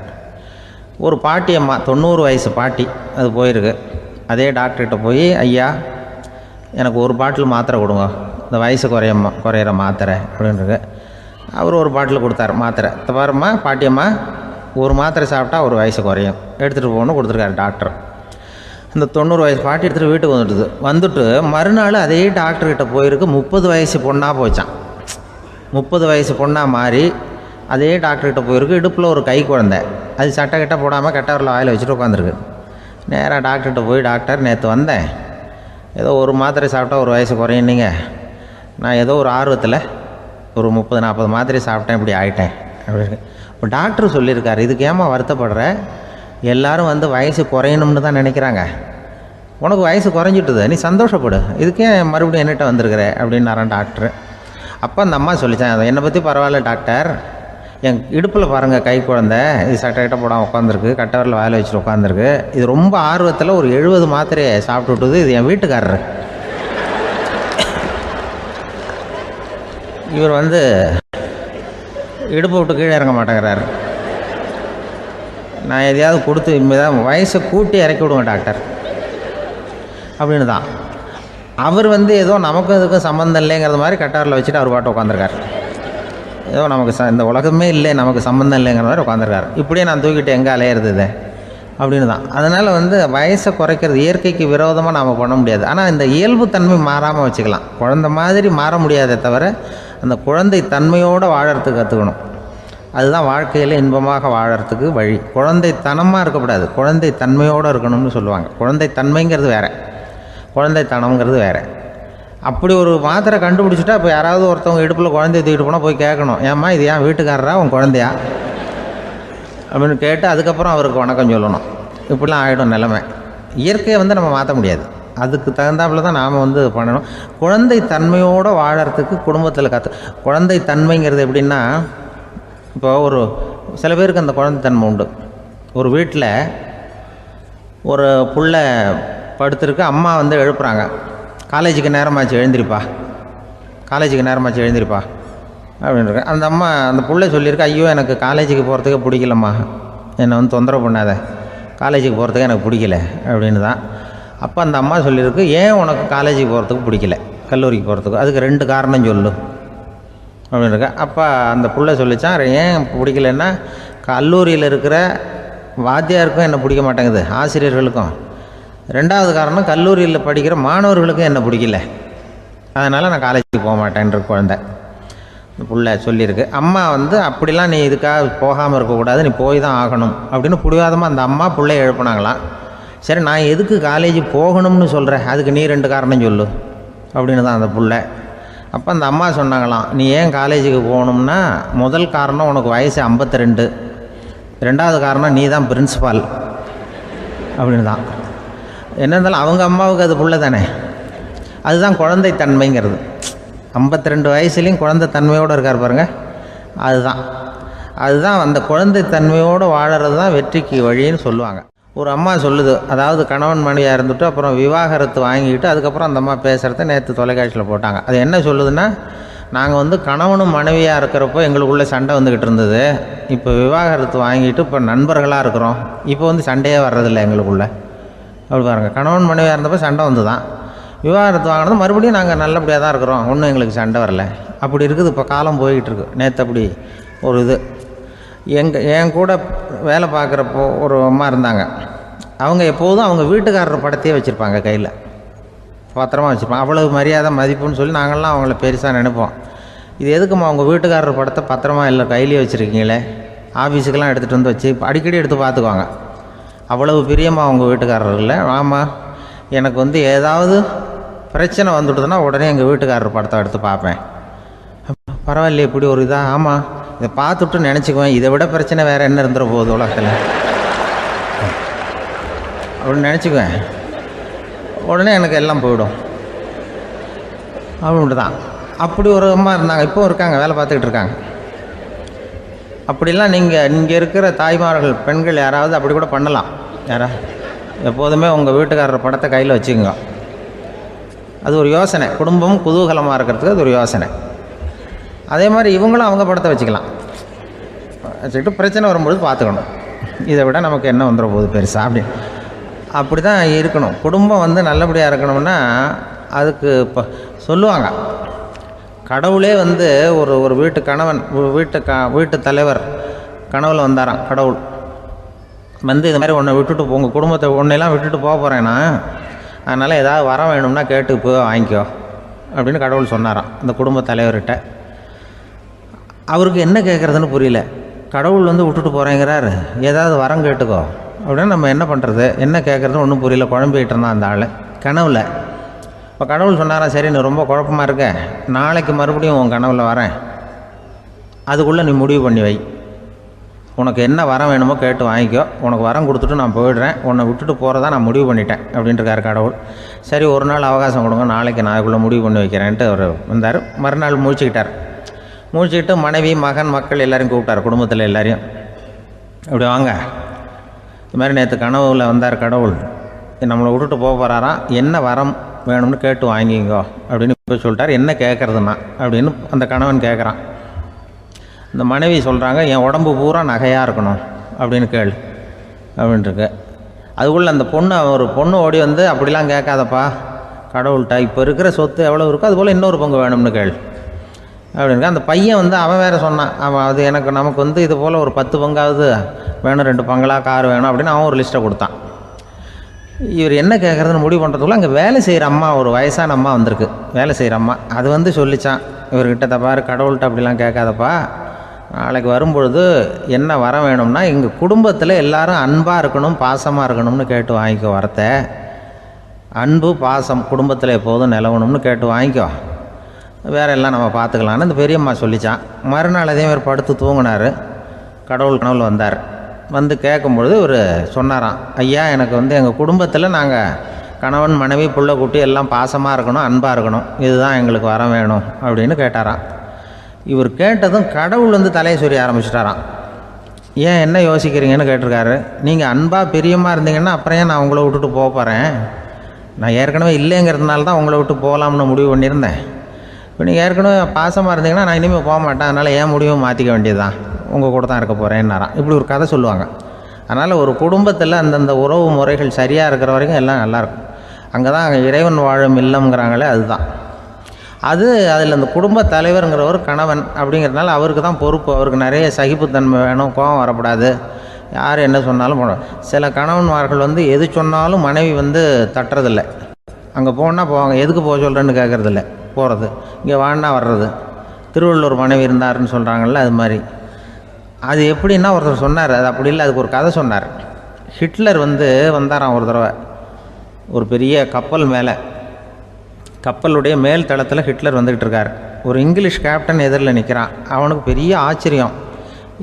ஒரு பாட்டி அம்மா, 90 வயசு பாட்டி, அது போயிருக்கு. அதே டாக்டர்கிட்ட போய், ஐயா எனக்கு ஒரு பாட்டில் மாத்திரை கொடுங்க, இந்த வயசு குறையிற மாத்திரை அப்படின்றது. அவர் ஒரு பாட்டில் கொடுத்தார் மாத்திரை. பாரும்மா பாட்டியம்மா, ஒரு மாத்திரை சாப்பிட்டா ஒரு வயசு குறையும், எடுத்துகிட்டு போகணும்னு கொடுத்துருக்காரு டாக்டர். இந்த 90 வயசு பாட்டி எடுத்துகிட்டு வீட்டுக்கு வந்துட்டு மறுநாள் அதே டாக்டர்கிட்ட போயிருக்கு. 30 வயசு பொண்ணாக போச்சான். 30 வயசு பொண்ணாக மாறி அதே டாக்டர்கிட்ட போயிருக்கு. இடுப்பில் ஒரு கை குழந்தை, அது சட்டை கிட்ட போடாமல் கட்டவரில் வாயில் வச்சுட்டு உட்காந்துருக்கு. நேராக டாக்டர்கிட்ட போய், டாக்டர் நேற்று வந்தேன், ஏதோ ஒரு மாத்திரை சாப்பிட்டா ஒரு வயசு குறையுன்னீங்க, நான் ஏதோ ஒரு ஆர்வத்தில் ஒரு 30-40 மாத்திரை சாப்பிட்டேன், இப்படி ஆகிட்டேன் அப்படின்னு. இப்போ டாக்டர் சொல்லியிருக்காரு, இதுக்கு ஏமா வருத்தப்படுற, எல்லோரும் வயசு குறையணும்னு தான் நினைக்கிறாங்க, உனக்கு வயசு குறைஞ்சிட்டுது, நீ சந்தோஷப்படு, இதுக்கே மறுபடியும் என்னகிட்ட வந்திருக்கிற அப்படின்னாரான் டாக்டர். அப்போ அந்த அம்மா சொல்லித்தான், என்னை பற்றி பரவாயில்ல டாக்டர், என் இடுப்பில் பாருங்கள் கை குழந்தை, இது சட்டை கிட்ட போடாமல் உட்காந்துருக்கு, கட்டவரில் வாயில் வச்சுட்டு உட்காந்துருக்கு, இது ரொம்ப ஆர்வத்தில் ஒரு 70 மாத்திரையை சாப்பிட்டு விட்டுது, இது என் வீட்டுக்காரரு. இவர் இடுப்பை விட்டு கீழே இறங்க மாட்டேங்கிறாரு. நான் எதையாவது கொடுத்து இனிமேதான் வயசை கூட்டி இறக்கி விடுவேன் டாக்டர் அப்படின்னு தான். அவர் ஏதோ நமக்கும் இதுக்கும் சம்மந்தம் இல்லைங்கிறது மாதிரி கட்டாரில் வச்சுட்டு அவர் பாட்டு உட்காந்துருக்கார். ஏதோ நமக்கு இந்த உலகமே இல்லை, நமக்கு சம்மந்தம் இல்லைங்கிற மாதிரி உட்காந்துருக்காரு. இப்படியே நான் தூக்கிட்டு எங்கே அலையிறது இது அப்படின்னு தான். அதனால் வயசை குறைக்கிறது இயற்கைக்கு விரோதமாக நாம் பண்ண முடியாது. ஆனால் இந்த இயல்புத்தன்மை மாறாமல் வச்சுக்கலாம். குழந்தை மாதிரி மாற முடியாதே தவிர அந்த குழந்தை தன்மையோடு வாழறதுக்கு கற்றுக்கணும். அதுதான் வாழ்க்கையில் இன்பமாக வாழறதுக்கு வழி. குழந்தைத்தனமாக இருக்கக்கூடாது, குழந்தை தன்மையோடு இருக்கணும்னு சொல்லுவாங்க. குழந்தை தன்மைங்கிறது வேறு, குழந்தைத்தனம்ங்கிறது வேறு. அப்படி ஒரு மாத்திரை கண்டுபிடிச்சிட்டா இப்போ யாராவது ஒருத்தவங்க இடுப்பில் குழந்தைய தூக்கிட்டு போனால் போய் கேட்கணும், ஏம்மா இது ஏன் வீட்டுக்காரரா உன் குழந்தையா அப்படின்னு கேட்டு அதுக்கப்புறம் அவருக்கு வணக்கம் சொல்லணும். இப்படிலாம் ஆகிடும் நிலைமை. இயற்கையை நம்ம மாற்ற முடியாது, அதுக்கு தகுந்தாப்பில் தான் நாம் பண்ணணும். குழந்தை தன்மையோடு வாழறதுக்கு குடும்பத்தில் குழந்தை தன்மைங்கிறது எப்படின்னா, இப்போ ஒரு சில பேருக்கு அந்த குழந்தைத்தன்மை உண்டு. ஒரு வீட்டில் ஒரு புள்ள படுத்துருக்கு, அம்மா எழுப்புறாங்க, காலேஜுக்கு நேரமாச்சு எழுந்திரிப்பா, காலேஜுக்கு நேரமாச்சு எழுந்திரிப்பா அப்படின்ட்டு. அந்த அம்மா அந்த புள்ளை சொல்லியிருக்கு, ஐயோ எனக்கு காலேஜுக்கு போகிறதுக்கே பிடிக்கலம்மா, என்னை தொந்தரவு பண்ணாத, காலேஜுக்கு போகிறதுக்கு எனக்கு பிடிக்கல அப்படின்னு தான். அப்போ அந்த அம்மா சொல்லியிருக்கு, ஏன் உனக்கு காலேஜுக்கு போகிறதுக்கு பிடிக்கல, கல்லூரிக்கு போகிறதுக்கு, அதுக்கு 2 காரணம் சொல்லு அப்படின்னு இருக்கா. அப்போ அந்த புள்ளை சொல்லிச்சான், ஏன் பிடிக்கலன்னா, கல்லூரியில் இருக்கிற வாத்தியாருக்கும் என்ன பிடிக்க மாட்டேங்குது, ஆசிரியர்களுக்கும். 2வது காரணம், கல்லூரியில் படிக்கிற மாணவர்களுக்கும் என்ன பிடிக்கல, அதனால் நான் காலேஜுக்கு போக மாட்டேன்ற குழந்தை இந்த புள்ளை சொல்லியிருக்கு. அம்மா அப்படிலாம் நீ இதுக்காக போகாமல் இருக்கக்கூடாது, நீ போய் தான் ஆகணும் அப்படின்னு பிடிவாதமாக அந்த அம்மா பிள்ளைய எழுப்புனாங்களாம். சரி நான் எதுக்கு காலேஜ் போகணும்னு சொல்கிறேன், அதுக்கு நீ 2 காரணம் சொல்லு அப்படின்னு தான் அந்த புள்ளை. அப்போ அந்த அம்மா சொன்னாங்களாம், நீ ஏன் காலேஜுக்கு போகணும்னா, முதல் காரணம் உனக்கு வயசு 52, 2வது காரணம் நீ தான் பிரின்சிபால் அப்படின்னு தான். என்ன இருந்தாலும் அவங்க அம்மாவுக்கு அது புள்ள தானே, அதுதான் குழந்தைத்தன்மைங்கிறது. 52 வயசுலேயும் குழந்தைத்தன்மையோடு இருக்கார் பாருங்கள், அதுதான் அந்த குழந்தைத்தன்மையோடு வாழறது தான் வெற்றிக்கு வழின்னு சொல்லுவாங்க. ஒரு அம்மா சொல்லுது, அதாவது கணவன் மனைவியாக இருந்துட்டு அப்புறம் விவாகரத்து வாங்கிட்டு அதுக்கப்புறம் அந்த அம்மா பேசுகிறத நேற்று தொலைக்காட்சியில் போட்டாங்க. அது என்ன சொல்லுதுன்னா, நாங்கள் கணவனும் மனைவியாக இருக்கிறப்போ எங்களுக்குள்ளே சண்டை வந்துக்கிட்டு இருந்தது, இப்போ விவாகரத்து வாங்கிட்டு இப்போ நண்பர்களாக இருக்கிறோம், இப்போ சண்டையே வர்றதில்லை எங்களுக்குள்ளே அப்படி பாருங்கள், கணவன் மனைவியாக இருந்தப்போ சண்டை வந்து தான் விவாகரத்து வாங்கினது மறுபடியும் நாங்கள் நல்லபடியாக தான் இருக்கிறோம், ஒன்றும் எங்களுக்கு சண்டை வரல. அப்படி இருக்குது இப்போ காலம் போய்கிட்டு இருக்கு. நேற்று அப்படி ஒரு இது என் கூட வேலை பார்க்குறப்போ ஒரு அம்மா இருந்தாங்க. அவங்க எப்போதும் அவங்க வீட்டுக்காரர் படத்தையே வச்சுருப்பாங்க, கையில் பத்திரமா வச்சுருப்பாங்க. அவ்வளவு மரியாதை மதிப்புன்னு சொல்லி நாங்கள்லாம் அவங்கள பெருசாக நினைப்போம். இது எதுக்குமா அவங்க வீட்டுக்காரர் படத்தை பத்திரமா இல்லை கையிலே வச்சுருக்கீங்களே, ஆஃபீஸுக்கெல்லாம் எடுத்துகிட்டு வந்து வச்சு அடிக்கடி எடுத்து பார்த்துக்குவாங்க. அவ்வளவு பிரியமாக அவங்க வீட்டுக்காரர் இல்லை. ஆமாம், எனக்கு வந்து ஏதாவது பிரச்சனை வந்துவிடுதுன்னா உடனே எங்கள் வீட்டுக்காரர் படத்தை எடுத்து பார்ப்பேன். பரவாயில்லையே இப்படி ஒரு இதாக. ஆமாம், இதை பார்த்துட்டு நினச்சிக்குவேன், இதை விட பிரச்சனை வேறு என்ன இருந்துட போகுது உலகத்தில் அப்படின்னு நினச்சிக்குவேன். உடனே எனக்கு எல்லாம் போயிடும் அப்படின்ட்டு தான். அப்படி ஒரு அம்மா இருந்தாங்க, இப்போவும் இருக்காங்க, வேலை பார்த்துக்கிட்டு இருக்காங்க. அப்படிலாம் இங்கே இருக்கிற தாய்மார்கள் பெண்கள் யாராவது அப்படி கூட பண்ணலாம். எப்போதுமே உங்கள் வீட்டுக்காரர் படத்தை கையில் வச்சுக்கோங்க. அது ஒரு யோசனை, குடும்பம் குதூகலமாக இருக்கிறதுக்கு அது ஒரு யோசனை. அதே மாதிரி இவங்களும் அவங்க படத்தை வச்சுக்கலாம், வச்சுக்கிட்டு பிரச்சனை வரும்போது பார்த்துக்கணும். இதை விட நமக்கு என்ன வந்துட போகுது பெருசாக அப்படி தான் இருக்கணும். குடும்பம் வந்து நல்லபடியாக இருக்கணும்னா அதுக்கு இப்போ சொல்லுவாங்க, கடவுளே வந்து ஒரு வீட்டு கணவன் வீட்டு தலைவர் கனவுல வந்தாராம். கடவுள் வந்து இது மாதிரி உன்னை விட்டுட்டு உங்கள் குடும்பத்தை உன்னையெல்லாம் விட்டுட்டு போக போகிறேன்னா, அதனால் ஏதாவது வர வேணும்னா கேட்டு போய் வாங்கிக்கோ அப்படின்னு கடவுள் சொன்னாராம் அந்த குடும்ப தலைவர்கிட்ட. அவருக்கு என்ன கேட்குறதுன்னு புரியல. கடவுள் வந்து விட்டுட்டு போகிறேங்கிறார், ஏதாவது வரம் கேட்டுக்கோ அப்படின்னு நம்ம என்ன பண்ணுறது, என்ன கேட்குறதுன்னு ஒன்றும் புரியல. குழம்பிக்கிட்டு இருந்தான் அந்த ஆள் கனவில். இப்போ கடவுள் சொன்னாரா, சரி நீ ரொம்ப குழப்பமாக இருக்க, நாளைக்கு மறுபடியும் உன் கனவில் வரேன், அதுக்குள்ளே நீ முடிவு பண்ணி வை, உனக்கு என்ன வரம் வேணுமோ கேட்டு வாங்கிக்கோ, உனக்கு வரம் கொடுத்துட்டு நான் போயிடுறேன், உன்னை விட்டுட்டு போகிறதா நான் முடிவு பண்ணிட்டேன் அப்படின்ட்டுருக்காரு கடவுள். சரி ஒரு நாள் அவகாசம் கொடுங்க, நாளைக்கு நான் அதுக்குள்ளே முடிவு பண்ணி வைக்கிறேன்ட்டு அவர் வந்தார். மறுநாள் முழிச்சிக்கிட்டு மனைவி மகன் மக்கள் எல்லோரையும் கூப்பிட்டார், குடும்பத்தில் எல்லாரையும். இப்படி வாங்க, இது மாதிரி நேற்று கனவுல வந்தார் கடவுள், நம்மளை விட்டுட்டு போக போகிறாராம், என்ன வரம் வேணும்னு கேட்டு வாங்கிங்கோ அப்படின்னு போய் சொல்லிட்டார். என்ன கேட்குறதுன்னா அப்படின்னு அந்த கணவன் கேட்குறான். இந்த மனைவி சொல்கிறாங்க, என் உடம்பு பூரா நகையாக இருக்கணும் அப்படின்னு கேள் அப்படின்ட்டுருக்கு. அதுக்குள்ளே அந்த ஒரு பொண்ணு ஓடி வந்து, அப்படிலாம் கேட்காதப்பா கடவுள்கிட்ட, இப்போ இருக்கிற சொத்து எவ்வளோ இருக்கோ அதுபோல் இன்னொரு பங்கு வேணும்னு கேள் அப்படின்னு. அந்த பையன் வந்து அவன் வேறு சொன்னான், அவன் அது நமக்கு வந்து இது போல் ஒரு 10 பங்காவது வேணும், 2 பங்களா கார் வேணும் அப்படின்னு அவன் ஒரு லிஸ்ட்டை கொடுத்தான். இவர் என்ன கேட்குறதுன்னு முடிவு பண்ணுறதுக்குள்ள அங்கே வேலை செய்கிற அம்மா, ஒரு வயசான அம்மா வந்திருக்கு, வேலை செய்கிற அம்மா. அது வந்து சொல்லித்தான் இவர்கிட்ட, தப்பாரு கடவுள்கிட்ட அப்படிலாம் கேட்காதப்பா, நாளைக்கு வரும்பொழுது என்ன வர வேணும்னா எங்கள் குடும்பத்தில் எல்லாரும் அன்பாக இருக்கணும் பாசமாக இருக்கணும்னு கேட்டு வாங்கிக்கோ, வரத்தை அன்பு பாசம் குடும்பத்தில் எப்போதும் நிலவணும்னு கேட்டு வாங்கிக்கோ, வேற எல்லாம் நம்ம பார்த்துக்கலான்னு அந்த பெரியம்மா சொல்லித்தான். மறுநாள் அதே மாதிரி படுத்து தூங்கினார். கடவுள் கனவுல வந்தார். வந்து கேட்கும்பொழுது இவர் சொன்னாராம், ஐயா எனக்கு வந்து எங்கள் குடும்பத்தில் நாங்கள் கணவன் மனைவி புள்ள குட்டி எல்லாம் பாசமாக இருக்கணும் அன்பாக இருக்கணும், இதுதான் எங்களுக்கு வர வேணும் அப்படின்னு கேட்டாராம். இவர் கேட்டதும் கடவுள் வந்து தலையை சொரிய ஆரம்பிச்சிட்டாராம். ஏன் என்ன யோசிக்கிறீங்கன்னு கேட்டிருக்காரு. நீங்கள் அன்பாக பிரியமாக இருந்தீங்கன்னா அப்புறம் ஏன் நான் உங்களை விட்டுட்டு போக போகிறேன், நான் ஏற்கனவே இல்லைங்கிறதுனால தான் உங்களை விட்டு போகலாம்னு முடிவு பண்ணியிருந்தேன். இப்போ நீங்கள் ஏற்கனவே பாசமாக இருந்தீங்கன்னா நான் இனிமேல் போக மாட்டேன், அதனால் ஏன் முடிவும் மாற்றிக்க வேண்டியது தான், உங்கள் கூட தான் இருக்க போகிறேன்னாராம். இப்படி ஒரு கதை சொல்லுவாங்க. அதனால் ஒரு குடும்பத்தில் அந்தந்த உறவு முறைகள் சரியாக இருக்கிற வரைக்கும் எல்லாம் நல்லாயிருக்கும். அங்கே தான் இறைவன் வாழும் இல்லம்ங்கிறாங்களே, அதுதான் அது. அதில் அந்த குடும்ப தலைவருங்கிறவர் கணவன் அப்படிங்கிறதுனால அவருக்கு தான் பொறுப்பு. அவருக்கு நிறைய சகிப்புத்தன்மை வேணும், கோபம் வரக்கூடாது, யார் என்ன சொன்னாலும் போகணும். சில கணவன்மார்கள் வந்து எது சொன்னாலும் மனைவி வந்து தட்டுறதில்லை. அங்கே போனால் போவாங்க, எதுக்கு போக சொல்கிறேன்னு கேட்குறதில்ல, போகிறது, இங்கே வான்னா வர்றது. திருவள்ளுவர் மனைவி இருந்தாருன்னு சொல்கிறாங்கல்ல, அது மாதிரி. அது எப்படின்னா ஒருத்தர் சொன்னார், அது அப்படி இல்லை, அதுக்கு ஒரு கதை சொன்னார். ஹிட்லர் வந்து வந்தாராம் ஒரு தடவை, ஒரு பெரிய கப்பல் மேலே, கப்பலுடைய மேல் தளத்தில் ஹிட்லர் வந்துக்கிட்டு இருக்கார். ஒரு இங்கிலீஷ் கேப்டன் எதிரில் நிற்கிறான். அவனுக்கு பெரிய ஆச்சரியம்,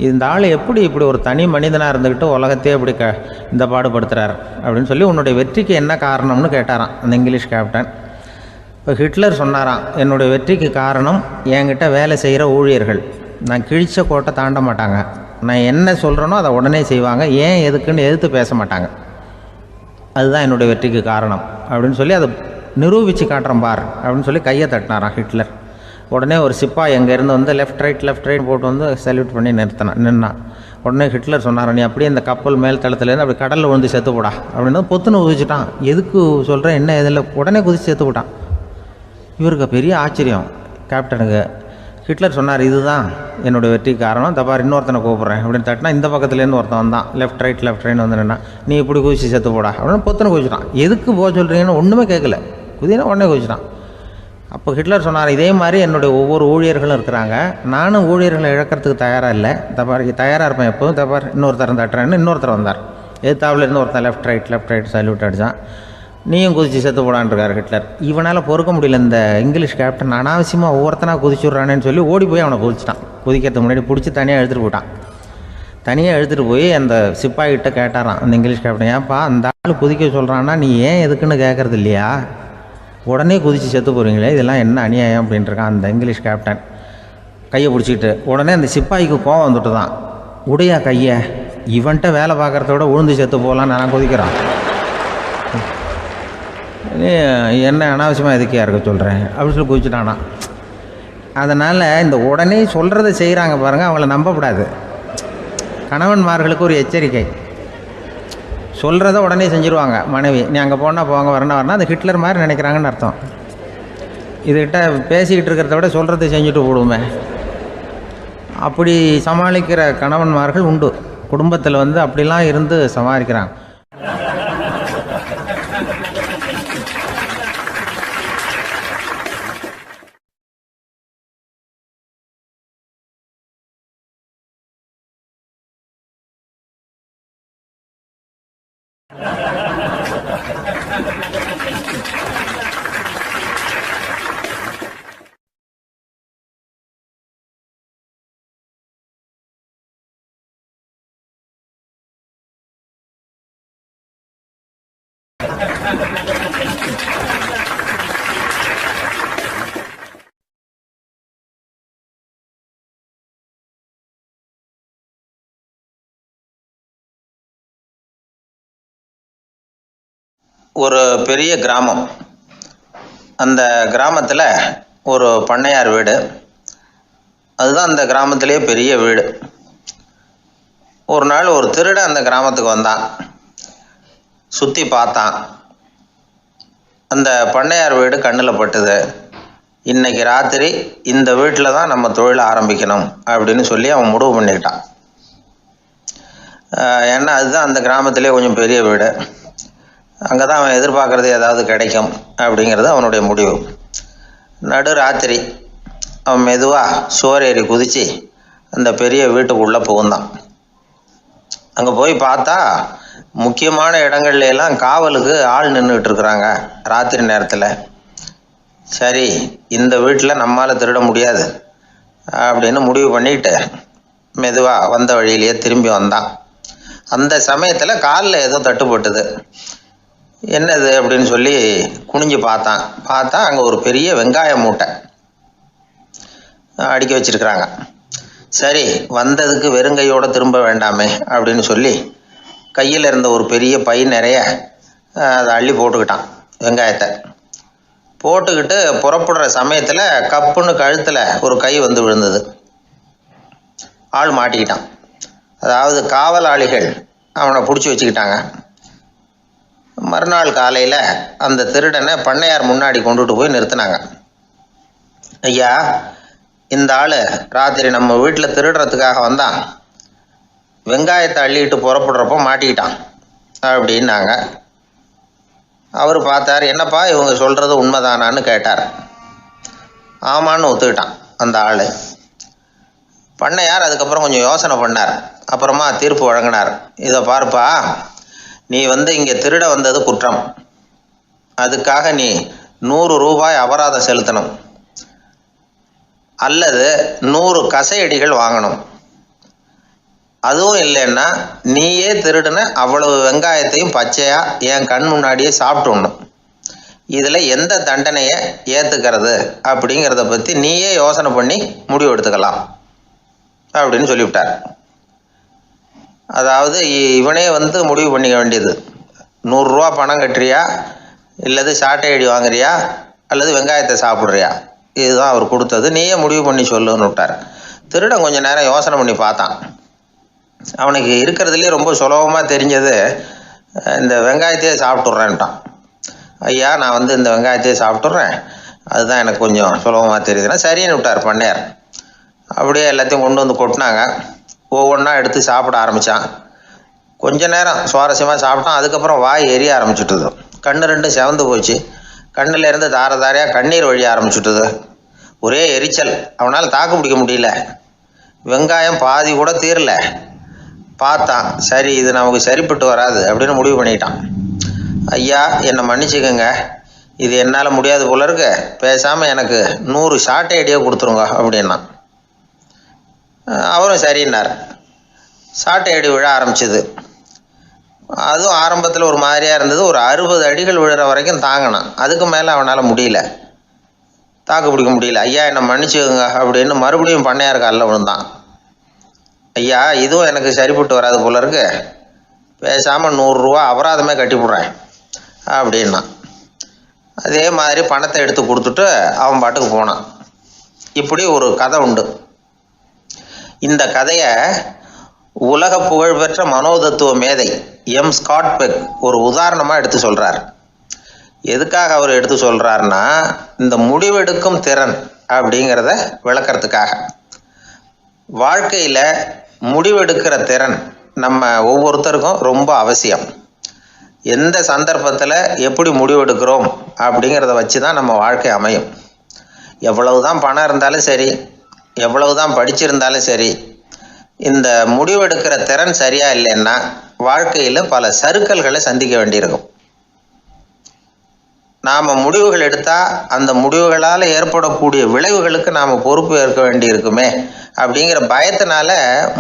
இந்த ஆள் எப்படி இப்படி ஒரு தனி மனிதனாக இருந்துக்கிட்டு உலகத்தையே இப்படி இந்த பாடுபடுத்துகிறார் அப்படின்னு சொல்லி, உன்னுடைய வெற்றிக்கு என்ன காரணம்னு கேட்டாராம் அந்த இங்கிலீஷ் கேப்டன். இப்போ ஹிட்லர் சொன்னாராம், என்னுடைய வெற்றிக்கு காரணம் என்கிட்ட வேலை செய்கிற ஊழியர்கள், நான் கிழிச்ச கோட்டை தாண்ட மாட்டாங்க, நான் என்ன சொல்கிறேனோ அதை உடனே செய்வாங்க, ஏன் எதுக்குன்னு எதிர்த்து பேச மாட்டாங்க, அதுதான் என்னுடைய வெற்றிக்கு காரணம் அப்படின்னு சொல்லி அதை நிரூபித்து காட்டுறேன் பார் அப்படின்னு சொல்லி கையை தட்டினாராம் ஹிட்லர். உடனே ஒரு சிப்பாய் எங்கேருந்து வந்து லெஃப்ட் ரைட் போட்டு வந்து சல்யூட் பண்ணி நின்னான். உடனே ஹிட்லர் சொன்னார், நீ அப்படியே இந்த கப்பல் மேல் தளத்துலேருந்து அப்படி கடலில் விழுந்து செத்து போடா அப்படின்னு பொத்துன்னு குதிச்சுட்டான். எதுக்கு சொல்கிறேன் என்ன இதில், உடனே குதிச்சு செத்து போட்டான். இவருக்கு பெரிய ஆச்சரியம் கேப்டனுக்கு. ஹிட்லர் சொன்னார், இதுதான் என்னுடைய வெற்றி காரணம், தப்பார் இன்னொருத்தனை கூப்பிட்றேன் அப்படின்னு தட்டினா இந்த பக்கத்துலேருந்து ஒருத்தன் வந்தான், லெஃப்ட் ரைட் வந்துடுன்னா நீ இப்படி குதிச்சு செத்து போடா அப்படின்னு பொத்துன்னு குதிச்சிட்டான். எதுக்கு போக சொல்கிறீங்கன்னு ஒன்றுமே கேட்கல, குதினா உடனே குதிச்சிட்டான். அப்போ ஹிட்லர் சொன்னார், இதே மாதிரி என்னுடைய ஒவ்வொரு ஊழியர்களும் இருக்கிறாங்க, நானும் ஊழியர்களை இழக்கிறதுக்கு தயாராக இல்லை, தப்பார் தயாராக இருப்பேன் எப்போதும், தப்பார் இன்னொருத்தரம் தட்டுறேன்னு இன்னொருத்தர் வந்தார். எதிர்த்தாவில் இருந்து ஒருத்தன் லெஃப்ட் ரைட் சல்யூட் அடித்தான். நீயும் குதிச்சு செத்து போடான்ருக்கார் ஹிட்லர். இவனால் பொறுக்க முடியல, இந்த இங்கிலீஷ் கேப்டன் அனாவசியமாக ஒவ்வொருத்தனாக குதிச்சுட்றானேன்னு சொல்லி ஓடி போய் அவனை குதிச்சிட்டான். குதிக்கிறதுக்கு முன்னாடி பிடிச்சி தனியாக எடுத்துகிட்டு போட்டான். தனியாக எடுத்துகிட்டு போய் அந்த சிப்பாய்கிட்ட கேட்டாரான் அந்த இங்கிலீஷ் கேப்டன், ஏன்ப்பா அந்த ஆள் குதிக்க சொல்கிறான்னா நீ ஏன் எதுக்குன்னு கேட்குறது இல்லையா, உடனே குதித்து செத்து போகிறீங்களே, இதெல்லாம் என்ன அநியாயம் அப்படின்ட்டுருக்கான் அந்த இங்கிலீஷ் கேப்டன் கையை பிடிச்சிக்கிட்டு. உடனே அந்த சிப்பாய்க்கு கோவம் வந்துட்டு தான், உடையா கையை, இவன்ட்ட வேலை பார்க்குறத விட உழுந்து செத்து போகலான்னு நான் குதிக்கிறான், என்ன அனாவசியமாக எதுக்கியா இருக்க சொல்கிறேன் அப்படின்னு சொல்லி குதிச்சுட்டானா. அதனால் இந்த உடனே சொல்கிறத செய்கிறாங்க பாருங்கள், அவங்கள நம்பக்கூடாது. கணவன்மார்களுக்கு ஒரு எச்சரிக்கை, சொல்கிறத உடனே செஞ்சுருவாங்க மனைவி, நீ அங்கே போனால் போங்க வரணும் அந்த ஹிட்லர் மாதிரி நினைக்கிறாங்கன்னு அர்த்தம். இதுகிட்ட பேசிக்கிட்டு இருக்கிறத விட சொல்கிறத செஞ்சுட்டு போடுவோமே, அப்படி சமாளிக்கிற கணவன்மார்கள் உண்டு. குடும்பத்தில் அப்படிலாம் இருந்து சமாளிக்கிறாங்க. ஒரு பெரிய கிராமம். அந்த கிராமத்தில் ஒரு பண்ணையார் வீடு, அதுதான் அந்த கிராமத்திலே பெரிய வீடு. ஒரு நாள் ஒரு திருடன் அந்த கிராமத்துக்கு வந்தான், சுற்றி பார்த்தான். அந்த பண்ணையார் வீடு கண்ணில் பட்டுது. இன்னைக்கு ராத்திரி இந்த வீட்டில் தான் நம்ம தொழிலை ஆரம்பிக்கணும் அப்படின்னு சொல்லி அவன் முடிவு பண்ணிக்கிட்டான். ஏன்னா அதுதான் அந்த கிராமத்திலே கொஞ்சம் பெரிய வீடு, அங்கே தான் அவன் எதிர்பார்க்குறது ஏதாவது கிடைக்கும் அப்படிங்கிறது அவனுடைய முடிவு. நடு ராத்திரி அவன் மெதுவாக சுவர் ஏறி குதித்து அந்த பெரிய வீட்டுக்குள்ளே புகுந்தான். அங்கே போய் பார்த்தா முக்கியமான இடங்கள்ல எல்லாம் காவலுக்கு ஆள் நின்றுக்கிட்டு இருக்கிறாங்க ராத்திரி நேரத்தில். சரி, இந்த வீட்டில் நம்மால் திருட முடியாது அப்படின்னு முடிவு பண்ணிட்டு மெதுவாக வந்த வழியிலேயே திரும்பி வந்தான். அந்த சமயத்தில் காலில் ஏதோ தட்டுப்பட்டுது. என்னது அப்படின்னு சொல்லி குனிஞ்சு பார்த்தா அங்கே ஒரு பெரிய வெங்காய மூட்டை அடுக்கி வச்சிருக்கிறாங்க. சரி, வந்ததுக்கு வெறுங்கையோடு திரும்ப வேண்டாமே அப்படின்னு சொல்லி கையில் இருந்த ஒரு பெரிய பை நிறைய அதை அள்ளி போட்டுக்கிட்டான். வெங்காயத்தை போட்டுக்கிட்டு புறப்படுற சமயத்தில் கப்புன்னு கழுத்தில் ஒரு கை வந்து விழுந்தது. ஆள் மாட்டிக்கிட்டான். அதாவது காவலாளிகள் அவனை பிடிச்சி வச்சுக்கிட்டாங்க. மறுநாள் காலையில் அந்த திருடனை பண்ணையார் முன்னாடி கொண்டுட்டு போய் நிறுத்தினாங்க. ஐயா, இந்த ஆள் ராத்திரி நம்ம வீட்டில் திருடுறதுக்காக வந்தான், வெங்காயத்தை அள்ளிட்டு புறப்படுறப்போ மாட்டிக்கிட்டான் அப்படின்னாங்க. அவர் பார்த்தார், என்னப்பா இவங்க சொல்கிறது உண்மைதானான்னு கேட்டார். ஆமான்னு ஒத்துக்கிட்டான் அந்த ஆள். பண்ணையார் அதுக்கப்புறம் கொஞ்சம் யோசனை பண்ணார். அப்புறமா தீர்ப்பு வழங்கினார். இதை பார்ப்பா, நீ இங்கே திருட வந்தது குற்றம், அதுக்காக நீ 100 ரூபாய் அபராதம் செலுத்தணும், அல்லது 100 கசையடிகள் வாங்கணும். அதுவும் இல்லைன்னா நீயே திருடுன அவ்வளவு வெங்காயத்தையும் பச்சையா என் கண் முன்னாடியே சாப்பிட்டுடணும். இதில் எந்த தண்டனையை ஏற்றுக்கிறது அப்படிங்கிறத பற்றி நீயே யோசனை பண்ணி முடிவு எடுத்துக்கலாம் அப்படின்னு சொல்லிவிட்டார். அதாவது இவனே முடிவு பண்ணிக்க வேண்டியது, 100 ரூபா பணம் கட்டுறியா, இல்லது சாட்டை அடி வாங்குறியா, அல்லது வெங்காயத்தை சாப்பிட்றியா, இதுதான் அவர் கொடுத்தது, நீயே முடிவு பண்ணி சொல்லுன்னு விட்டார். திருடன் கொஞ்சம் நேரம் யோசனை பண்ணி பார்த்தான். அவனுக்கு இருக்கிறதுலே ரொம்ப சுலபமாக தெரிஞ்சது இந்த வெங்காயத்தையே சாப்பிட்டுட்றேன்ட்டான். ஐயா நான் வந்து இந்த வெங்காயத்தையே சாப்பிட்டுட்றேன், அதுதான் எனக்கு கொஞ்சம் சுலபமாக தெரியுதுன்னா சரின்னு விட்டார் பண்ணையார். அப்படியே எல்லாத்தையும் கொண்டு வந்து கொட்டினாங்க. ஒவ்வொன்றா எடுத்து சாப்பிட ஆரம்பித்தான். கொஞ்ச நேரம் சுவாரஸ்யமாக சாப்பிட்டான். அதுக்கப்புறம் வாய் எரிய ஆரம்பிச்சுட்டுது. கண்ணு ரெண்டும் செவந்து போச்சு. கண்ணில் இருந்து தார தாரையாக கண்ணீர் வழிய ஆரம்பிச்சுட்டுது. ஒரே எரிச்சல். அவனால் தாக்கு பிடிக்க முடியல. வெங்காயம் பாதி கூட தீரல. பார்த்தான், சரி இது நமக்கு சரிப்பட்டு வராது அப்படின்னு முடிவு பண்ணிட்டான். ஐயா என்னை மன்னிச்சுக்கோங்க, இது என்னால் முடியாது போல இருக்கு, பேசாமல் எனக்கு 100 ஷார்ட் ஐடியா கொடுத்துருங்க அப்படின்னா. அவரும் சரின்னார். ஷார்ட் ஐடி விழ ஆரம்பிச்சிது. அதுவும் ஆரம்பத்தில் ஒரு மாதிரியாக இருந்தது. ஒரு 60 அடிகள் விழுற வரைக்கும் தாங்கினான். அதுக்கு மேலே அவனால் முடியல, தாக்கு பிடிக்க முடியல. ஐயா என்னை மன்னிச்சுக்கோங்க அப்படின்னு மறுபடியும் பண்ணையார் காலில் விழுந்தான். ஐயா இதுவும் எனக்கு சரிப்பட்டு வராது போல இருக்கு, பேசாமல் 100 ரூபா அபராதமே கட்டிவிட்றேன் அப்படின்னா. அதே மாதிரி பணத்தை எடுத்து கொடுத்துட்டு அவன் பாட்டுக்கு போனான். இப்படி ஒரு கதை உண்டு. இந்த கதையை உலக புகழ்பெற்ற மனோதத்துவ மேதை எம் ஸ்காட் பெக் ஒரு உதாரணமாக எடுத்து சொல்கிறார். எதுக்காக அவர் எடுத்து சொல்கிறாருன்னா, இந்த முடிவெடுக்கும் திறன் அப்படிங்கிறத விளக்கறதுக்காக. வாழ்க்கையில் முடிவெடுக்கிற திறன் நம்ம ஒவ்வொருத்தருக்கும் ரொம்ப அவசியம். எந்த சந்தர்ப்பத்தில் எப்படி முடிவெடுக்கிறோம் அப்படிங்கிறத வச்சு தான் நம்ம வாழ்க்கை அமையும். எவ்வளவு தான் பணம் இருந்தாலும் சரி, எவ்வளவு தான் படிச்சிருந்தாலும் சரி, இந்த முடிவெடுக்கிற திறன் சரியா இல்லைன்னா வாழ்க்கையில் பல சறுக்கல்களை சந்திக்க வேண்டியிருக்கும். நாம் முடிவுகள் எடுத்தால் அந்த முடிவுகளால் ஏற்படக்கூடிய விளைவுகளுக்கு நாம் பொறுப்பு ஏற்க வேண்டியிருக்குமே அப்படிங்கிற பயத்தினால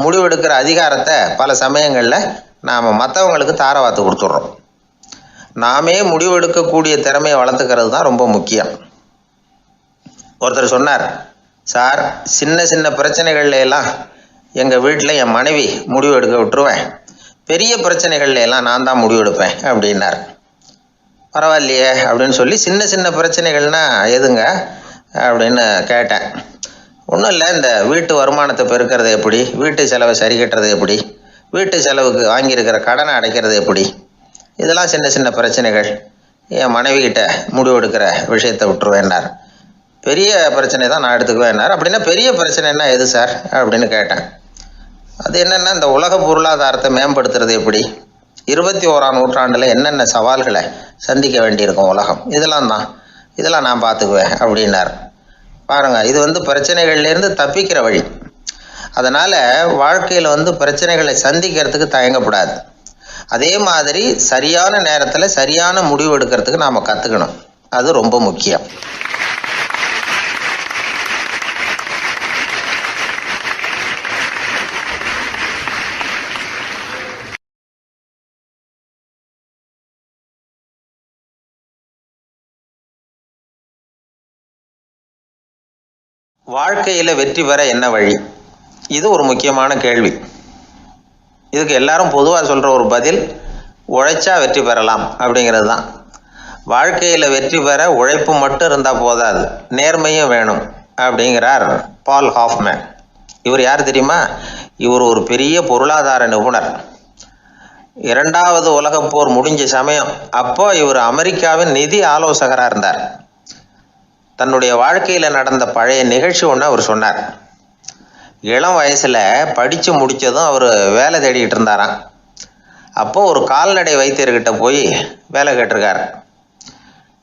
முடிவெடுக்கிற அதிகாரத்தை பல சமயங்களில் நாம் மற்றவங்களுக்கு தாரவாத்து கொடுத்துட்றோம். நாமே முடிவெடுக்கக்கூடிய திறமையை வளர்த்துக்கிறது தான் ரொம்ப முக்கியம். ஒருத்தர் சொன்னார், சார் சின்ன சின்ன பிரச்சனைகள்ல எல்லாம் எங்கள் வீட்டில் என் மனைவி முடிவு எடுக்க விட்டுருவேன், பெரிய பிரச்சனைகள்ல எல்லாம் நான் தான் முடிவெடுப்பேன் அப்படின்னார். பரவாயில்லையே அப்படின்னு சொல்லி சின்ன சின்ன பிரச்சனைகள்னா எதுங்க அப்படின்னு கேட்டேன். ஒன்றும் இல்லை, இந்த வீட்டு வருமானத்தை பெருக்கிறது எப்படி, வீட்டு செலவை சரி கட்டுறது எப்படி, வீட்டு செலவுக்கு வாங்கியிருக்கிற கடனை அடைக்கிறது எப்படி, இதெல்லாம் சின்ன சின்ன பிரச்சனைகள், என் மனைவிகிட்ட முடிவெடுக்கிற விஷயத்தை விட்டுருவேன்னார். பெரிய பிரச்சனை தான் நான் எடுத்துக்குவேன்னார். அப்படின்னா பெரிய பிரச்சனைன்னா எது சார் அப்படின்னு கேட்டேன். அது என்னென்னா, இந்த உலக பொருளாதாரத்தை மேம்படுத்துறது எப்படி, 21ஆம் நூற்றாண்டில் என்னென்ன சவால்களை சந்திக்க வேண்டியிருக்கும் உலகம், இதெல்லாம் நான் பார்த்துக்குவேன் அப்படின்னார். பாருங்கள், இது பிரச்சனைகள்லேருந்து தப்பிக்கிற வழி. அதனால் வாழ்க்கையில் பிரச்சனைகளை சந்திக்கிறதுக்கு தயங்கப்படாது. அதே மாதிரி சரியான நேரத்தில் சரியான முடிவு எடுக்கிறதுக்கு நாம் கற்றுக்கணும். அது ரொம்ப முக்கியம். வாழ்க்கையில் வெற்றி பெற என்ன வழி, இது ஒரு முக்கியமான கேள்வி. இதுக்கு எல்லாரும் பொதுவாக சொல்கிற ஒரு பதில், உழைச்சா வெற்றி பெறலாம் அப்படிங்கிறது தான். வாழ்க்கையில் வெற்றி பெற உழைப்பு மட்டும் இருந்தால் போதாது, நேர்மையும் வேணும் அப்படிங்கிறார் பால் ஹாஃப்மேன். இவர் யார் தெரியுமா? இவர் ஒரு பெரிய பொருளாதார நிபுணர். 2வது உலகப் போர் முடிஞ்ச சமயம் அப்போ இவர் அமெரிக்காவின் நிதி ஆலோசகராக இருந்தார். தன்னுடைய வாழ்க்கையில் நடந்த பழைய நிகழ்ச்சி ஒன்று அவர் சொன்னார். இளம் வயசில் படித்து முடித்ததும் அவர் வேலை தேடிக்கிட்டு இருந்தாராம். அப்போது ஒரு கால்நடை வைத்தியர்கிட்ட போய் வேலை கேட்டிருக்கார்.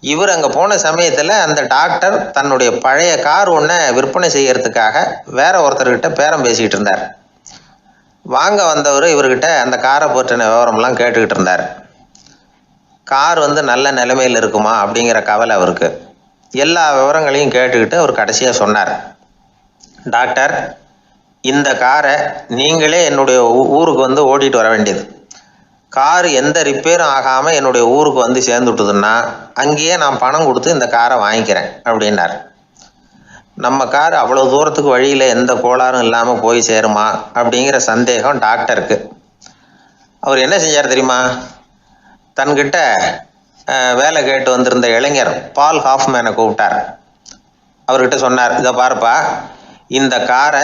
இவர் அங்கே போன சமயத்தில் அந்த டாக்டர் தன்னுடைய பழைய கார் ஒன்றை விற்பனை செய்யறதுக்காக வேற ஒருத்தர்கிட்ட பேரம் பேசிக்கிட்டு இருந்தார். வாங்க வந்தவர் இவர்கிட்ட அந்த காரை பற்றின விவரம்லாம் கேட்டுக்கிட்டு இருந்தார். கார் நல்ல நிலைமையில் இருக்குமா அப்படிங்கிற கவலை அவருக்கு. எல்லா விவரங்களையும் கேட்டுக்கிட்டு அவர் கடைசியாக சொன்னார், டாக்டர் இந்த காரை நீங்களே என்னுடைய ஊருக்கு ஓட்டிகிட்டு வர வேண்டியது. கார் எந்த ரிப்பேரும் ஆகாமல் என்னுடைய ஊருக்கு சேர்ந்துட்டுதுன்னா அங்கேயே நான் பணம் கொடுத்து இந்த காரை வாங்கிக்கிறேன் அப்படின்னார். நம்ம கார் அவ்வளோ தூரத்துக்கு வழியில் எந்த கோளாறும் இல்லாமல் போய் சேருமா அப்படிங்கிற சந்தேகம் டாக்டருக்கு. அவர் என்ன செஞ்சார் தெரியுமா? தன்கிட்ட வேலை கேட்டு வந்திருந்த இளைஞர் பால் ஹாஃப்மேனை கூப்பிட்டார். அவர்கிட்ட சொன்னார், இதை பாருப்பா, இந்த காரை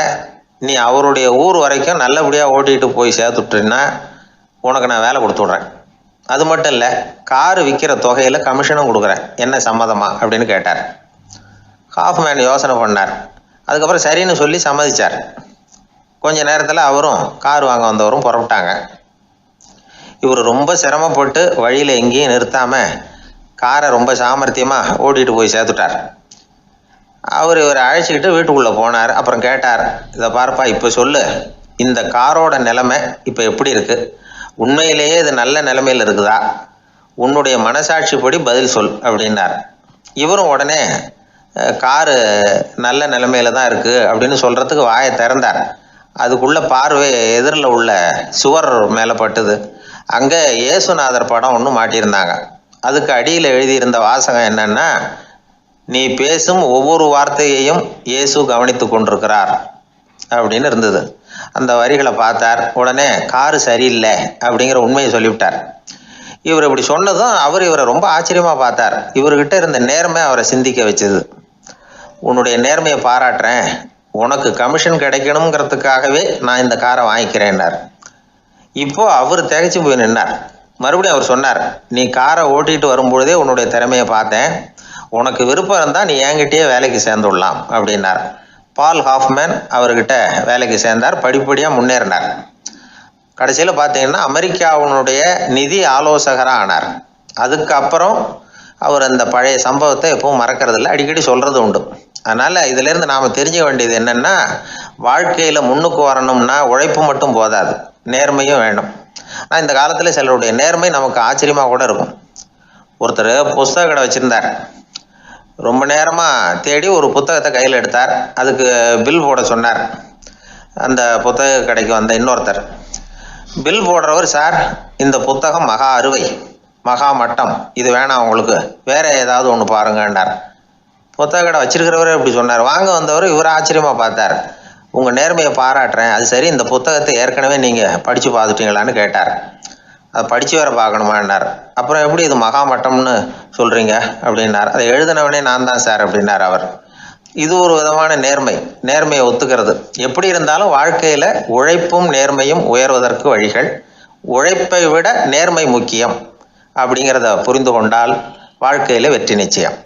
நீ அவருடைய ஊர் வரைக்கும் நல்லபடியாக ஓட்டிகிட்டு போய் சேர்த்துட்டீன்னா உனக்கு நான் வேலை கொடுத்து விட்றேன். அது மட்டும் இல்லை, காரு விற்கிற தொகையில் கமிஷனும் கொடுக்குறேன், என்ன சம்மதமா அப்படின்னு கேட்டார். ஹாஃப்மேன் யோசனை பண்ணார். அதுக்கப்புறம் சரின்னு சொல்லி சம்மதிச்சார். கொஞ்ச நேரத்தில் அவரும் கார் வாங்க வந்தவரும் புறப்பட்டாங்க. இவர் ரொம்ப சிரமப்பட்டு வழியில் எங்கேயும் நிறுத்தாமல் காரை ரொம்ப சாமர்த்தியமாக ஓட்டிகிட்டு போய் சேர்த்துட்டார். இவரை அழைச்சிக்கிட்டு வீட்டுக்குள்ளே போனார். அப்புறம் கேட்டார், இதை பார்ப்பா, இப்போ சொல்லு, இந்த காரோட நிலைமை இப்போ எப்படி இருக்குது? உண்மையிலேயே இது நல்ல நிலைமையில் இருக்குதா? உன்னுடைய மனசாட்சிப்படி பதில் சொல் அப்படின்னார். இவரும் உடனே காரு நல்ல நிலைமையில தான் இருக்குது அப்படின்னு சொல்கிறதுக்கு வாயை திறந்தார். அதுக்குள்ளே பார்வை எதிரில் உள்ள சுவர் மேலே பட்டுது. அங்கே இயேசுநாதர் படம் ஒன்று மாட்டியிருந்தாங்க. அதுக்கு அடியில் எழுதியிருந்த வாசகம் என்னன்னா, நீ பேசும் ஒவ்வொரு வார்த்தையையும் இயேசு கவனித்து கொண்டிருக்கிறார் அப்படின்னு இருந்தது. அந்த வரிகளை பார்த்தார். உடனே காரு சரியில்லை அப்படிங்கிற உண்மையை சொல்லிவிட்டார். இவர் இப்படி சொன்னதும் இவரை ரொம்ப ஆச்சரியமாக பார்த்தார். இவர்கிட்ட இருந்த நேர்மை அவரை சிந்திக்க வச்சது. உன்னுடைய நேர்மையை பாராட்டுறேன், உனக்கு கமிஷன் கிடைக்கணுங்கிறதுக்காகவே நான் இந்த காரை வாங்கிக்கிறேன்னார். இப்போ அவர் திகைச்சு போய் நின்னார். மறுபடியும் அவர் சொன்னார், நீ காரை ஓட்டிகிட்டு வரும்பொழுதே உன்னுடைய திறமையை பார்த்தேன், உனக்கு விருப்பம் இருந்தால் நீ என்கிட்டயே வேலைக்கு சேர்ந்துடலாம் அப்படின்னார். பால் ஹாஃப்மேன் அவர்கிட்ட வேலைக்கு சேர்ந்தார். படிப்படியாக முன்னேறினார். கடைசியில் பார்த்தீங்கன்னா அமெரிக்காவினுடைய நிதி ஆலோசகராக ஆனார். அதுக்கப்புறம் அவர் அந்த பழைய சம்பவத்தை எப்பவும் மறக்கிறதில்ல, அடிக்கடி சொல்கிறது உண்டு. அதனால் இதிலேருந்து நாம் தெரிஞ்சுக்க வேண்டியது என்னென்னா, வாழ்க்கையில் முன்னுக்கு வரணும்னா உழைப்பு மட்டும் போதாது, நேர்மையும் வேணும். ஆனால் இந்த காலத்தில் சிலருடைய நேர்மை நமக்கு ஆச்சரியமாக கூட இருக்கும். ஒருத்தர் புஸ்தக கடை வச்சுருந்தார். ரொம்ப நேரமாக தேடி ஒரு புத்தகத்தை கையில் எடுத்தார். அதுக்கு பில் போட சொன்னார். அந்த புத்தக கடைக்கு வந்த இன்னொருத்தர் பில் போடுறவர், சார் இந்த புத்தகம் மகா அறுவை, மகா மட்டம், இது வேணாம் உங்களுக்கு, வேற ஏதாவது ஒன்று பாருங்கன்னார். புத்தக கடை வச்சிருக்கிறவரே இப்படி சொன்னார். வாங்க வந்தவர் இவர் ஆச்சரியமாக பார்த்தார். உங்கள் நேர்மையை பாராட்டுறேன், அது சரி, இந்த புத்தகத்தை ஏற்கனவே நீங்கள் படித்து பார்த்துட்டீங்களான்னு கேட்டார். அதை படித்து வேற பார்க்கணுமான்னார். அப்புறம் எப்படி இது மகா மட்டம்னு சொல்கிறீங்க அப்படின்னார். அதை எழுதினவனே நான் தான் சார் அப்படின்னார் அவர். இது ஒரு விதமான நேர்மை, நேர்மையை ஒத்துக்கிறது. எப்படி இருந்தாலும் வாழ்க்கையில் உழைப்பும் நேர்மையும் உயர்வதற்கு வழிகள். உழைப்பை விட நேர்மை முக்கியம் அப்படிங்கிறத புரிந்து கொண்டால் வாழ்க்கையில் வெற்றி நிச்சயம்.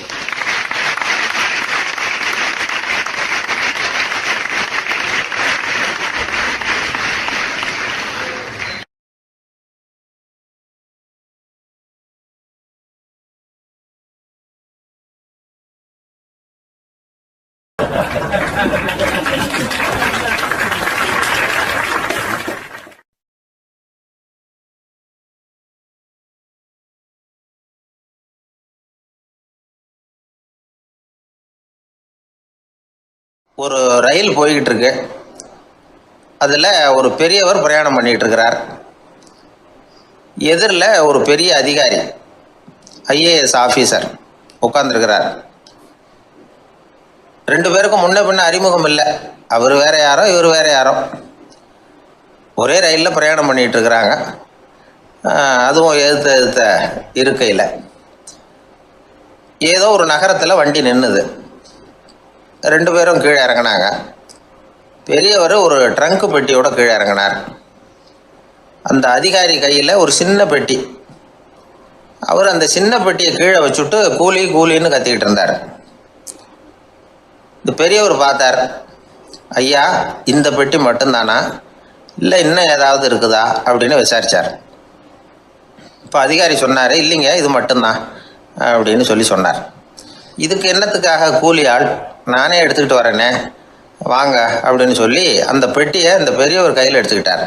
ஒரு ரயில் போய்கிட்டு இருக்கு. அதில் ஒரு பெரியவர் பிரயாணம் பண்ணிகிட்டு இருக்கிறார். எதிரில் ஒரு பெரிய அதிகாரி, ஐஏஎஸ் ஆஃபீஸர் உட்காந்துருக்கிறார். ரெண்டு பேருக்கும் முன்ன பின்ன அறிமுகம் இல்லை. அவர் வேற யாரோ, இவர் வேற யாரோ. ஒரே ரயிலில் பிரயாணம் பண்ணிகிட்டு இருக்கிறாங்க. அதுவும் எதிர்த்த இருக்கையில். ஏதோ ஒரு நகரத்தில் வண்டி நின்றுது. ரெண்டு பேரும் கீழே இறங்கினாங்க. பெரியவர் ஒரு ட்ரங்க் பெட்டியோட கீழே இறங்கினார். அந்த அதிகாரி கையில் ஒரு சின்ன பெட்டி. அவர் அந்த சின்ன பெட்டியை கீழே வச்சுட்டு கூலி கூலின்னு கத்திக்கிட்டு இருந்தார். இந்த பெரியவர் பார்த்தார். ஐயா, இந்த பெட்டி மட்டும்தானா, இல்லை இன்னும் ஏதாவது இருக்குதா அப்படின்னு விசாரித்தார். இப்போ அதிகாரி சொன்னார், இல்லைங்க இது மட்டும்தான் அப்படின்னு சொன்னார். இதுக்கு என்னத்துக்காக கூலி ஆள், நானே எடுத்துக்கிட்டு வரேனே, வாங்க அப்படின்னு சொல்லி அந்த பெட்டியை இந்த பெரியவர் கையில் எடுத்துக்கிட்டார்.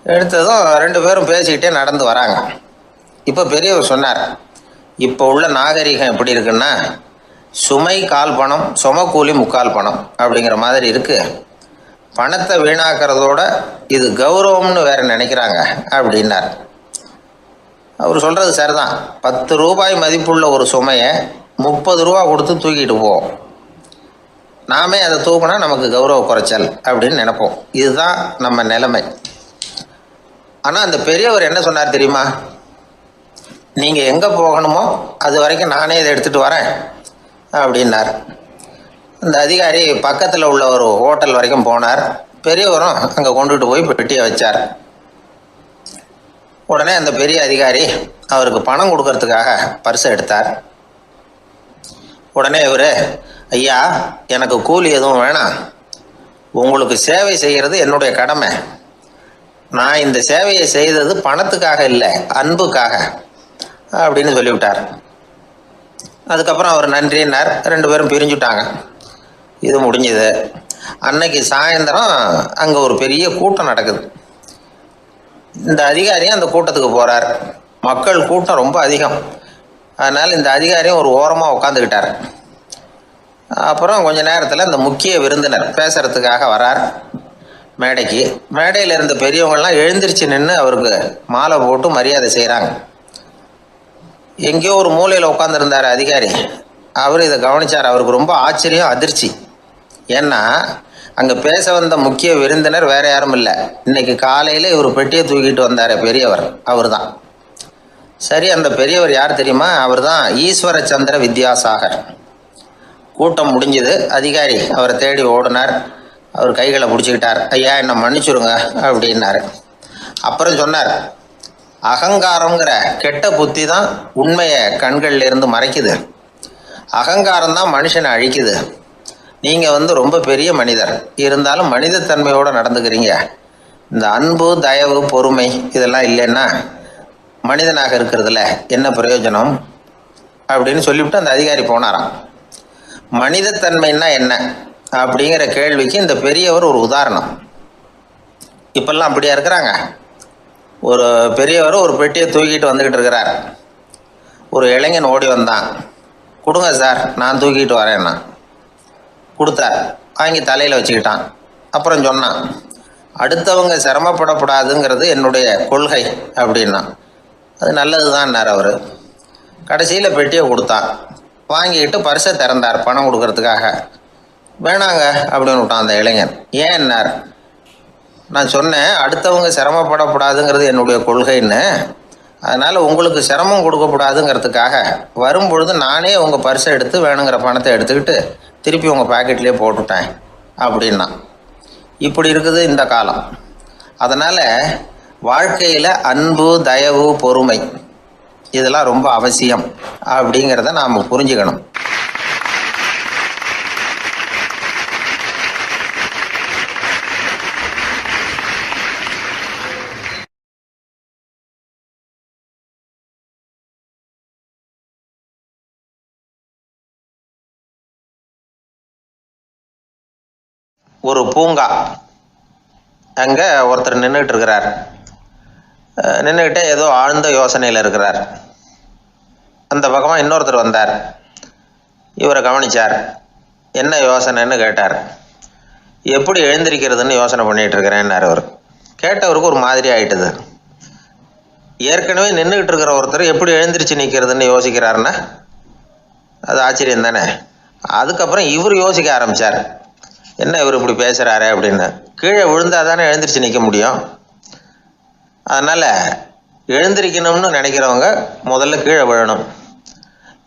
எடுத்ததும் ரெண்டு பேரும் பேசிக்கிட்டே நடந்து வராங்க. இப்போ பெரியவர் சொன்னார், இப்போ உள்ள நாகரிகம் எப்படி இருக்குன்னா, சுமை கால் பணம், சும கூலி முக்கால் பணம் அப்படிங்கிற மாதிரி இருக்குது. பணத்தை வீணாக்கிறதோட இது கௌரவம்னு வேற நினைக்கிறாங்க அப்படின்னார். அவர் சொல்கிறது சரிதான். 10 ரூபாய் மதிப்புள்ள ஒரு சுமையை 30 ரூபா கொடுத்து தூக்கிட்டு போவோம். நாமே அதை தூக்கினா நமக்கு கௌரவ குறைச்சல் அப்படின்னு நினைப்போம். இதுதான் நம்ம நிலைமை. ஆனால் அந்த பெரியவர் என்ன சொன்னார் தெரியுமா? நீங்கள் எங்கே போகணுமோ அது வரைக்கும் நானே இதை எடுத்துகிட்டு வரேன் அப்படின்னார். அந்த அதிகாரி பக்கத்தில் உள்ள ஒரு ஹோட்டல் வரைக்கும் போனார். பெரியவரும் அங்கே கொண்டுட்டு போய் பெட்டியை வச்சார். உடனே அந்த பெரிய அதிகாரி அவருக்கு பணம் கொடுக்கறதுக்காக பர்ஸை எடுத்தார். உடனே இவர், ஐயா, எனக்கு கூலி எதுவும் வேணாம், உங்களுக்கு சேவை செய்கிறது என்னுடைய கடமை. நான் இந்த சேவையை செய்தது பணத்துக்காக இல்லை, அன்புக்காக அப்படின்னு சொல்லிவிட்டார். அதுக்கப்புறம் அவர் நன்றினார். 2 பேரும் பிரிஞ்சுட்டாங்க. இது முடிஞ்சது. அன்னைக்கு சாயந்தரம் அங்கே ஒரு பெரிய கூட்டம் நடக்குது. இந்த அதிகாரியும் அந்த கூட்டத்துக்கு போகிறார். மக்கள் கூட்டம் ரொம்ப அதிகம். அதனால் இந்த அதிகாரியும் ஒரு ஓரமாக உட்காந்துக்கிட்டார். அப்புறம் கொஞ்ச நேரத்தில் இந்த முக்கிய விருந்தினர் பேசுகிறதுக்காக வரார் மேடைக்கு. மேடையில் இருந்த பெரியவங்கள்லாம் எழுந்திரிச்சு நின்று அவருக்கு மாலை போட்டு மரியாதை செய்கிறாங்க. எங்கேயோ ஒரு மூலையில் உட்காந்துருந்தார் அதிகாரி. அவர் இதை கவனித்தார். அவருக்கு ரொம்ப ஆச்சரியம், அதிர்ச்சி. ஏன்னா அங்கே பேச வந்த முக்கிய விருந்தினர் வேற யாரும் இல்லை, இன்னைக்கு காலையில் இவர் பெட்டியை தூக்கிட்டு வந்தார் பெரியவர், அவர் தான். சரி, அந்த பெரியவர் யார் தெரியுமா? அவர் தான் ஈஸ்வர சந்திர வித்யாசாகர். கூட்டம் முடிஞ்சது. அதிகாரி அவரை தேடி ஓடினார். அவர் கைகளை பிடிச்சிக்கிட்டார். ஐயா, என்னை மன்னிச்சுருங்க அப்படின்னாரு. அப்புறம் சொன்னார், அகங்காரங்கிற கெட்ட புத்தி தான் உண்மையை கண்கள்ல இருந்து மறைக்குது. அகங்காரம் தான் மனுஷனை அழிக்குது. நீங்கள் ரொம்ப பெரிய மனிதர், இருந்தாலும் மனிதத்தன்மையோடு நடந்துக்கிறீங்க. இந்த அன்பு, தயவு, பொறுமை இதெல்லாம் இல்லைன்னா மனிதனாக இருக்கிறதுல என்ன பிரயோஜனம் அப்படின்னு சொல்லிவிட்டு அந்த அதிகாரி போனாராம். மனிதத்தன்மைன்னா என்ன அப்படிங்கிற கேள்விக்கு இந்த பெரியவர் ஒரு உதாரணம். இப்பெல்லாம் அப்படியா இருக்கிறாங்க? ஒரு பெரியவர் ஒரு பெட்டியை தூக்கிட்டு வந்துக்கிட்டு இருக்கிறார். ஒரு இளைஞன் ஓடி வந்தான். கொடுங்க சார், நான் தூக்கிட்டு வரேன்னா. கொடுத்தார். வாங்கி தலையில் வச்சுக்கிட்டான். அப்புறம் சொன்னான், அடுத்தவங்க சிரமப்படக்கூடாதுங்கிறது என்னுடைய கொள்கை அப்படின்னா. அது நல்லது தான்னார் அவர். கடைசியில் பெட்டியை கொடுத்தான். வாங்கிக்கிட்டு பர்ஸை திறந்தார் பணம் கொடுக்கறதுக்காக. வேணாங்க அப்படின்னு விட்டான் அந்த இளைஞன். ஏன்னார், நான் சொன்னேன் அடுத்தவங்க சிரமப்படக்கூடாதுங்கிறது என்னுடைய கொள்கைன்னு. அதனால் உங்களுக்கு சிரமம் கொடுக்கக்கூடாதுங்கிறதுக்காக வரும்பொழுது நானே உங்கள் பர்ஸை எடுத்து வேணுங்கிற பணத்தை எடுத்துக்கிட்டு திருப்பி உங்கள் பாக்கெட்லேயே போட்டுட்டேன் அப்படின்னா. இப்படி இருக்குது இந்த காலம். அதனால் வாழ்க்கையில் அன்பு, தயவு, பொறுமை இதெல்லாம் ரொம்ப அவசியம் அப்படிங்கிறத நாம் புரிஞ்சுக்கணும். ஒரு பூங்கா, அங்கே ஒருத்தர் நின்றுட்டு இருக்கிறார். நின்றுக்கிட்டே ஏதோ ஆழ்ந்த யோசனையில் இருக்கிறார். அந்த பக்கமாக இன்னொருத்தர் வந்தார். இவரை கவனித்தார். என்ன யோசனைன்னு கேட்டார். எப்படி எழுந்திருக்கிறதுன்னு யோசனை பண்ணிகிட்டு இருக்கிறேன்னார் அவர். கேட்டவருக்கு ஒரு மாதிரி ஆகிட்டுது. ஏற்கனவே நின்றுக்கிட்டு இருக்கிற ஒருத்தர் எப்படி எழுந்திரிச்சு நிற்கிறதுன்னு யோசிக்கிறாருன்னா அது ஆச்சரியம் தானே. அதுக்கப்புறம் இவர் யோசிக்க ஆரம்பித்தார், என்ன இவர் இப்படி பேசுகிறாரு அப்படின்னு. கீழே விழுந்தால் தானே எழுந்திரிச்சு நிற்க முடியும். அதனால் எழுந்திரிக்கணும்னு நினைக்கிறவங்க முதல்ல கீழே விழணும்.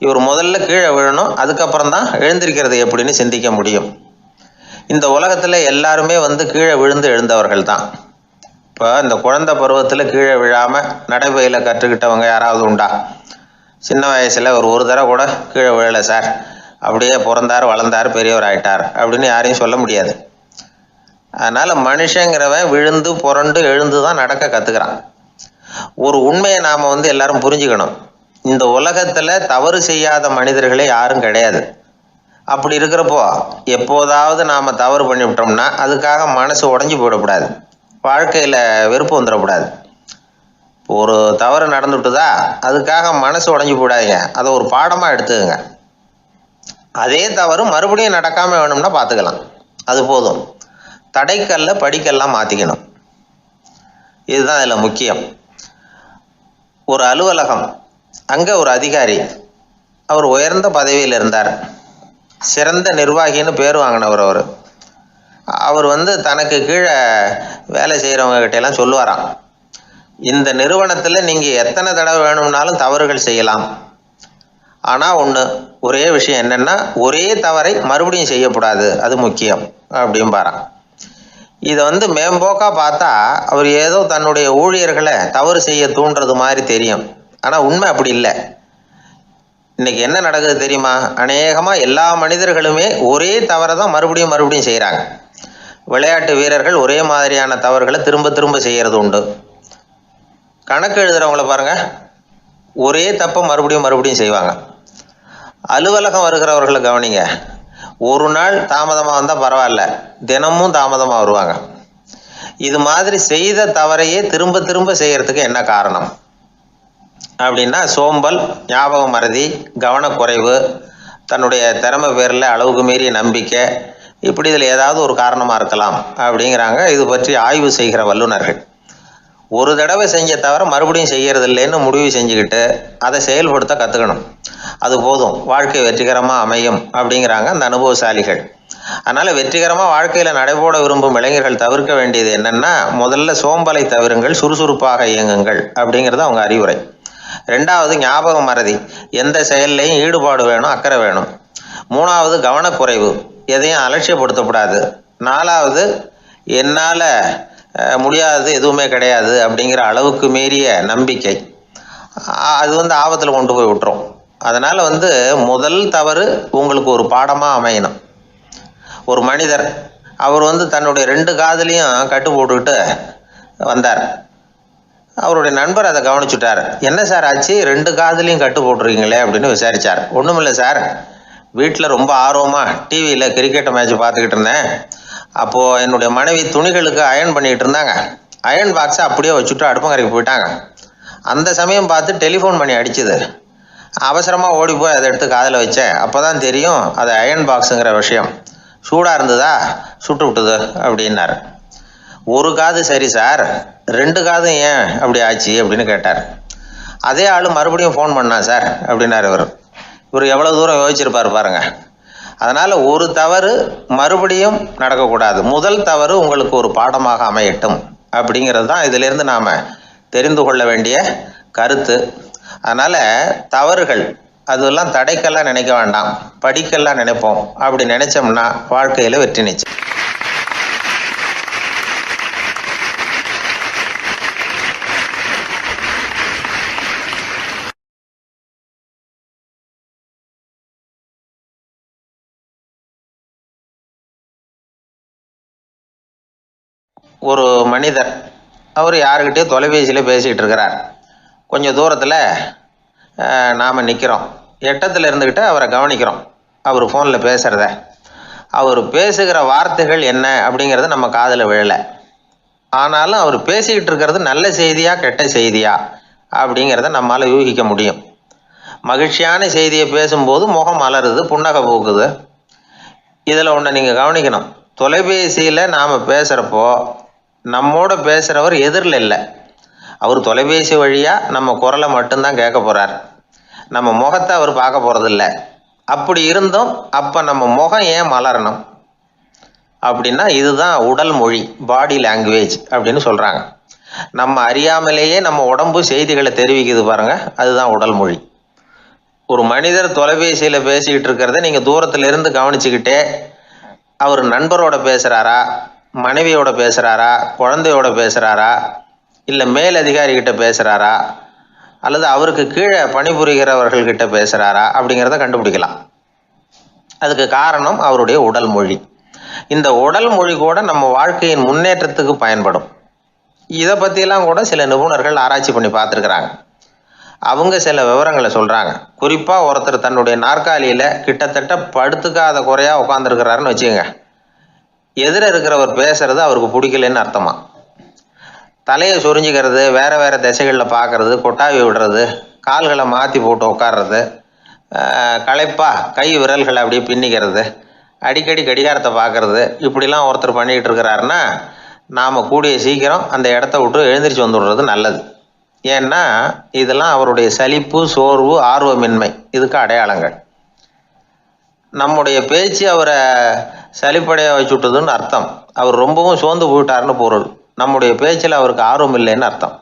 இவர் முதல்ல கீழே விழணும், அதுக்கப்புறம் தான் எழுந்திருக்கிறது எப்படின்னு சிந்திக்க முடியும். இந்த உலகத்தில் எல்லாருமே கீழே விழுந்து எழுந்தவர்கள் தான். இப்போ இந்த குழந்தை பருவத்தில் கீழே விழாமல் நடைபயில கற்றுக்கிட்டவங்க யாராவது உண்டா? சின்ன வயசில் ஒரு தடவை கூட கீழே விழலை சார், அப்படியே பிறந்தார், வளர்ந்தார், பெரியவர் ஆயிட்டார் அப்படின்னு யாரையும் சொல்ல முடியாது. அதனால் மனுஷங்கிறவன் விழுந்து புரண்டு எழுந்து தான் நடக்க கற்றுக்கிறான். ஒரு உண்மையை நாம் எல்லாரும் புரிஞ்சுக்கணும். இந்த உலகத்தில் தவறு செய்யாத மனிதர்களே யாரும் கிடையாது. அப்படி இருக்கிறப்போ எப்போதாவது நாம் தவறு பண்ணிவிட்டோம்னா அதுக்காக மனசு உடஞ்சி போயிடக்கூடாது, வாழ்க்கையில் வெறுப்பு வந்துடக்கூடாது. ஒரு தவறு நடந்துட்டுதா அதுக்காக மனசு உடஞ்சி போடாதீங்க, அதை ஒரு பாடமாக எடுத்துக்கங்க. அதே தவறு மறுபடியும் நடக்காமல் வேணும்னா பார்த்துக்கலாம், அது போதும். தடைக்கல்ல படிக்கல்லாம் மாற்றிக்கணும். இதுதான் இதில் முக்கியம். ஒரு அலுவலகம், அங்கே ஒரு அதிகாரி, அவர் உயர்ந்த பதவியில் இருந்தார். சிறந்த நிர்வாகின்னு பேர் வாங்கினவர் அவர். அவர் தனக்கு கீழே வேலை செய்கிறவங்க கிட்டெல்லாம் சொல்லுவாராம், இந்த நிறுவனத்தில் நீங்கள் எத்தனை தடவை வேணும்னாலும் தவறுகள் செய்யலாம், ஆனால் ஒன்று, ஒரே விஷயம் என்னென்னா, ஒரே தவறை மறுபடியும் செய்யக்கூடாது, அது முக்கியம் அப்படின்பாரான். இதை மேம்போக்காக பார்த்தா அவர் ஏதோ தன்னுடைய ஊழியர்களை தவறு செய்ய தூண்டுறது மாதிரி தெரியும். ஆனால் உண்மை அப்படி இல்லை. இன்னைக்கு என்ன நடக்குது தெரியுமா? அநேகமாக எல்லா மனிதர்களுமே ஒரே தவறை தான் மறுபடியும் மறுபடியும் செய்கிறாங்க. விளையாட்டு வீரர்கள் ஒரே மாதிரியான தவறுகளை திரும்ப திரும்ப செய்கிறது உண்டு. கணக்கு எழுதுகிறவங்கள பாருங்கள், ஒரே தப்பை மறுபடியும் மறுபடியும் செய்வாங்க. அலுவலகம் வருகிறவர்களை கவனிங்க, ஒரு நாள் தாமதமாக வந்தால் பரவாயில்ல, தினமும் தாமதமாக வருவாங்க. இது மாதிரி செய்த தவறையே திரும்ப திரும்ப செய்கிறதுக்கு என்ன காரணம் அப்படின்னா, சோம்பல், ஞாபக மறதி, கவனக்குறைவு, தன்னுடைய திறமை பேரில் அளவுக்கு மீறிய நம்பிக்கை, இப்படி இதில் ஏதாவது ஒரு காரணமாக இருக்கலாம் அப்படிங்கிறாங்க இது பற்றி ஆய்வு செய்கிற வல்லுநர்கள். ஒரு தடவை செஞ்ச தவிர மறுபடியும் செய்கிறது இல்லைன்னு முடிவு செஞ்சுக்கிட்டு அதை செயல்படுத்த கற்றுக்கணும். அது போதும், வாழ்க்கை வெற்றிகரமாக அமையும் அப்படிங்கிறாங்க அந்த அனுபவசாலிகள். அதனால் வெற்றிகரமாக வாழ்க்கையில் நடைபோட விரும்பும் இளைஞர்கள் தவிர்க்க வேண்டியது என்னென்னா, முதல்ல சோம்பலை தவிருங்கள், சுறுசுறுப்பாக இயங்குங்கள் அப்படிங்கிறது அவங்க அறிவுரை. ரெண்டாவது, ஞாபக மறதி, எந்த செயல்லையும் ஈடுபாடு வேணும், அக்கறை வேணும். மூணாவது, கவனக்குறைவு, எதையும் அலட்சியப்படுத்தக்கூடாது. நாலாவது, என்னால் முடியாதது எதுவுமே கிடையாது அப்படிங்கிற அளவுக்கு மீறிய நம்பிக்கை. அது ஆபத்தில் கொண்டு போய் விட்டுரும். அதனால் முதல் தவறு உங்களுக்கு ஒரு பாடமாக அமையணும். ஒரு மனிதர் அவர் தன்னுடைய 2 காதுலையும் கட்டு போட்டுக்கிட்டு வந்தார். அவருடைய நண்பர் அதை கவனிச்சுட்டார். என்ன சார் ஆச்சு, 2 காதுலையும் கட்டு போட்டுருக்கீங்களே அப்படின்னு விசாரித்தார். ஒன்றுமில்லை சார், வீட்டில் ரொம்ப ஆர்வமாக டிவியில் கிரிக்கெட் மேட்ச் பார்த்துக்கிட்டு இருந்தேன். அப்போது என்னுடைய மனைவி துணிகளுக்கு அயர்ன் பண்ணிகிட்டு இருந்தாங்க. அயர்ன் பாக்ஸை அப்படியே வச்சுட்டு அடுப்பங்கரைக்கு போயிட்டாங்க. அந்த சமயம் பார்த்து டெலிஃபோன் பண்ணி அடிச்சுது. அவசரமாக ஓடி போய் அதை எடுத்து காதில் வச்சேன். அப்போ தான் தெரியும் அது அயர்ன் பாக்ஸுங்கிற விஷயம். சூடாக இருந்ததா, சுட்டு விட்டுது அப்படின்னார். ஒரு காது சரி சார், 2 காதும் ஏன் அப்படி ஆச்சு அப்படின்னு கேட்டார். அதே ஆள் மறுபடியும் ஃபோன் பண்ணா சார் அப்படின்னார் இவர் எவ்வளோ தூரம் யோசிச்சிருப்பார் பாருங்க. அதனால் ஒரு தவறு மறுபடியும் நடக்கக்கூடாது. முதல் தவறு உங்களுக்கு ஒரு பாடமாக அமையட்டும் அப்படிங்கிறது தான் இதிலிருந்து நாம் தெரிந்து கொள்ள வேண்டிய கருத்து. அதனால் தவறுகள் அதெல்லாம் தடைக்கெல்லாம் நினைக்க வேண்டாம், படிக்கெல்லாம் நினைப்போம். அப்படி நினைச்சோம்னா வாழ்க்கையில் வெற்றி நிச்சயம். ஒரு மனிதர் அவர் யாருக்கிட்டே தொலைபேசியில் பேசிகிட்டு இருக்கிறார். கொஞ்சம் தூரத்தில் நாம் நிற்கிறோம். எட்டத்தில் இருந்துக்கிட்டு அவரை கவனிக்கிறோம், அவர் ஃபோனில் பேசுகிறத. அவர் பேசுகிற வார்த்தைகள் என்ன அப்படிங்கிறது நம்ம காதில் விழலை. ஆனாலும் அவர் பேசிக்கிட்டு இருக்கிறது நல்ல செய்தியா கெட்ட செய்தியா அப்படிங்கிறத நம்மளால் யூகிக்க முடியும். மகிழ்ச்சியான செய்தியை பேசும்போது முகம் மலருது, புன்னகை பூக்குது. இதில் ஒன்று நீங்கள் கவனிக்கணும், தொலைபேசியில் நாம் பேசுகிறப்போ நம்மோட பேசுகிறவர் எதிரில் இல்லை. அவர் தொலைபேசி வழியாக நம்ம குரலை மட்டும்தான் கேட்க போகிறார், நம்ம முகத்தை அவர் பார்க்க போகிறதில்ல. அப்படி இருந்தும் அப்போ நம்ம முகம் ஏன் மலரணும் அப்படின்னா, இதுதான் உடல் மொழி, பாடி லாங்குவேஜ் அப்படின்னு சொல்கிறாங்க. நம்ம அறியாமலேயே நம்ம உடம்பு செய்திகளை தெரிவிக்குது பாருங்க, அதுதான் உடல் மொழி. ஒரு மனிதர் தொலைபேசியில் பேசிக்கிட்டு இருக்கிறத நீங்கள் தூரத்தில் இருந்து கவனிச்சுக்கிட்டே அவர் நண்பரோட பேசுகிறாரா, மனைவியோட பேசுகிறாரா, குழந்தையோட பேசுகிறாரா, இல்லை மேல் அதிகாரிகிட்ட பேசுகிறாரா, அல்லது அவருக்கு கீழே பணிபுரிகிறவர்கள்கிட்ட பேசுகிறாரா அப்படிங்கிறத கண்டுபிடிக்கலாம். அதுக்கு காரணம் அவருடைய உடல் மொழி. இந்த உடல் மொழி கூட நம்ம வாழ்க்கையின் முன்னேற்றத்துக்கு பயன்படும். இதை பற்றியெல்லாம் கூட சில நிபுணர்கள் ஆராய்ச்சி பண்ணி பார்த்துருக்குறாங்க. அவங்க சில விவரங்களை சொல்கிறாங்க. குறிப்பாக ஒருத்தர் தன்னுடைய நாற்காலியில் கிட்டத்தட்ட படுத்துக்காத குறையாக உட்காந்துருக்கிறாருன்னு வச்சுக்கோங்க. எதிர இருக்கிறவர் பேசுறது அவருக்கு பிடிக்கலன்னு அர்த்தமா. தலையை சொரிஞ்சிக்கிறது, வேறு வேறு திசைகளில் பார்க்குறது, கொட்டாவி விடுறது, கால்களை மாற்றி போட்டு உட்கார்றது, களைப்பாக கை விரல்களை அப்படியே பின்னிக்கிறது, அடிக்கடி கடிகாரத்தை பார்க்குறது, இப்படிலாம் ஒருத்தர் பண்ணிக்கிட்டு இருக்கிறாருன்னா நாம் கூடிய சீக்கிரம் அந்த இடத்த விட்டு எழுந்திரிச்சு வந்துடுறது நல்லது. ஏன்னா இதெல்லாம் அவருடைய சலிப்பு, சோர்வு, ஆர்வமின்மை, இதுக்கு அடையாளங்கள். நம்முடைய பேச்சு அவரை சலிப்படைய வச்சுட்டுதுன்னு அர்த்தம். அவர் ரொம்பவும் சோர்ந்து போயிட்டார்னு பொருள். நம்முடைய பேச்சில் அவருக்கு ஆர்வம் இல்லைன்னு அர்த்தம்.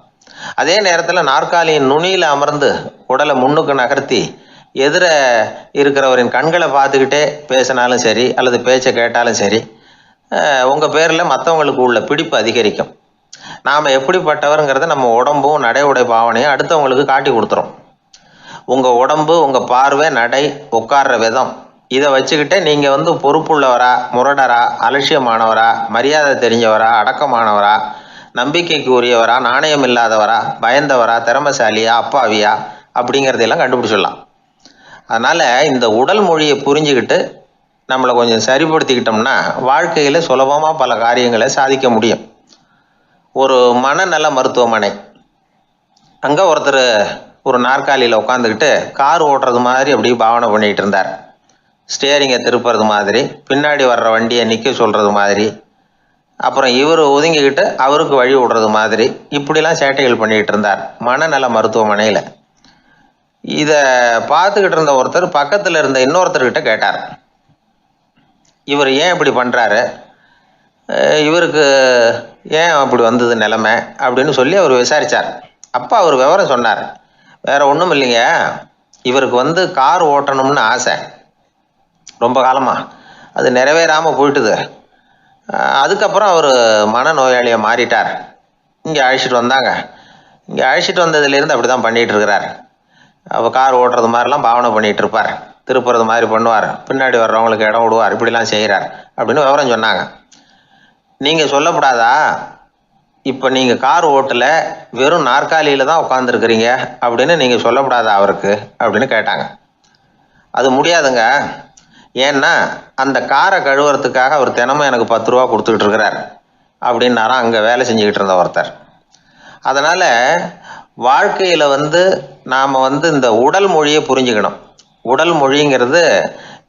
அதே நேரத்தில் நாற்காலியின் நுனியில் அமர்ந்து உடலை முன்னுக்கு நகர்த்தி எதிர இருக்கிறவரின் கண்களை பார்த்துக்கிட்டே பேசினாலும் சரி அல்லது பேச்சை கேட்டாலும் சரி, உங்கள் பேரில் மற்றவங்களுக்கு உள்ள பிடிப்பு அதிகரிக்கும். நாம் எப்படிப்பட்டவருங்கிறத நம்ம உடம்பும் நடை உடை பாவனையும் அடுத்தவங்களுக்கு காட்டி கொடுத்துரும். உங்கள் உடம்பு, உங்கள் பார்வை, நடை, உட்கார்ற விதம், இதை வச்சுக்கிட்டே நீங்கள் பொறுப்புள்ளவரா, முரடரா, அலட்சியமானவரா, மரியாதை தெரிஞ்சவரா, அடக்கமானவரா, நம்பிக்கைக்கு உரியவரா, நாணயம் இல்லாதவரா, பயந்தவரா, திறமைசாலியா, அப்பாவியா அப்படிங்கிறதையெல்லாம் கண்டுபிடிச்சிடலாம். அதனால் இந்த உடல் மொழியை புரிஞ்சுக்கிட்டு நம்மளை கொஞ்சம் சரிப்படுத்திக்கிட்டோம்னா வாழ்க்கையில் சுலபமாக பல காரியங்களை சாதிக்க முடியும். ஒரு மனநல மருத்துவமனை, அங்கே ஒருத்தர் ஒரு நாற்காலியில் உட்காந்துக்கிட்டு கார் ஓட்டுறது மாதிரி அப்படி பாவனை பண்ணிகிட்டு இருந்தார். ஸ்டேரிங்கை திருப்புறது மாதிரி, பின்னாடி வர்ற வண்டியை நிற்க சொல்கிறது மாதிரி, அப்புறம் இவர் ஒதுங்கிக்கிட்டு அவருக்கு வழி விடுறது மாதிரி, இப்படிலாம் சேட்டைகள் பண்ணிக்கிட்டு இருந்தார் மனநல மருத்துவமனையில். இதை பார்த்துக்கிட்டு இருந்த ஒருத்தர் பக்கத்தில் இருந்த இன்னொருத்தர்கிட்ட கேட்டார், இவர் ஏன் இப்படி பண்ணுறாரு, இவருக்கு ஏன் அப்படி வந்தது நிலைமை அப்படின்னு சொல்லி அவர் விசாரித்தார். அப்போ அவர் விவரம் சொன்னார். வேற ஒன்றும் இல்லைங்க, இவருக்கு கார் ஓட்டணும்னு ஆசை ரொம்ப காலமாக, அது நிறைவேறாமல் போயிட்டுது. அதுக்கப்புறம் அவர் மனநோயாளியை மாறிட்டார். இங்கே அழைச்சிட்டு வந்தாங்க. இங்கே அழைச்சிட்டு வந்ததுலேருந்து அப்படி தான் பண்ணிகிட்டு இருக்கிறார். அப்போ கார் ஓட்டுறது மாதிரிலாம் பாவனை பண்ணிகிட்டு இருப்பார், திருப்புறது மாதிரி பண்ணுவார், பின்னாடி வர்றவங்களுக்கு இடம் விடுவார், இப்படிலாம் செய்கிறார் அப்படின்னு விவரம் சொன்னாங்க. நீங்கள் சொல்லப்படாதா, இப்போ நீங்கள் கார் ஓட்டலை, வெறும் நாற்காலியில் தான் உட்காந்துருக்குறீங்க அப்படின்னு நீங்கள் சொல்லப்படாதா அவருக்கு அப்படின்னு கேட்டாங்க. அது முடியாதுங்க, ஏன்னா அந்த காரை கழுவுறதுக்காக அவர் தினமும் எனக்கு 10 ரூபா கொடுத்துக்கிட்டு இருக்கிறார் அப்படின்னாராம் அங்கே வேலை செஞ்சுக்கிட்டு இருந்த ஒருத்தர். அதனால் வாழ்க்கையில் நாம் இந்த உடல் மொழியை புரிஞ்சுக்கணும். உடல் மொழிங்கிறது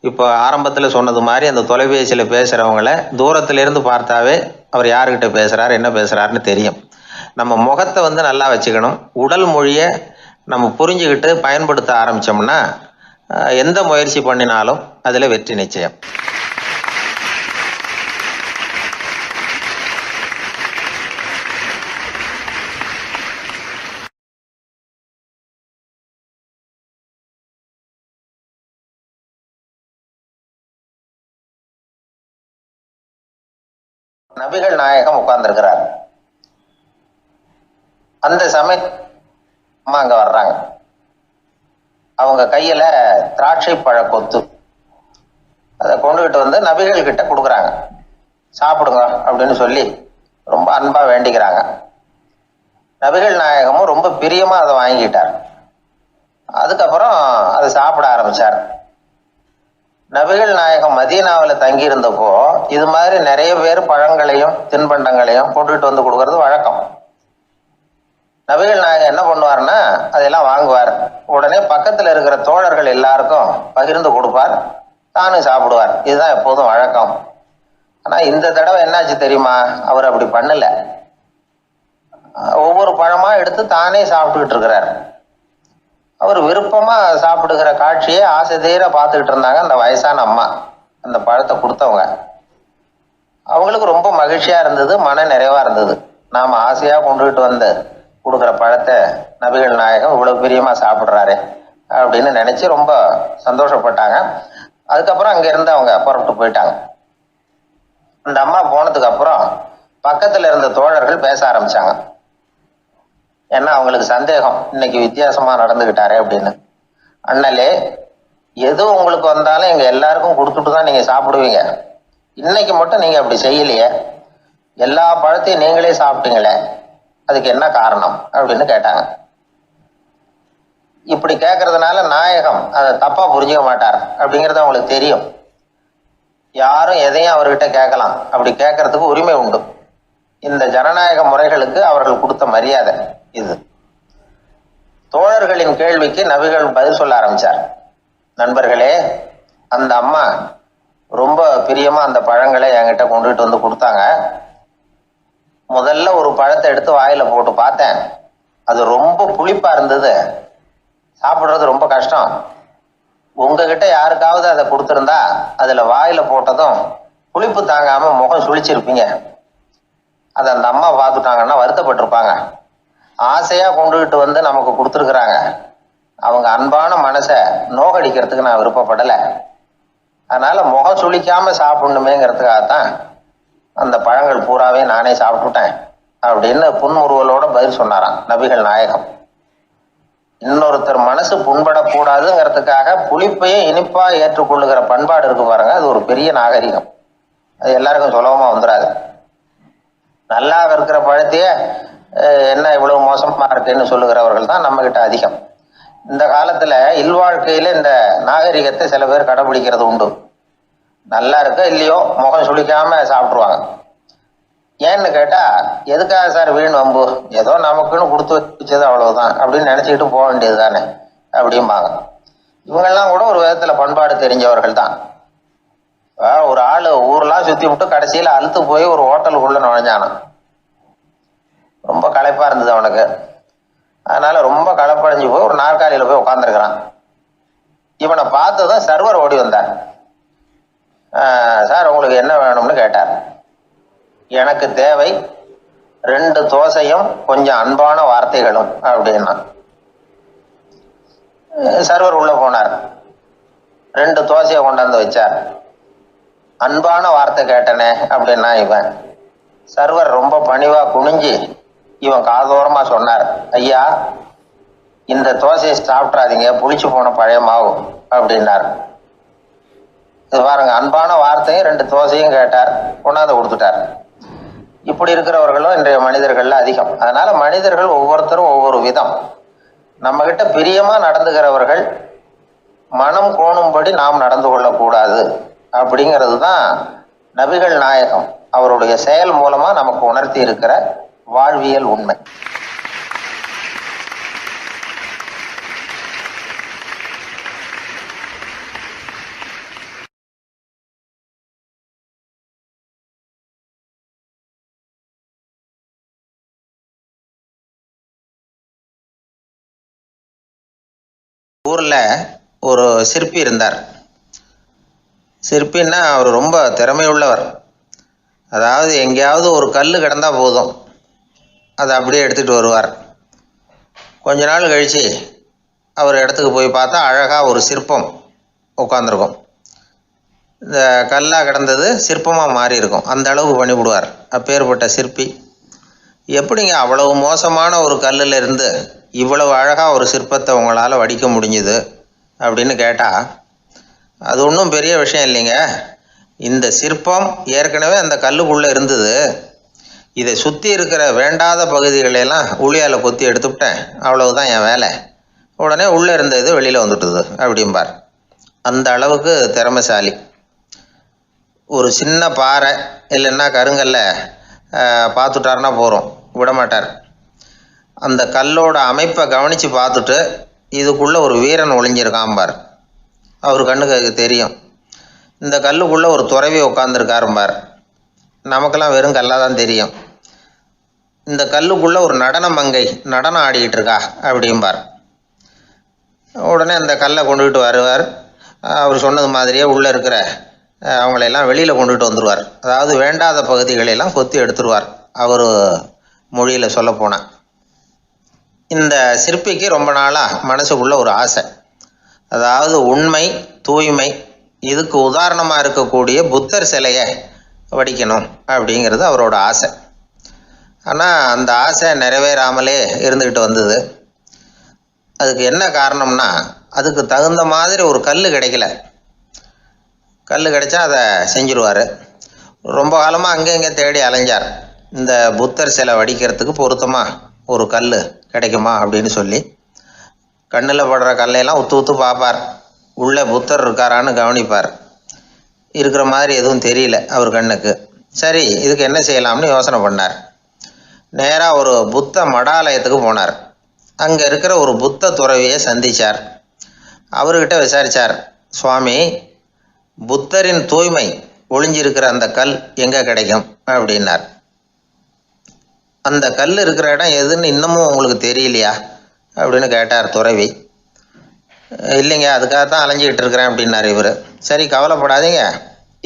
இப்போ ஆரம்பத்தில் சொன்னது மாதிரி அந்த தொலைபேசியில் பேசுகிறவங்கள தூரத்திலேருந்து பார்த்தாவே அவர் யாருக்கிட்ட பேசுகிறார், என்ன பேசுகிறாருன்னு தெரியும். நம்ம முகத்தை நல்லா வச்சுக்கணும். உடல் மொழியை நம்ம புரிஞ்சுக்கிட்டு பயன்படுத்த ஆரம்பித்தோம்னா எந்த முயற்சி பண்ணினாலும் அதில் வெற்றி நிச்சயம். நபிகள் நாயகம் உட்கார்ந்துருக்கிறார். அந்த சமயம் அங்க வர்றாங்க. அவங்க கையில திராட்சை பழ கொத்து, அதை கொண்டுகிட்டு நபிகள் கிட்ட கொடுக்குறாங்க. சாப்பிடுங்க அப்படின்னு சொல்லி ரொம்ப அன்பா வேண்டிக்கிறாங்க. நபிகள் நாயகமும் ரொம்ப பிரியமா அதை வாங்கிட்டார். அதுக்கப்புறம் அதை சாப்பிட ஆரம்பிச்சார். நபிகள் நாயகம் மதீனாவில் தங்கி இருந்தப்போ இது மாதிரி நிறைய பேர் பழங்களையும் தின்பண்டங்களையும் கொண்டுகிட்டு கொடுக்கறது வழக்கம். நபிகள் நாயகம் என்ன பண்ணுவார்னா அதெல்லாம் வாங்குவார். உடனே பக்கத்தில் இருக்கிற தோழர்கள் எல்லாருக்கும் பகிர்ந்து கொடுப்பார், தானும் சாப்பிடுவார். இதுதான் எப்போதும் வழக்கம். ஆனால் இந்த தடவை என்னாச்சு தெரியுமா, அவர் அப்படி பண்ணல. ஒவ்வொரு பழமா எடுத்து தானே சாப்பிட்டுக்கிட்டு இருக்கிறார். அவர் விருப்பமா சாப்பிடுகிற காட்சியை ஆசை தீர பார்த்துக்கிட்டு இருந்தாங்க அந்த வயசான அம்மா, அந்த பழத்தை கொடுத்தவங்க. அவங்களுக்கு ரொம்ப மகிழ்ச்சியா இருந்தது, மன நிறைவா இருந்தது. நாம ஆசையா கொண்டுகிட்டு கொடுக்குற பழத்தை நபிகள் நாயகம் இவ்வளவு பிரியமா சாப்பிட்றாரு அப்படின்னு நினைச்சு ரொம்ப சந்தோஷப்பட்டாங்க. அதுக்கப்புறம் அங்க இருந்து அவங்க புறப்பட்டு போயிட்டாங்க. அந்த அம்மா போனதுக்கு அப்புறம் பக்கத்துல இருந்த தோழர்கள் பேச ஆரம்பிச்சாங்க. ஏன்னா அவங்களுக்கு சந்தேகம், இன்னைக்கு வித்தியாசமா நடந்துகிட்டாரே அப்படின்னு. அண்ணலே, எது உங்களுக்கு வந்தாலும் எங்க எல்லாருக்கும் கொடுத்துட்டு தான் நீங்க சாப்பிடுவீங்க, இன்னைக்கு மட்டும் நீங்க அப்படி செய்யலையே, எல்லா பழத்தையும் நீங்களே சாப்பிட்டீங்களே, அதுக்கு என்ன காரணம் அப்படின்னு கேட்டாங்க. இப்படி கேட்கறதுனால நாயகம் அதை தப்பா புரிஞ்சுக்க மாட்டார் அப்படிங்கிறது அவங்களுக்கு தெரியும். யாரும் எதையும் அவர்கிட்ட கேட்கலாம், அப்படி கேட்கறதுக்கு உரிமை உண்டு. இந்த ஜனநாயக முறைகளுக்கு அவர்கள் கொடுத்த மரியாதை இது. தோழர்களின் கேள்விக்கு நபிகள் பதில் சொல்ல ஆரம்பிச்சார். நண்பர்களே, அந்த அம்மா ரொம்ப பிரியமா அந்த பழங்களை என்கிட்ட கொண்டுகிட்டு கொடுத்தாங்க. முதல்ல ஒரு பழத்தை எடுத்து வாயில போட்டு பார்த்தேன், அது ரொம்ப புளிப்பா இருந்தது, சாப்பிடுறது ரொம்ப கஷ்டம். உங்ககிட்ட யாருக்காவது அதை கொடுத்துருந்தா அதுல வாயில போட்டதும் புளிப்பு தாங்காம முகம் சுழிச்சிருப்பீங்க. அதை அந்த அம்மா பார்த்துட்டாங்கன்னா வருத்தப்பட்டிருப்பாங்க. ஆசையா கொண்டுகிட்டு நமக்கு கொடுத்துருக்குறாங்க, அவங்க அன்பான மனசை நோகடிக்கிறதுக்கு நான் விருப்பப்படலை. அதனால முகம் சுளிக்காம சாப்பிடணுமேங்கிறதுக்காகத்தான் அந்த பழங்கள் பூராவே நானே சாப்பிட்டுட்டேன் அப்படின்னு புன்முறுவலோட பதில் சொன்னாராம் நபிகள் நாயகம். இன்னொருத்தர் மனசு புண்படக்கூடாதுங்கிறதுக்காக புளிப்பையும் இனிப்பா ஏற்றுக்கொள்ளுகிற பண்பாடு இருக்கு பாருங்க, அது ஒரு பெரிய நாகரிகம். அது எல்லாருக்கும் சுலபமா வந்துடாது. நல்லா இருக்கிற பழத்தையே என்ன இவ்வளவு மோசமா இருக்குன்னு சொல்லுகிறவர்கள் தான் நம்ம கிட்ட அதிகம். இந்த காலத்துல இல்வாழ்க்கையில இந்த நாகரிகத்தை சில பேர் கடைபிடிக்கிறது உண்டு. நல்லா இருக்க இல்லையோ முகம் சுளிக்காம சாப்பிட்ருவாங்க. ஏன்னு கேட்டா, எதுக்காக சார் வீண் வம்பு, ஏதோ நமக்குன்னு கொடுத்து வச்சது அவ்வளவுதான் அப்படின்னு நினைச்சுக்கிட்டு போக வேண்டியது தானே அப்படிம்பாங்க. இவங்கெல்லாம் கூட ஒரு விதத்துல பண்பாடு தெரிஞ்சவர்கள் தான். ஒரு ஆளு ஊர்லாம் சுத்தி விட்டு கடைசியில அழுத்து போய் ஒரு ஹோட்டலுக்குள்ள நுழைஞ்சானான். ரொம்ப களைப்பா இருந்தது அவனுக்கு. அதனால ரொம்ப களைப்படைஞ்சு போய் ஒரு நாற்காலியில போய் உட்காந்துருக்கிறான். இவனை பார்த்ததும் சர்வர் ஓடி வந்தார். சார் உங்களுக்கு என்ன வேணும்னு கேட்டார். எனக்கு தேவை 2 தோசையும் கொஞ்சம் அன்பான வார்த்தைகளும் அப்படின்னா. சர்வர் உள்ள போனார், 2 தோசையை கொண்டாந்து வச்சார். அன்பான வார்த்தை கேட்டனே அப்படின்னா இவன். சர்வர் ரொம்ப பணிவா குனிஞ்சு இவன் காதோரமா சொன்னார், ஐயா இந்த தோசையை சாப்பிட்றாதீங்க, புளிச்சு போன பழைய மாவு அப்படின்னார். இது பாருங்க, அன்பான வார்த்தையும் 2 தோசையும் கேட்டார், கொண்டாந்து கொடுத்துட்டார். இப்படி இருக்கிறவர்களும் இன்றைய மனிதர்கள்ல அதிகம். அதனால மனிதர்கள் ஒவ்வொருத்தரும் ஒவ்வொரு விதம். நம்ம கிட்ட பிரியமா நடந்துகிறவர்கள் மனம் கோணும்படி நாம் நடந்து கொள்ளக்கூடாது அப்படிங்கிறது தான் நபிகள் நாயகம் அவருடைய செயல் மூலமா நமக்கு உணர்த்தி இருக்கிற வாழ்வியல் உண்மை. ஊர்ல ஒரு சிற்பி இருந்தார். சிற்பின்னா அவர் ரொம்ப திறமையுள்ளவர். அதாவது எங்கேயாவது ஒரு கல் கிடந்தா போதும், அதை அப்படியே எடுத்துகிட்டு வருவார். கொஞ்ச நாள் கழித்து அவர் இடத்துக்கு போய் பார்த்தா அழகாக ஒரு சிற்பம் உட்காந்துருக்கும். இந்த கல்லாக கிடந்தது சிற்பமாக மாறி இருக்கும். அந்த அளவுக்கு பண்ணிவிடுவார். அப்பேற்பட்ட சிற்பி. எப்படிங்க அவ்வளவு மோசமான ஒரு கல்லில் இருந்து இவ்வளவு அழகாக ஒரு சிற்பத்தை உங்களால் வடிக்க முடிஞ்சுது அப்படின்னு கேட்டால், அது ஒன்றும் பெரிய விஷயம் இல்லைங்க. இந்த சிற்பம் ஏற்கனவே அந்த கல்லுக்குள்ளே இருந்தது. இதை சுற்றி இருக்கிற வேண்டாத பகுதிகளெல்லாம் உளியால் கொத்தி எடுத்துவிட்டேன், அவ்வளவுதான் என் வேலை. உடனே உள்ளே இருந்தது வெளியில் வந்துட்டுது அப்படிம்பார். அந்த அளவுக்கு திறமைசாலி. ஒரு சின்ன பாறை இல்லைன்னா கருங்கல்ல பார்த்துட்டாருன்னா போகிறோம், விடமாட்டார். அந்த கல்லோட அமைப்பை கவனித்து பார்த்துட்டு இதுக்குள்ளே ஒரு வீரன் ஒளிஞ்சிருக்காம்பார். அவர் கண்ணுக்கு தெரியும். இந்த கல்லுக்குள்ளே ஒரு துறவி உட்காந்துருக்காரும்பார். நமக்கெல்லாம் வெறும் கல்லாக தான் தெரியும். இந்த கல்லுக்குள்ளே ஒரு நடன மங்கை நடனம் ஆடிக்கிட்டு இருக்கா அப்படிம்பார். உடனே அந்த கல்லை கொண்டுகிட்டு வருவார். அவர் சொன்னது மாதிரியே உள்ளே இருக்கிற அவங்களையெல்லாம் வெளியில் கொண்டுகிட்டு வந்துடுவார். அதாவது வேண்டாத பகுதிகளெல்லாம் கொத்தி எடுத்துருவார். அவர் மொழியில் சொல்லப்போனால், இந்த சிற்பிக்கு ரொம்ப நாளாக மனசுக்குள்ள ஒரு ஆசை. அதாவது உண்மை, தூய்மை, இதுக்கு உதாரணமாக இருக்கக்கூடிய புத்தர் சிலையை வடிக்கணும் அப்படிங்கிறது அவரோட ஆசை. ஆனால் அந்த ஆசை நிறைவேறாமலே இருந்துக்கிட்டு வந்தது. அதுக்கு என்ன காரணம்னா, அதுக்கு தகுந்த மாதிரி ஒரு கல் கிடைக்கல. கல் கிடைச்சா அதை செஞ்சுருவார். ரொம்ப காலமாக அங்கே இங்கே தேடி அலைஞ்சார். இந்த புத்தர் சிலை வடிக்கிறதுக்கு பொருத்தமாக ஒரு கல் கிடைக்குமா அப்படின்னு சொல்லி கண்ணில் படுற கல்லையெல்லாம் உத்து உத்து பார்ப்பார். உள்ளே புத்தர் இருக்காரான்னு கவனிப்பார். இருக்கிற மாதிரி எதுவும் தெரியல அவர் கண்ணுக்கு. சரி, இதுக்கு என்ன செய்யலாம்னு யோசனை பண்ணார். நேராக ஒரு புத்த மடாலயத்துக்கு போனார். அங்கே இருக்கிற ஒரு புத்த துறவியை சந்தித்தார். அவர்கிட்ட விசாரித்தார், சுவாமி, புத்தரின் தூய்மை ஒளிஞ்சிருக்கிற அந்த கல் எங்கே கிடைக்கும் அப்படின்னார். அந்த கல் இருக்கிற இடம் எதுன்னு இன்னமும் உங்களுக்கு தெரியலையா அப்படின்னு கேட்டார் துறவி. இல்லைங்க, அதுக்காகத்தான் அலைஞ்சிக்கிட்டு இருக்கிறேன் அப்படின்னார் இவர். சரி, கவலைப்படாதீங்க,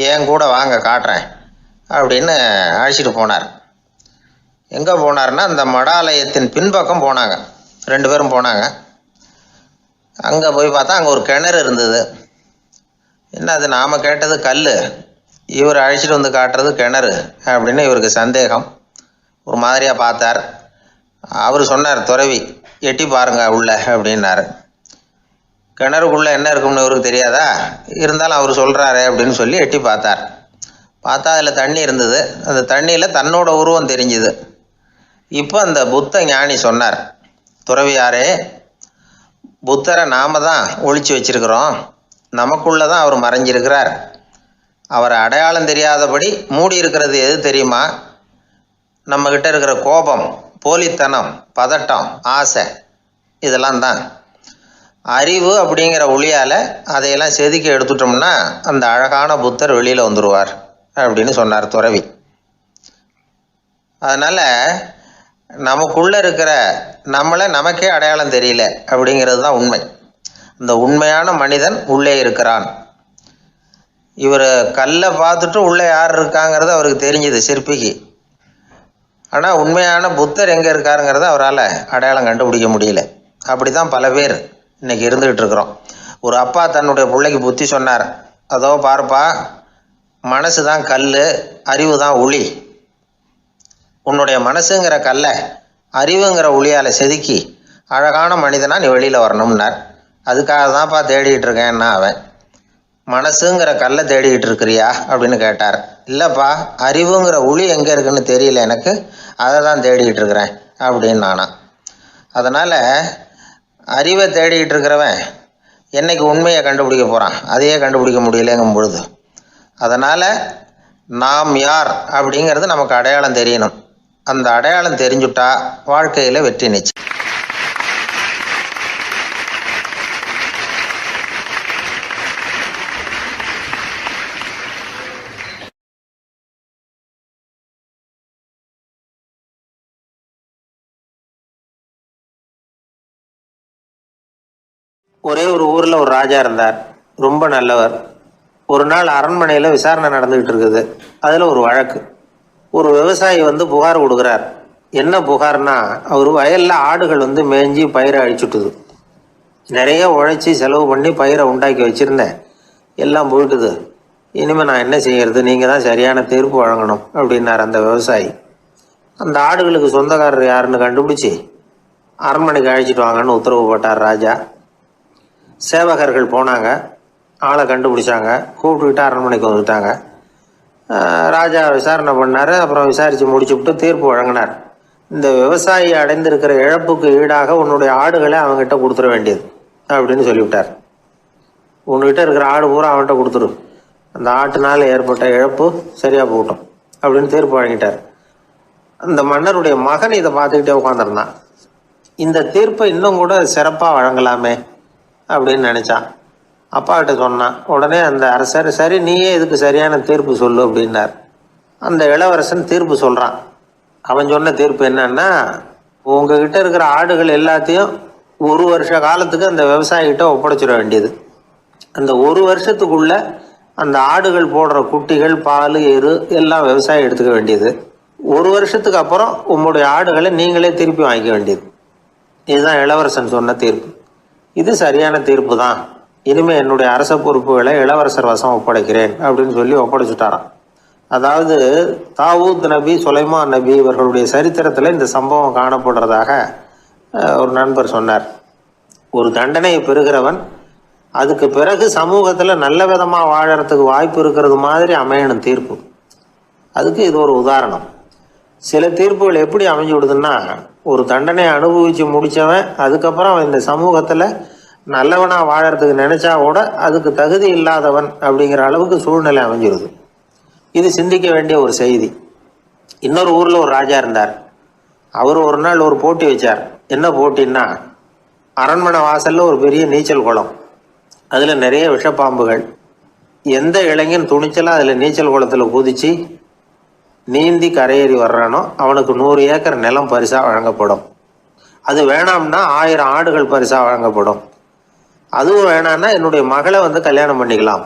என் கூட வாங்க காட்டுறேன் அப்படின்னு அழைச்சிட்டு போனார். எங்கே போனார்னா, அந்த மடாலயத்தின் பின்பக்கம் போனாங்க. 2 பேரும் போனாங்க. அங்கே போய் பார்த்தா அங்கே ஒரு கிணறு இருந்தது. என்ன அது நாம் கேட்டது கல், இவர் அழைச்சிட்டு வந்து காட்டுறது கிணறு அப்படின்னு இவருக்கு சந்தேகம். ஒரு மாதிரியாக பார்த்தார். அவர் சொன்னார், துறவி எட்டி பாருங்க உள்ள அப்படின்னாரு. கிணறுக்குள்ளே என்ன இருக்கும்னு இவருக்கு தெரியாதா, இருந்தாலும் அவர் சொல்கிறாரு அப்படின்னு சொல்லி எட்டி பார்த்தார். பார்த்தா அதில் தண்ணி இருந்தது. அந்த தண்ணியில் தன்னோட உருவம் தெரிஞ்சுது. இப்போ அந்த புத்த ஞானி சொன்னார், துறவியாரே, புத்தரை நாம தான் ஒழிச்சு வச்சிருக்கிறோம், நமக்குள்ளே தான் அவர் மறைஞ்சிருக்கிறார். அவரை அடையாளம் தெரியாதபடி மூடி இருக்கிறது எது தெரியுமா? நம்மக்கிட்ட இருக்கிற கோபம், போலித்தனம், பதட்டம், ஆசை, இதெல்லாம் தான். அறிவு அப்படிங்கிற ஒளியால் அதையெல்லாம் செதுக்கி எடுத்துட்டோம்னா அந்த அழகான புத்தர் வெளியில் வந்துடுவார் அப்படின்னு சொன்னார் துறவி. அதனால் நமக்குள்ளே இருக்கிற நம்மளை நமக்கே அடையாளம் தெரியல அப்படிங்கிறது தான் உண்மை. இந்த உண்மையான மனிதன் உள்ளே இருக்கிறான். இவர் கல்லை பார்த்துட்டு உள்ளே யார் இருக்காங்கிறது அவருக்கு தெரிஞ்சுது சிற்பிக்கு. ஆனால் உண்மையான புத்தர் எங்கே இருக்காருங்கிறத அவரால் அடையாளம் கண்டுபிடிக்க முடியல. அப்படி தான் பல பேர் இன்றைக்கி இருந்துக்கிட்டு இருக்கிறோம். ஒரு அப்பா தன்னுடைய பிள்ளைக்கு புத்தி சொன்னார், அதோ பார்ப்பா, மனசு தான் கல், அறிவு தான் ஒளி. உன்னுடைய மனசுங்கிற கல்லை அறிவுங்கிற ஒளியால் செதுக்கி அழகான மனிதனாக நீ வெளியில் வரணும்னார். அதுக்காக தான்ப்பா தேடிகிட்டு இருக்கேன்னா அவன். மனசுங்கிற கல்லை தேடிக்கிட்டு இருக்கிறியா அப்படின்னு கேட்டார். இல்லைப்பா, அறிவுங்கிற ஒளி எங்கே இருக்குன்னு தெரியல எனக்கு, அதை தான் தேடிக்கிட்டு இருக்கிறேன் அப்படின்னு நானா. அதனால் அறிவை தேடிக்கிட்டு இருக்கிறவன் என்னைக்கு உண்மையை கண்டுபிடிக்க போகிறான்? அதையே கண்டுபிடிக்க முடியலைங்கும் பொழுது. அதனால் நாம் யார் அப்படிங்கிறது நமக்கு அடையாளம் தெரியணும். அந்த அடையாளம் தெரிஞ்சுட்டா வாழ்க்கையில் வெற்றி நிச்சயம். ஒரே ஒரு ஊரில் ஒரு ராஜா இருந்தார், ரொம்ப நல்லவர். ஒரு நாள் அரண்மனையில் விசாரணை நடந்துக்கிட்டு இருக்குது. அதில் ஒரு வழக்கு. ஒரு விவசாயி வந்து புகார் கொடுக்குறார். என்ன புகார்னா, அவர் வயலில் ஆடுகள் வந்து மேய்ஞ்சி பயிரை அழிச்சுட்டுது. நிறைய உழைச்சி செலவு பண்ணி பயிரை உண்டாக்கி வச்சுருந்தேன், எல்லாம் போயிட்டுது. இனிமேல் நான் என்ன செய்கிறது? நீங்கள் தான் சரியான தீர்ப்பு வழங்கணும் அப்படின்னார் அந்த விவசாயி. அந்த ஆடுகளுக்கு சொந்தக்காரர் யாருன்னு கண்டுபிடிச்சி அரண்மனைக்கு அழைச்சிட்டு வாங்கன்னு உத்தரவு போட்டார் ராஜா. சேவகர்கள் போனாங்க, ஆளை கண்டுபிடிச்சாங்க, கூப்பிட்டுக்கிட்டு அரண்மனைக்கு வந்துட்டாங்க. ராஜா விசாரணை பண்ணார். அப்புறம் விசாரித்து முடிச்சுவிட்டு தீர்ப்பு வழங்கினார். இந்த விவசாயி அடைந்திருக்கிற இழப்புக்கு ஈடாக உன்னுடைய ஆடுகளை அவங்ககிட்ட கொடுத்துட வேண்டியது அப்படின்னு சொல்லிவிட்டார். உன்கிட்ட இருக்கிற ஆடு பூரா அவன்கிட்ட கொடுத்துரு, அந்த ஆட்டுனால் ஏற்பட்ட இழப்பு சரியாக போகட்டும் அப்படின்னு தீர்ப்பு வழங்கிட்டார். அந்த மன்னருடைய மகன் இதை பார்த்துக்கிட்டே உட்காந்துருந்தான். இந்த தீர்ப்பை இன்னும் கூட சிறப்பாக வழங்கலாமே அப்படின்னு நினச்சான். அப்பாக்கிட்ட சொன்னான். உடனே அந்த அரசர், சரி நீயே இதுக்கு சரியான தீர்ப்பு சொல்லு அப்படின்னார். அந்த இளவரசன் தீர்ப்பு சொல்கிறான். அவன் சொன்ன தீர்ப்பு என்னன்னா, உங்ககிட்ட இருக்கிற ஆடுகள் எல்லாத்தையும் ஒரு வருஷ காலத்துக்கு அந்த விவசாயிகிட்ட ஒப்படைச்சிட வேண்டியது. அந்த ஒரு வருஷத்துக்குள்ள அந்த ஆடுகள் போடுற குட்டிகள், பால், எரு எல்லாம் விவசாயி எடுத்துக்க வேண்டியது. ஒரு வருஷத்துக்கு அப்புறம் உங்களுடைய ஆடுகளை நீங்களே திருப்பி வாங்கிக்க வேண்டியது. இதுதான் இளவரசன் சொன்ன தீர்ப்பு. இது சரியான தீர்ப்பு தான், இனிமேல் என்னுடைய அரச பொறுப்புகளை இளவரசர் வசம் ஒப்படைக்கிறேன் அப்படின்னு சொல்லி ஒப்படைச்சுட்டாராம். அதாவது தாவூத் நபி, சுலைமான் நபி இவர்களுடைய சரித்திரத்தில் இந்த சம்பவம் காணப்படுறதாக ஒரு நண்பர் சொன்னார். ஒரு தண்டனையை பெறுகிறவன் அதுக்கு பிறகு சமூகத்தில் நல்ல விதமாக வாழறதுக்கு வாய்ப்பு இருக்கிறது மாதிரி அமையணும் தீர்ப்பு. அதுக்கு இது ஒரு உதாரணம். சில தீர்ப்புகள் எப்படி அமைஞ்சு விடுதுன்னா, ஒரு தண்டனை அனுபவித்து முடித்தவன் அதுக்கப்புறம் அவன் இந்த சமூகத்தில் நல்லவனாக வாழறதுக்கு நினச்சா கூட அதுக்கு தகுதி இல்லாதவன் அப்படிங்கிற அளவுக்கு சூழ்நிலை அமைஞ்சிருது. இது சிந்திக்க வேண்டிய ஒரு செய்தி. இன்னொரு ஊரில் ஒரு ராஜா இருந்தார். அவர் ஒரு நாள் ஒரு போட்டி வச்சார். என்ன போட்டின்னா, அரண்மனை வாசலில் ஒரு பெரிய நீச்சல் குளம், அதில் நிறைய விஷப்பாம்புகள். எந்த இளைஞன் துணிச்சலாக அதில் நீச்சல் குளத்தில் குதித்து நீந்தி கரையேறி வர்றானோ அவனுக்கு 100 ஏக்கர் நிலம் பரிசாக வழங்கப்படும். அது வேணாம்னா 1000 ஆடுகள் பரிசாக வழங்கப்படும். அதுவும் வேணான்னா என்னுடைய மகளை வந்து கல்யாணம் பண்ணிக்கலாம்.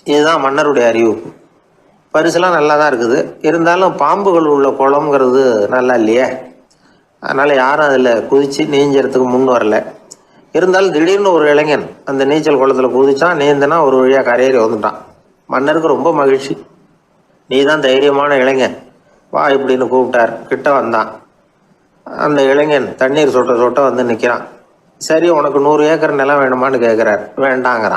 இதுதான் மன்னருடைய அறிவிப்பு. பரிசுலாம் நல்லா தான் இருக்குது, இருந்தாலும் பாம்புகள் உள்ள குளம்ங்கிறது நல்லா இல்லையே. அதனால் யாரும் அதில் குதித்து நீஞ்சறதுக்கு முன் வரல. இருந்தாலும் திடீர்னு ஒரு இளைஞன் அந்த நீச்சல் குளத்தில் குதிச்சான், நீந்தினா ஒரு வழியாக கரையேறி வந்துட்டான். மன்னருக்கு ரொம்ப மகிழ்ச்சி. நீ தான் தைரியமான இளைஞன், வா இப்படின்னு கூப்பிட்டார். கிட்ட வந்தான். அந்த இளைஞன் தண்ணீர் சொட்ட சொட்ட வந்து நிற்கிறான். சரி, உனக்கு 100 ஏக்கர் நிலம் வேணுமான்னு கேட்குறார். வேண்டாங்கிறான்.